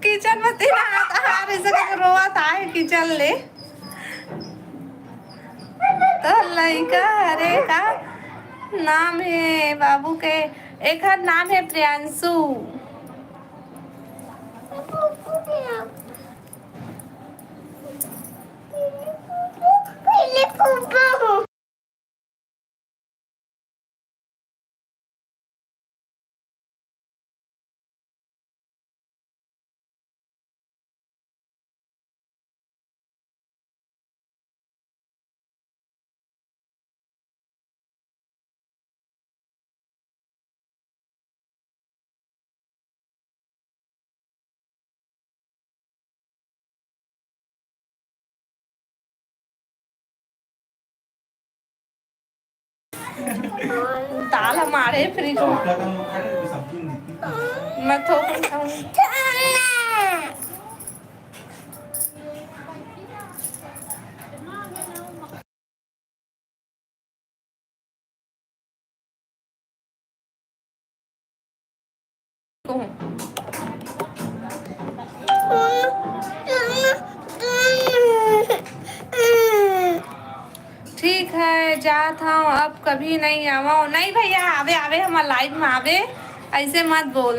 किचन में 3 हाथ हार ऐसे करके रोआ था है किचन ले तो लड़का। अरे का नाम है बाबू के, एक हर नाम है प्रियांशु। दाल हमारे फ्रिज में मैं थोड़ा ठीक है जात हूँ, अब कभी नहीं आवा। नहीं भैया आवे आवे, हमारा लाइव में आवे, ऐसे मत बोल।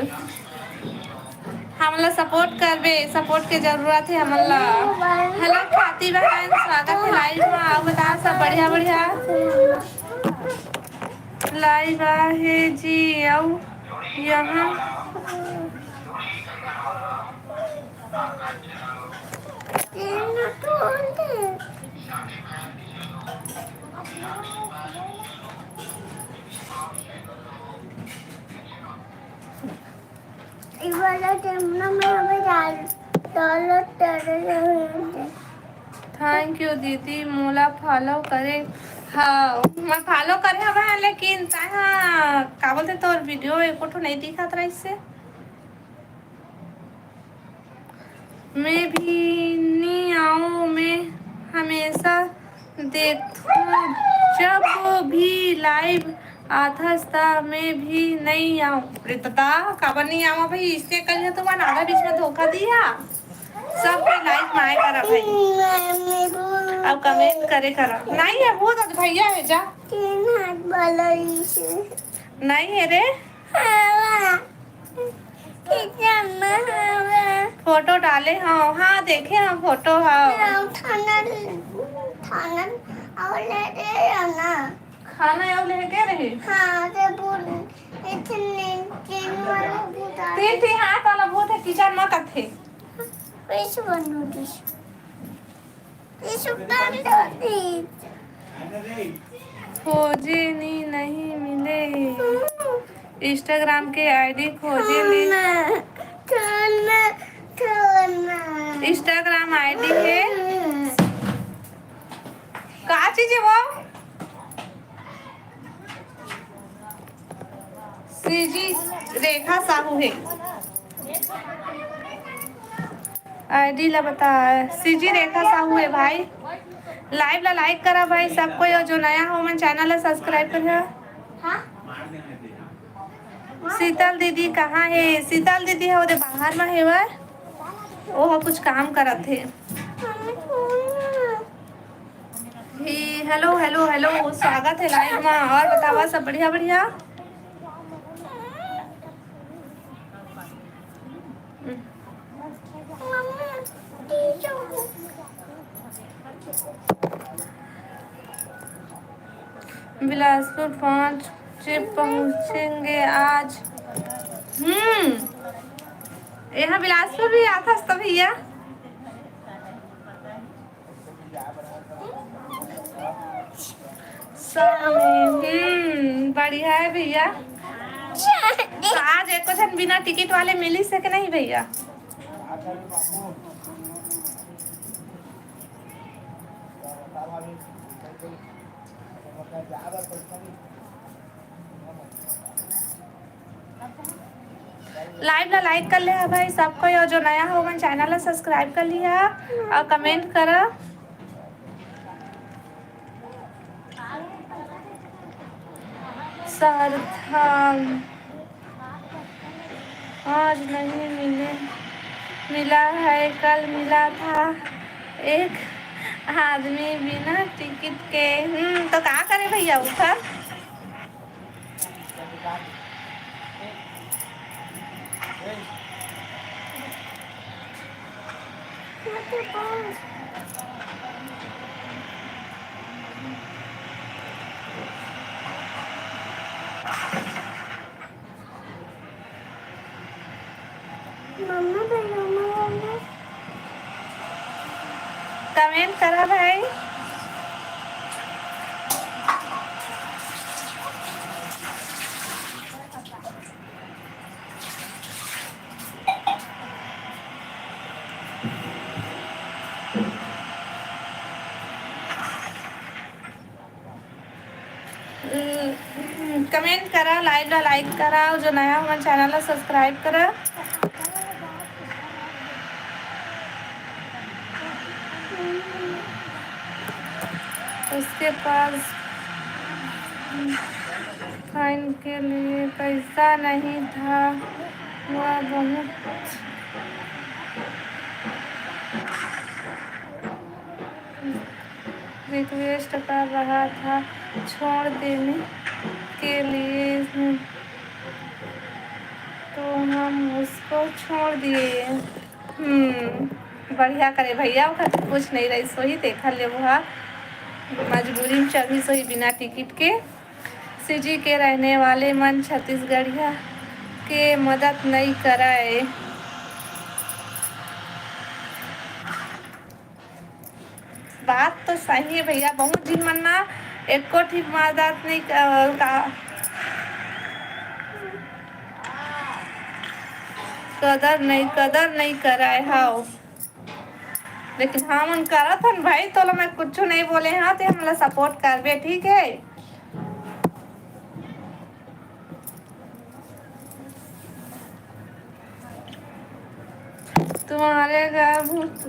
हमला सपोर्ट करबे, सपोर्ट के जरूरत है हमला। हेलो खाती बहन, स्वागत है लाइव में। आओ बता सब बढ़िया बढ़िया लाइव है जी। आओ यहाँ थैंक यू दीदी, मोला फॉलो करे। हाँ मैं फॉलो करे हवा, लेकिन तहाँ का बोलते तोर वीडियो एको ठो नहीं दिखत रही से। मैं भी नहीं आऊँ, मैं हमेशा देखूँ जब भी लाइव आथस ता मैं भी नहीं आऊँ। अरे तता काबर नहीं आवा भाई, इससे कल तो मन आधा बीच में धोखा दिया। सब पे लाइक माए करा भाई, अब कमेंट करे करा। नहीं है वो तो भैया है जा, नहीं है रे। फोटो डाले हाँ हाँ देखे हम फोटो। हाँ खाना यो लेके रही। तीन थी हाथ वाला भूत है, किचन में कथे खोजे नहीं मिले। इंस्टाग्राम के आईडी खोजे नहीं। इंस्टाग्राम आईडी है का चीज है वो? सीजी रेखा साहू है आईडी ला बता। सीजी रेखा साहू है भाई। लाइव ला लाइक करा भाई सबको, यो जो नया हो मन चैनल ला सब्सक्राइब करा। शीतल दीदी कहाँ है? शीतल दीदी है उधर बाहर में है वो कुछ काम करत थे। हेलो हेलो हेलो, स्वागत है लाइव में। और बतावा सब बढ़िया बढ़िया? बिलासपुर 5 ट्रिप पहुंचेंगे आज। यहाँ बिलासपुर भी आता था भैया। बढ़िया है भैया। तो आज एक जन बिना टिकट वाले मिली से कि नहीं भैया? लाइव ला लाइक कर ले भाई सबको, और जो नया हो मन चैनल ला सब्सक्राइब कर लिया और कमेंट करा। सरथम आज नहीं मिला है, कल मिला था एक आदमी बिना टिकट के। तो क्या करे भैया उधर? कमेंट करा भाई। कमेंट करा, लाइव ला लाइक करा, जो नया हमारे चैनल ला सब्सक्राइब करा। उसके पास फाइन के लिए पैसा नहीं था, वह बहुत रिक्वेस्ट कर रहा था छोड़ देने के लिए, तो हम उसको छोड़ दिए। बढ़िया करे भैया, कुछ नहीं रही सोही देखा ले वहाँ मजबूरी में चढ़ी सोही बिना टिकट के। सीजी के रहने वाले मन छत्तीसगढ़िया के मदद नहीं कराए। बात तो सही है भैया, बहुत दिन मन ना एको ठीक मदद नहीं कदर नहीं कराए। हाँ लेकिन हम उन करत हन भाई तो मैं कुछ नहीं बोले हाँ तो हमला सपोर्ट करबे ठीक है। तुम्हारे घर भूत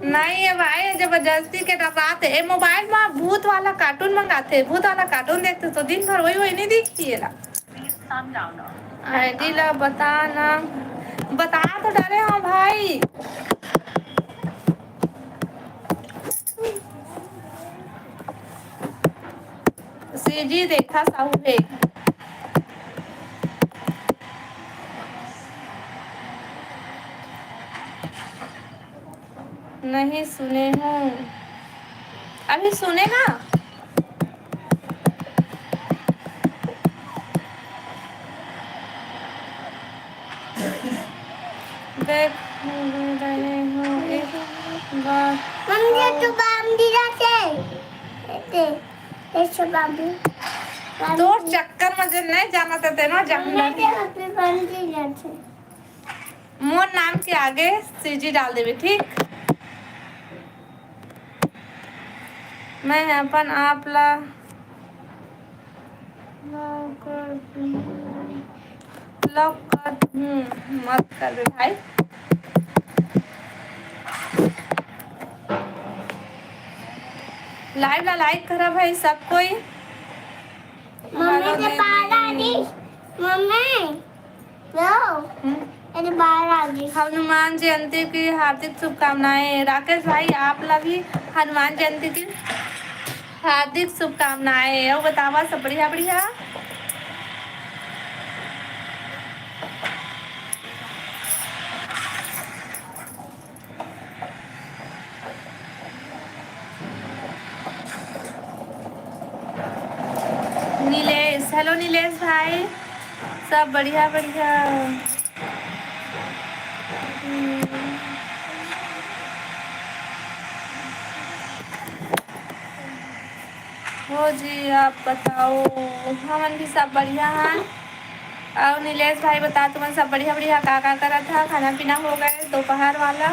नहीं है भाई, जबरदस्ती के बात है। मोबाइल में भूत वाला कार्टून मंगाते, भूत वाला कार्टून देखते तो दिन भर वही वही नहीं दिखती ला। आईडी ला बता ना, बता तो डरे हो भाई। सीजी देखा साहू है। नहीं सुने हूँ, अभी सुने ना। देख रहे हो एक बार मम्मी तो बांधी जाते ऐसे बाबू तो चक्कर में नहीं जाना थे ना पे बांधी जाते। मोर नाम के आगे सीजी डाल देवे ठीक। मैं अपन आप ला लॉक कर मत कर दे भाई। लाइव ला लाइक करा भाई सब कोई। मम्मी के बाहर आ गई, मम्मी लो अरे बाहर आ गई। हनुमान जयंती की हार्दिक शुभकामनाएं। राकेश भाई आप ला भी हनुमान जयंती की हार्दिक शुभकामनाएं। और बतावा सब बढ़िया बढ़िया। नीलेश, हेलो नीलेश भाई, सब बढ़िया बढ़िया। हो जी आप बताओ। हमन भी सब बढ़िया हैं। और नीलेश भाई बता तुम सब बढ़िया बढ़िया का करा था, खाना पीना हो गए दोपहर वाला।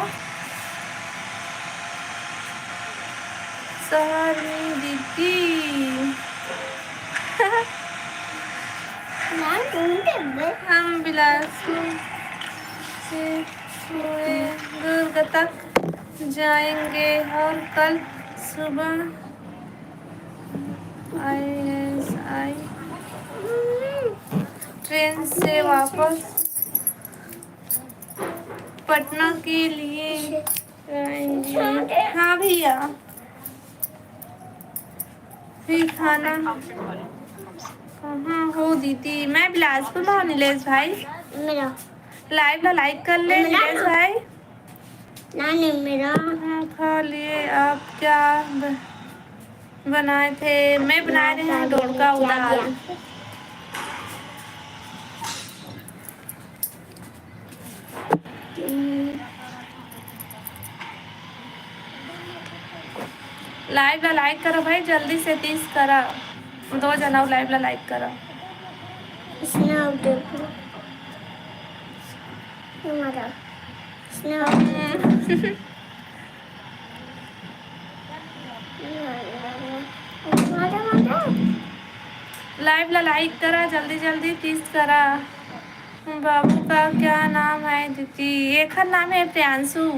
शहर में दीदी ना तुम हम बिलासपुर से थोड़े दूर तक जाएंगे और कल सुबह आई ट्रेन से वापस पटना के लिए आएंगे। हाँ भैया फिर खाना कहाँ हो दीदी? मैं बिलासपुर में हूँ नीलेश भाई। मेरा लाइव ला लाइक कर ले नीलेश भाई। नानी मेरा हाँ खा लिए। आप क्या बनाए थे? मैं बनाए रहे हैं डोरका उदाल। लाइव ला लाइक करो भाई जल्दी से 30 करा। 2 जना लाइव ला लाइक करो। स्नैप देखो हमारा लाइव ला लाइक करा जल्दी जल्दी 30 करा। बाबू का क्या नाम है दीदी? एक नाम है प्रियांशु।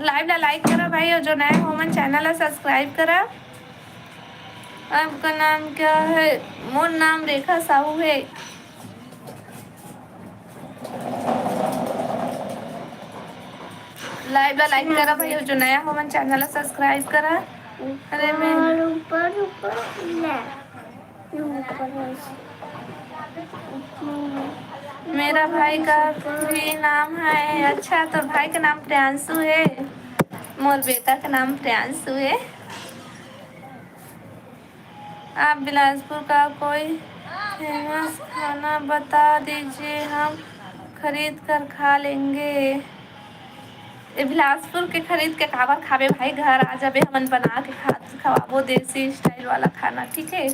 लाइव ला लाइक करा भाई, और जो नए हो मन चैनल ला सब्सक्राइब करा। आपका नाम क्या है? मोर नाम रेखा साहू है। लाइव ला लाइक करा भाई, और जो नया हो मन चैनल ला सब्सक्राइब करा। अरे मैं ऊपर ऊपर मेरा भाई का भी नाम है। अच्छा तो भाई का नाम प्रियांशु है, मोर बेटा का नाम प्रियांशु है। आप बिलासपुर का कोई फेमस खाना बता दीजिए, हम खरीद कर खा लेंगे। ए बिलासपुर के खरीद के काबर खाबे भाई, घर आ जाबे हमन बना के खवाबो देसी स्टाइल वाला खाना, ठीक है।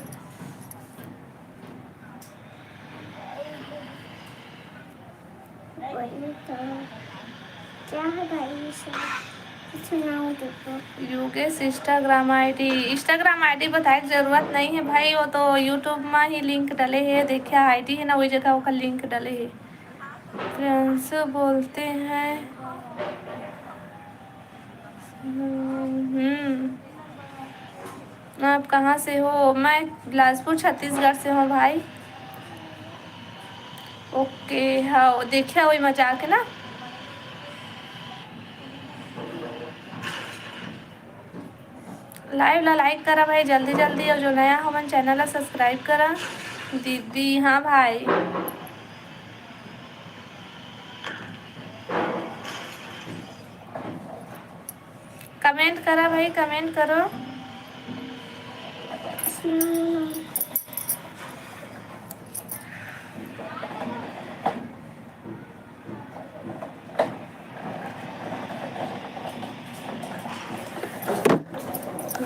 क्या है भाई सुनाओ देखो। योगेश इंस्टाग्राम आईडी बताए की जरूरत नहीं है भाई, वो तो यूट्यूब में ही लिंक डले है, देखिए आईडी है ना वही जगह वो लिंक डले है। प्रियंशु बोलते हैं आप कहाँ से हो? मैं बिलासपुर छत्तीसगढ़ से हूँ भाई। ओके हाँ देखिए वही मजा के ना। लाइव ला लाइक करा भाई जल्दी जल्दी, और जो नया हो मन चैनल ला सब्सक्राइब करा। दीदी हाँ भाई, कमेंट करा भाई, कमेंट करो।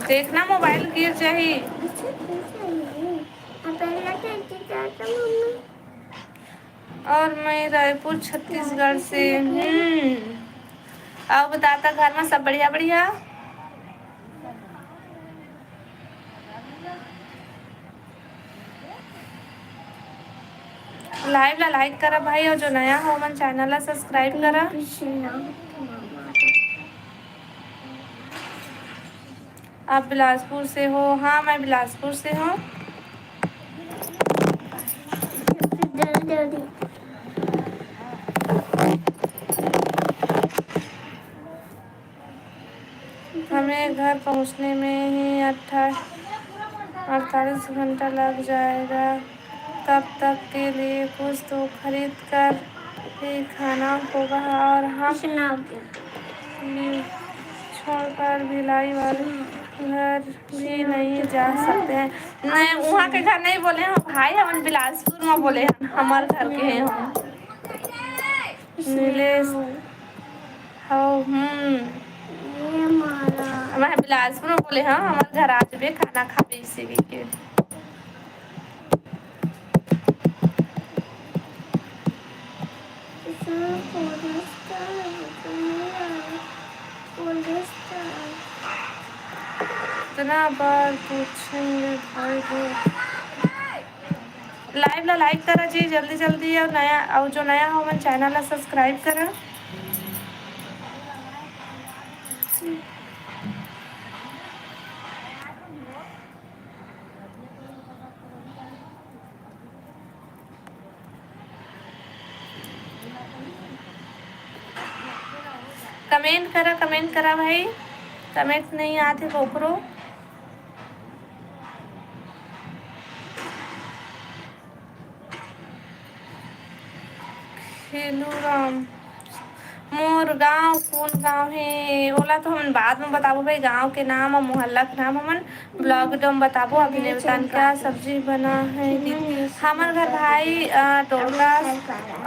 देखना मोबाइल गिर जाही। और मैं रायपुर छत्तीसगढ़ से अब बताता घर में सब बढ़िया बढ़िया। लाइव ला लाइक करा भाई, और जो नया हो मन चैनल ला सब्सक्राइब करा। आप बिलासपुर से हो? हाँ मैं बिलासपुर से हूँ। हमें घर पहुँचने में ही 48 घंटा लग जाएगा, तब तक के लिए कुछ तो खरीद कर ही खाना होगा, और हम छोड़कर भिलाई वाले घर भी नहीं जा सकते हैं। नहीं वहाँ के घर नहीं बोले हैं भाई, हम बिलासपुर में बोले हैं, हमारे घर के हैं हम। नीलेश हो मैं बिलासपुर में बोले हाँ, हमारे घर आ जाबे खाना खाबे इसी के। इतना बार पूछेंगे भाई को। लाइव ला लाइक करा जी जल्दी जल्दी, और जो नया हो मन चैनल ला सब्सक्राइब करा। कमेंट करा भाई, कमेंट नहीं आते कोकरो। खेलूराम मोर गाँव कौन गाँव है ओला तो हम बाद में बताबो भाई, गाँव के नाम और मोहल्ला के नाम हमन ब्लॉग में बताबो, अभी नहीं बतान। क्या सब्जी बना है दीदी? हमारे घर भाई टोटका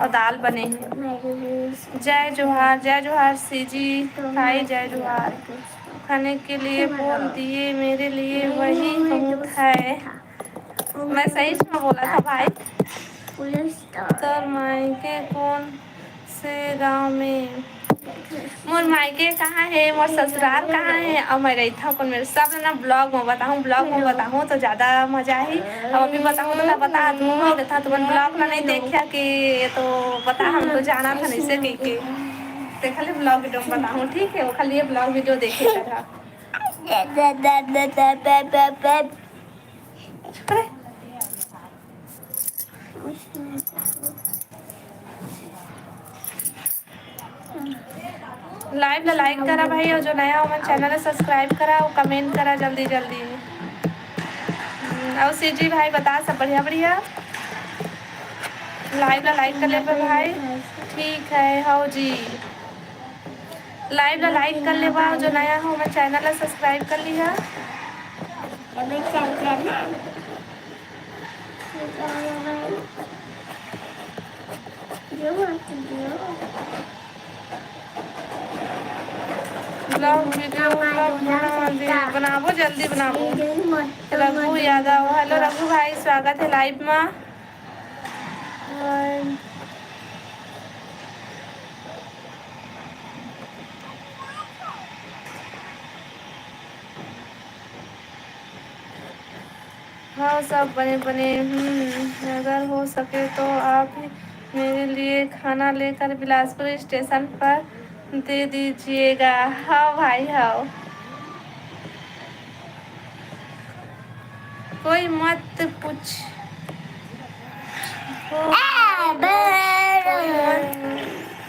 और दाल बने हैं। जय जोहार सीजी भाई, जय जोहार। खाने के लिए बोल दिए, मेरे लिए वही बहुत है। मैं सही से बोला था भाई। तो मायके कौन से गांव में? मोर मायके कहाँ है, मोर ससुराल कहाँ है, और मैं रहता हूँ मेरे सब ना ब्लॉग में बताऊँ तो ज़्यादा मजा है। अब अभी बताऊँ तो बता दूँ देता तो ब्लॉग में नहीं देखा कि तो बता, हमको जाना था नहीं से के खाली ब्लॉग वीडियो में बताऊँ, ठीक है। वो खाली ये ब्लॉग वीडियो देखे था। लाइव ला लाइक करा भाई, और जो नया हो मन चैनल सब्सक्राइब करा, और कमेंट करा जल्दी जल्दी। और सीजी भाई बता सब बढ़िया बढ़िया। लाइव ला लाइक कर ले भाई, ठीक है हो जी। लाइव ला लाइक कर ले बा, जो नया हो मन चैनल सब्सक्राइब कर लिया। बोला वीडियो कब बनाबो जल्दी बनाबो। रघु यादव, हेलो रघु भाई, स्वागत है लाइव में। हाँ सब बने बने। अगर हो सके तो आप मेरे लिए खाना लेकर बिलासपुर स्टेशन पर दे दीजिएगा। हाँ भाई हाँ, कोई मत पूछ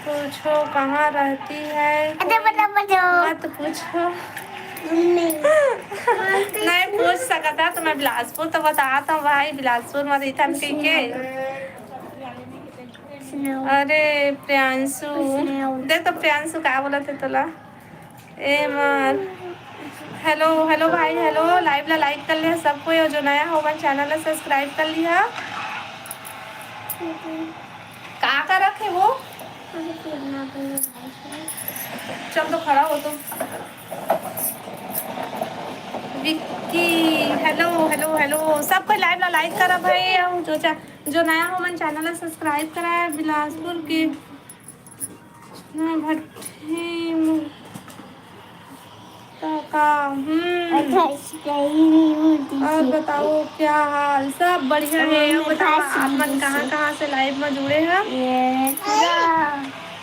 पूछो कहाँ रहती है, मत पूछो। नहीं पूछ सकता तो मैं बिलासपुर तो बताता हूँ भाई, बिलासपुर में रहता के। अरे प्रियांशु, देख तो प्रियांशु क्या बोला थे तोला ए मार। हेलो हेलो भाई, हेलो लाइव ला लाइक कर लिया सबको, और जो नया हो मैं चैनल ला सब्सक्राइब कर लिया। का रखे वो, चल तो खड़ा हो तुम। विक्की हेलो हेलो हेलो, सब कोई लाइव ला लाइक करा भाई, और जो नया हो मन चैनल ला सब्सक्राइब करा है। बिलासपुर की भट्टी का। और बताओ क्या हाल, सब बढ़िया है। बताओ आप मन कहाँ से लाइव में जुड़े हैं।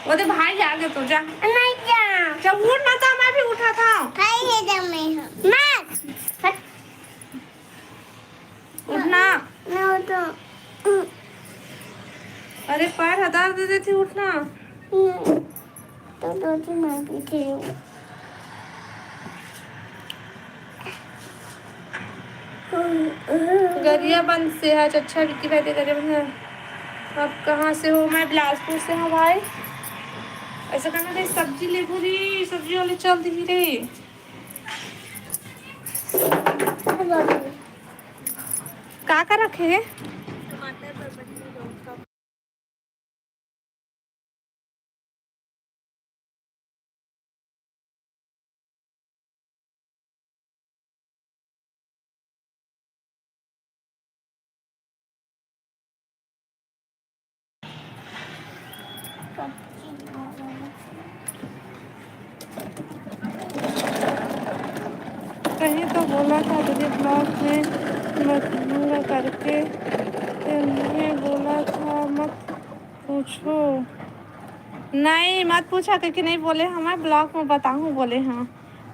वो तो भाई जागे तो जा नहीं जा उठ ना, था मैं भी उठा था। उठना अरे पैर हटा दे देती, उठना तो दो मैं पीछे गरियाबंद से है। अच्छा विक्की भाई दे गरियाबंद। आप कहाँ से हो। मैं बिलासपुर से हूँ भाई। ऐसा करना थे, सब्जी ले पूरी सब्जी वाले चल धीरे। का रखे कहीं तो बोला था तुझे ब्लॉग में मत दूंगा करके, उन्हें बोला था मत पूछो। नहीं मत पूछा क्योंकि नहीं बोले, हमें ब्लॉग में बताऊँ बोले। हाँ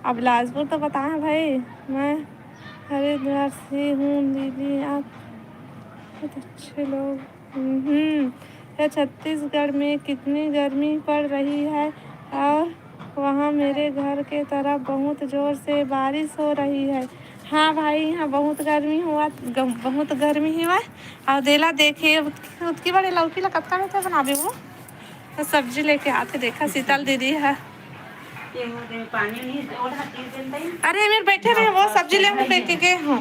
अब बिलासपुर तो बताएं भाई। मैं हरिद्वार से हूँ दीदी, आप बहुत अच्छे लोग। या छत्तीसगढ़ में कितनी गर्मी पड़ रही है, और वहाँ मेरे घर के तरफ बहुत ज़ोर से बारिश हो रही है। हाँ भाई यहाँ बहुत गर्मी हुआ, बहुत गर्मी हुआ। और देला देखे उसकी बड़े लौकी ला कत्ता में बनाबे वो तो सब्जी लेके आते, देखा शीतल दीदी है। अरे मेरे बैठे रहे वो सब्जी लेके गए हूँ।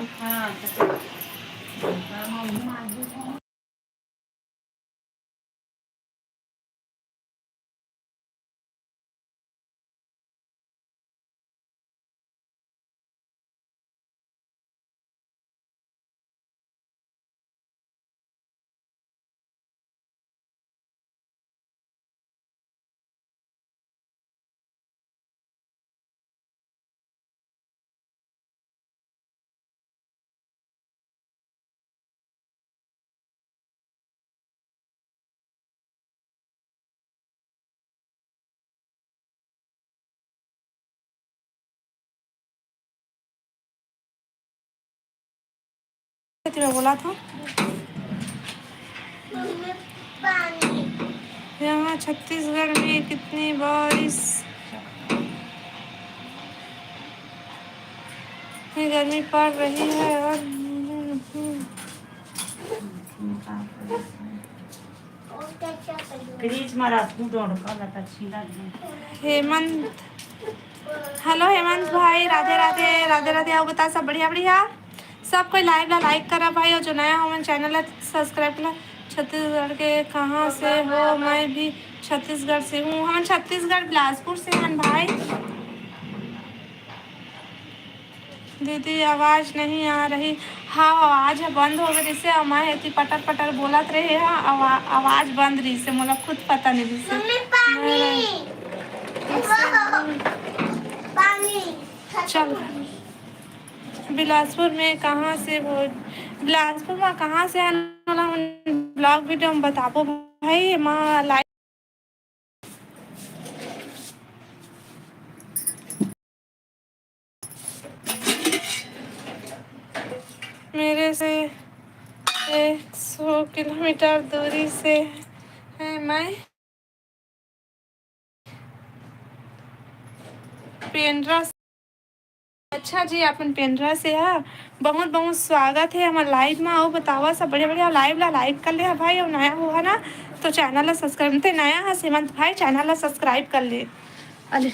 मैं बोला था यहाँ छत्तीसगढ़ में कितनी बारिश, गर्मी पड़ रही है। और हेमंत हेलो हेमंत भाई, राधे राधे राधे राधे। आओ बता सब बढ़िया बढ़िया। सब कोई लाइव ला लाइक करा भाई, और जो नया हो मैं चैनल ला सब्सक्राइब करा। छत्तीसगढ़ के कहाँ से हो। मैं भी छत्तीसगढ़ से हूँ। हम छत्तीसगढ़ बिलासपुर से हैं भाई। दीदी आवाज़ नहीं आ रही। हाँ आवाज़ बंद हो गई से हमारे इतनी पटर पटर बोलत रहे है आवाज़ बंद रही से मुझे खुद पता नहीं रही से चल बिलासपुर में कहाँ से बोल बिलासपुर में कहाँ से ब्लॉग वीडियो में बताबो भाई माँ लाइव मेरे से 100 किलोमीटर दूरी से है। मैं पेंड्रा। अच्छा जी अपन पेंड्रा से है। बहुत बहुत स्वागत है हमारे लाइव में। आओ बतावा सब बढ़िया बढ़िया लाइव ला लाइक कर ले भाई और नया हुआ ना तो चैनल ला सब्सक्राइब ते नया है सीमंत भाई चैनल ला सब्सक्राइब कर ले। अरे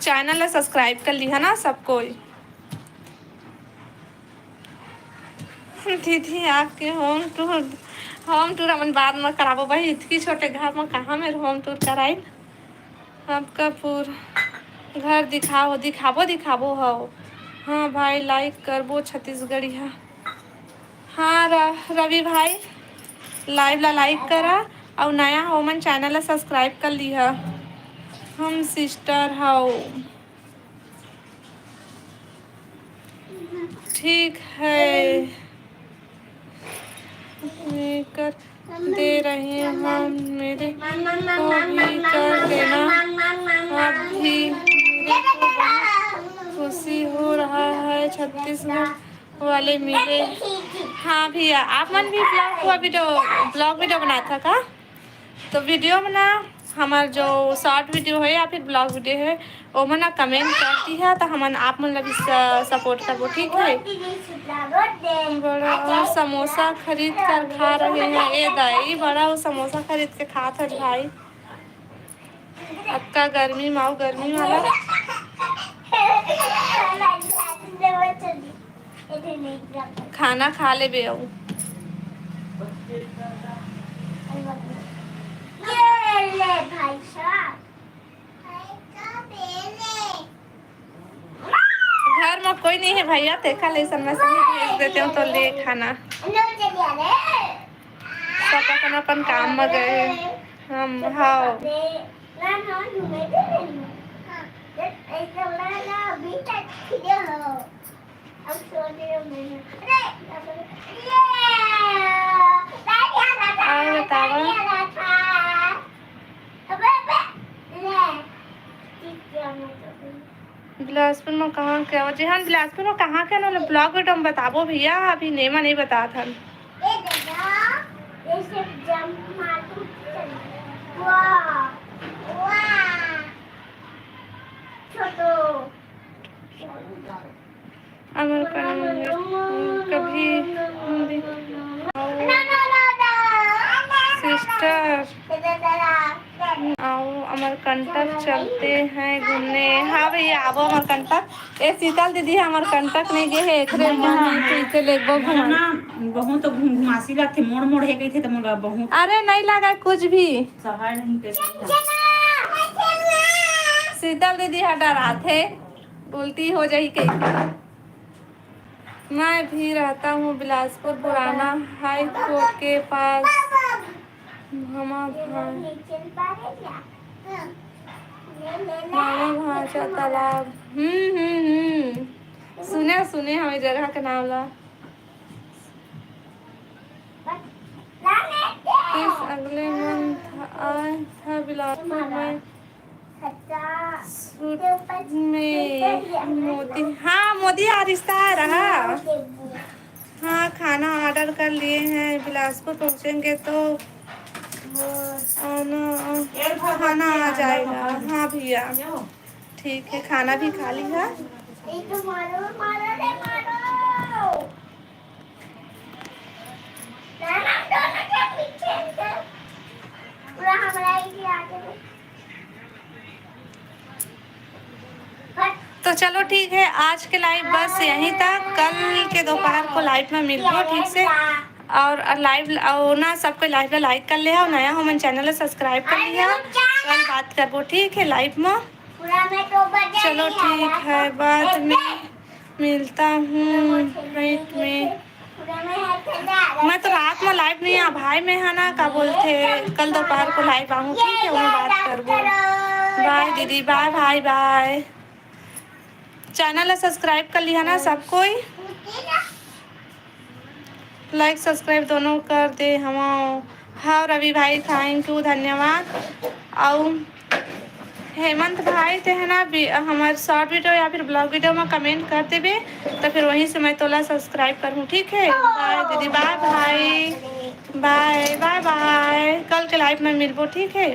चैनल ला सब्सक्राइब कर ली है ना सब कोई। दीदी आपके होम टूर अपन बाद में कराबो भाई इतनी छोटे घर में कहाँ में होम टूर कराई। आपका पूरा घर दिखाबो हो। हाँ भाई लाइक करबो छत्तीसगढ़िया। हाँ रवि भाई लाइव ला लाइक करा और नया हो मन चैनल ला सब्सक्राइब कर लिया। हम सिस्टर हो ठीक है कर दे रहे हम मेरे को भी कर देना। आप भी मेरे को बहुत खुशी हो रहा है छत्तीसगढ़ वाले मिले। हाँ भैया आप मन भी ब्लॉग वीडियो बना था का तो वीडियो बना हमार जो शॉर्ट वीडियो है या फिर ब्लॉग वीडियो है वो मना कमेंट करती है तो हम आप मन भी सपोर्ट करबो ठीक है। बड़ा समोसा खरीद कर खा रहे हैं ए दाई बड़ा वो समोसा खरीद के खात है भाई। अक्का गर्मी माओ गर्मी वाला खाना खा ले बे आऊ भाई साहब घर में कोई नहीं है भैया देखा ले मैं भेज देते हूँ तो ले खाना सब अपन अपन काम में गए हम। हाँ बिलासपुर में कहाँ क्या जी। हाँ बिलासपुर में कहाँ क्या ना ब्लॉग वीडियो में बताबो भैया अभी नेमा नहीं बता था। अमर कभी सिस्टर आओ अमरकंटक चलते हैं घूमने। हाँ भैया आवो अमरकंटक ए शीतल दीदी अमरकंटक नहीं गए है एकरे मन लेगो घुमा बहुत घुमासी लगथे मोड़ मोड़ हे कइथे त मोला बहुत अरे नहीं लगा कुछ भी सहाय नहीं पे शीतल दीदी हटा रहा थे उल्टी हो जाई कहीं। मैं भी रहता हूँ बिलासपुर पुराना हाई कोर्ट के पास मामा भाषा तालाब। सुने हमें जगह के नाम ला इस अगले मंथ आया था बिलासपुर में मोदी। हाँ मोदी आ रिश्ता आ रहा। हाँ खाना ऑर्डर कर लिए हैं बिलासपुर पहुँचेंगे तो खाना आ जाएगा। हाँ भैया ठीक है खाना भी खा लिया। तो चलो ठीक है आज के लाइव बस यहीं तक। कल के दोपहर को लाइव में मिलते ठीक से और लाइव ना सबको लाइव लाइक कर लिया और नया हो मन चैनल सब्सक्राइब कर लिया कल बात करबो ठीक है लाइव में। पूरा में तो बजा चलो नहीं ठीक आया है, था। बाद एक में मिलता हूँ नाइट में। पूरा में है ठंडा आ रहा मैं तो रात में लाइव नहीं आ भाई, में है ना का बोलते, कल दोपहर को लाइव आऊँ, ठीक है, वो बात करबो। बाय दीदी, बाय भाई, बाय। चैनल सब्सक्राइब कर लिया ना सब कोई, लाइक सब्सक्राइब दोनों कर दे हम। हाँ रवि भाई, थैंक यू, धन्यवाद। और हेमंत भाई थे है ना, हमारे शॉर्ट वीडियो या फिर ब्लॉग वीडियो में कमेंट कर देवे, तो फिर वहीं से मैं तोला सब्सक्राइब करूँ, ठीक है। बाय दीदी, बाय भाई, बाय बाय बाय। कल के लाइव में मिलबो, ठीक है।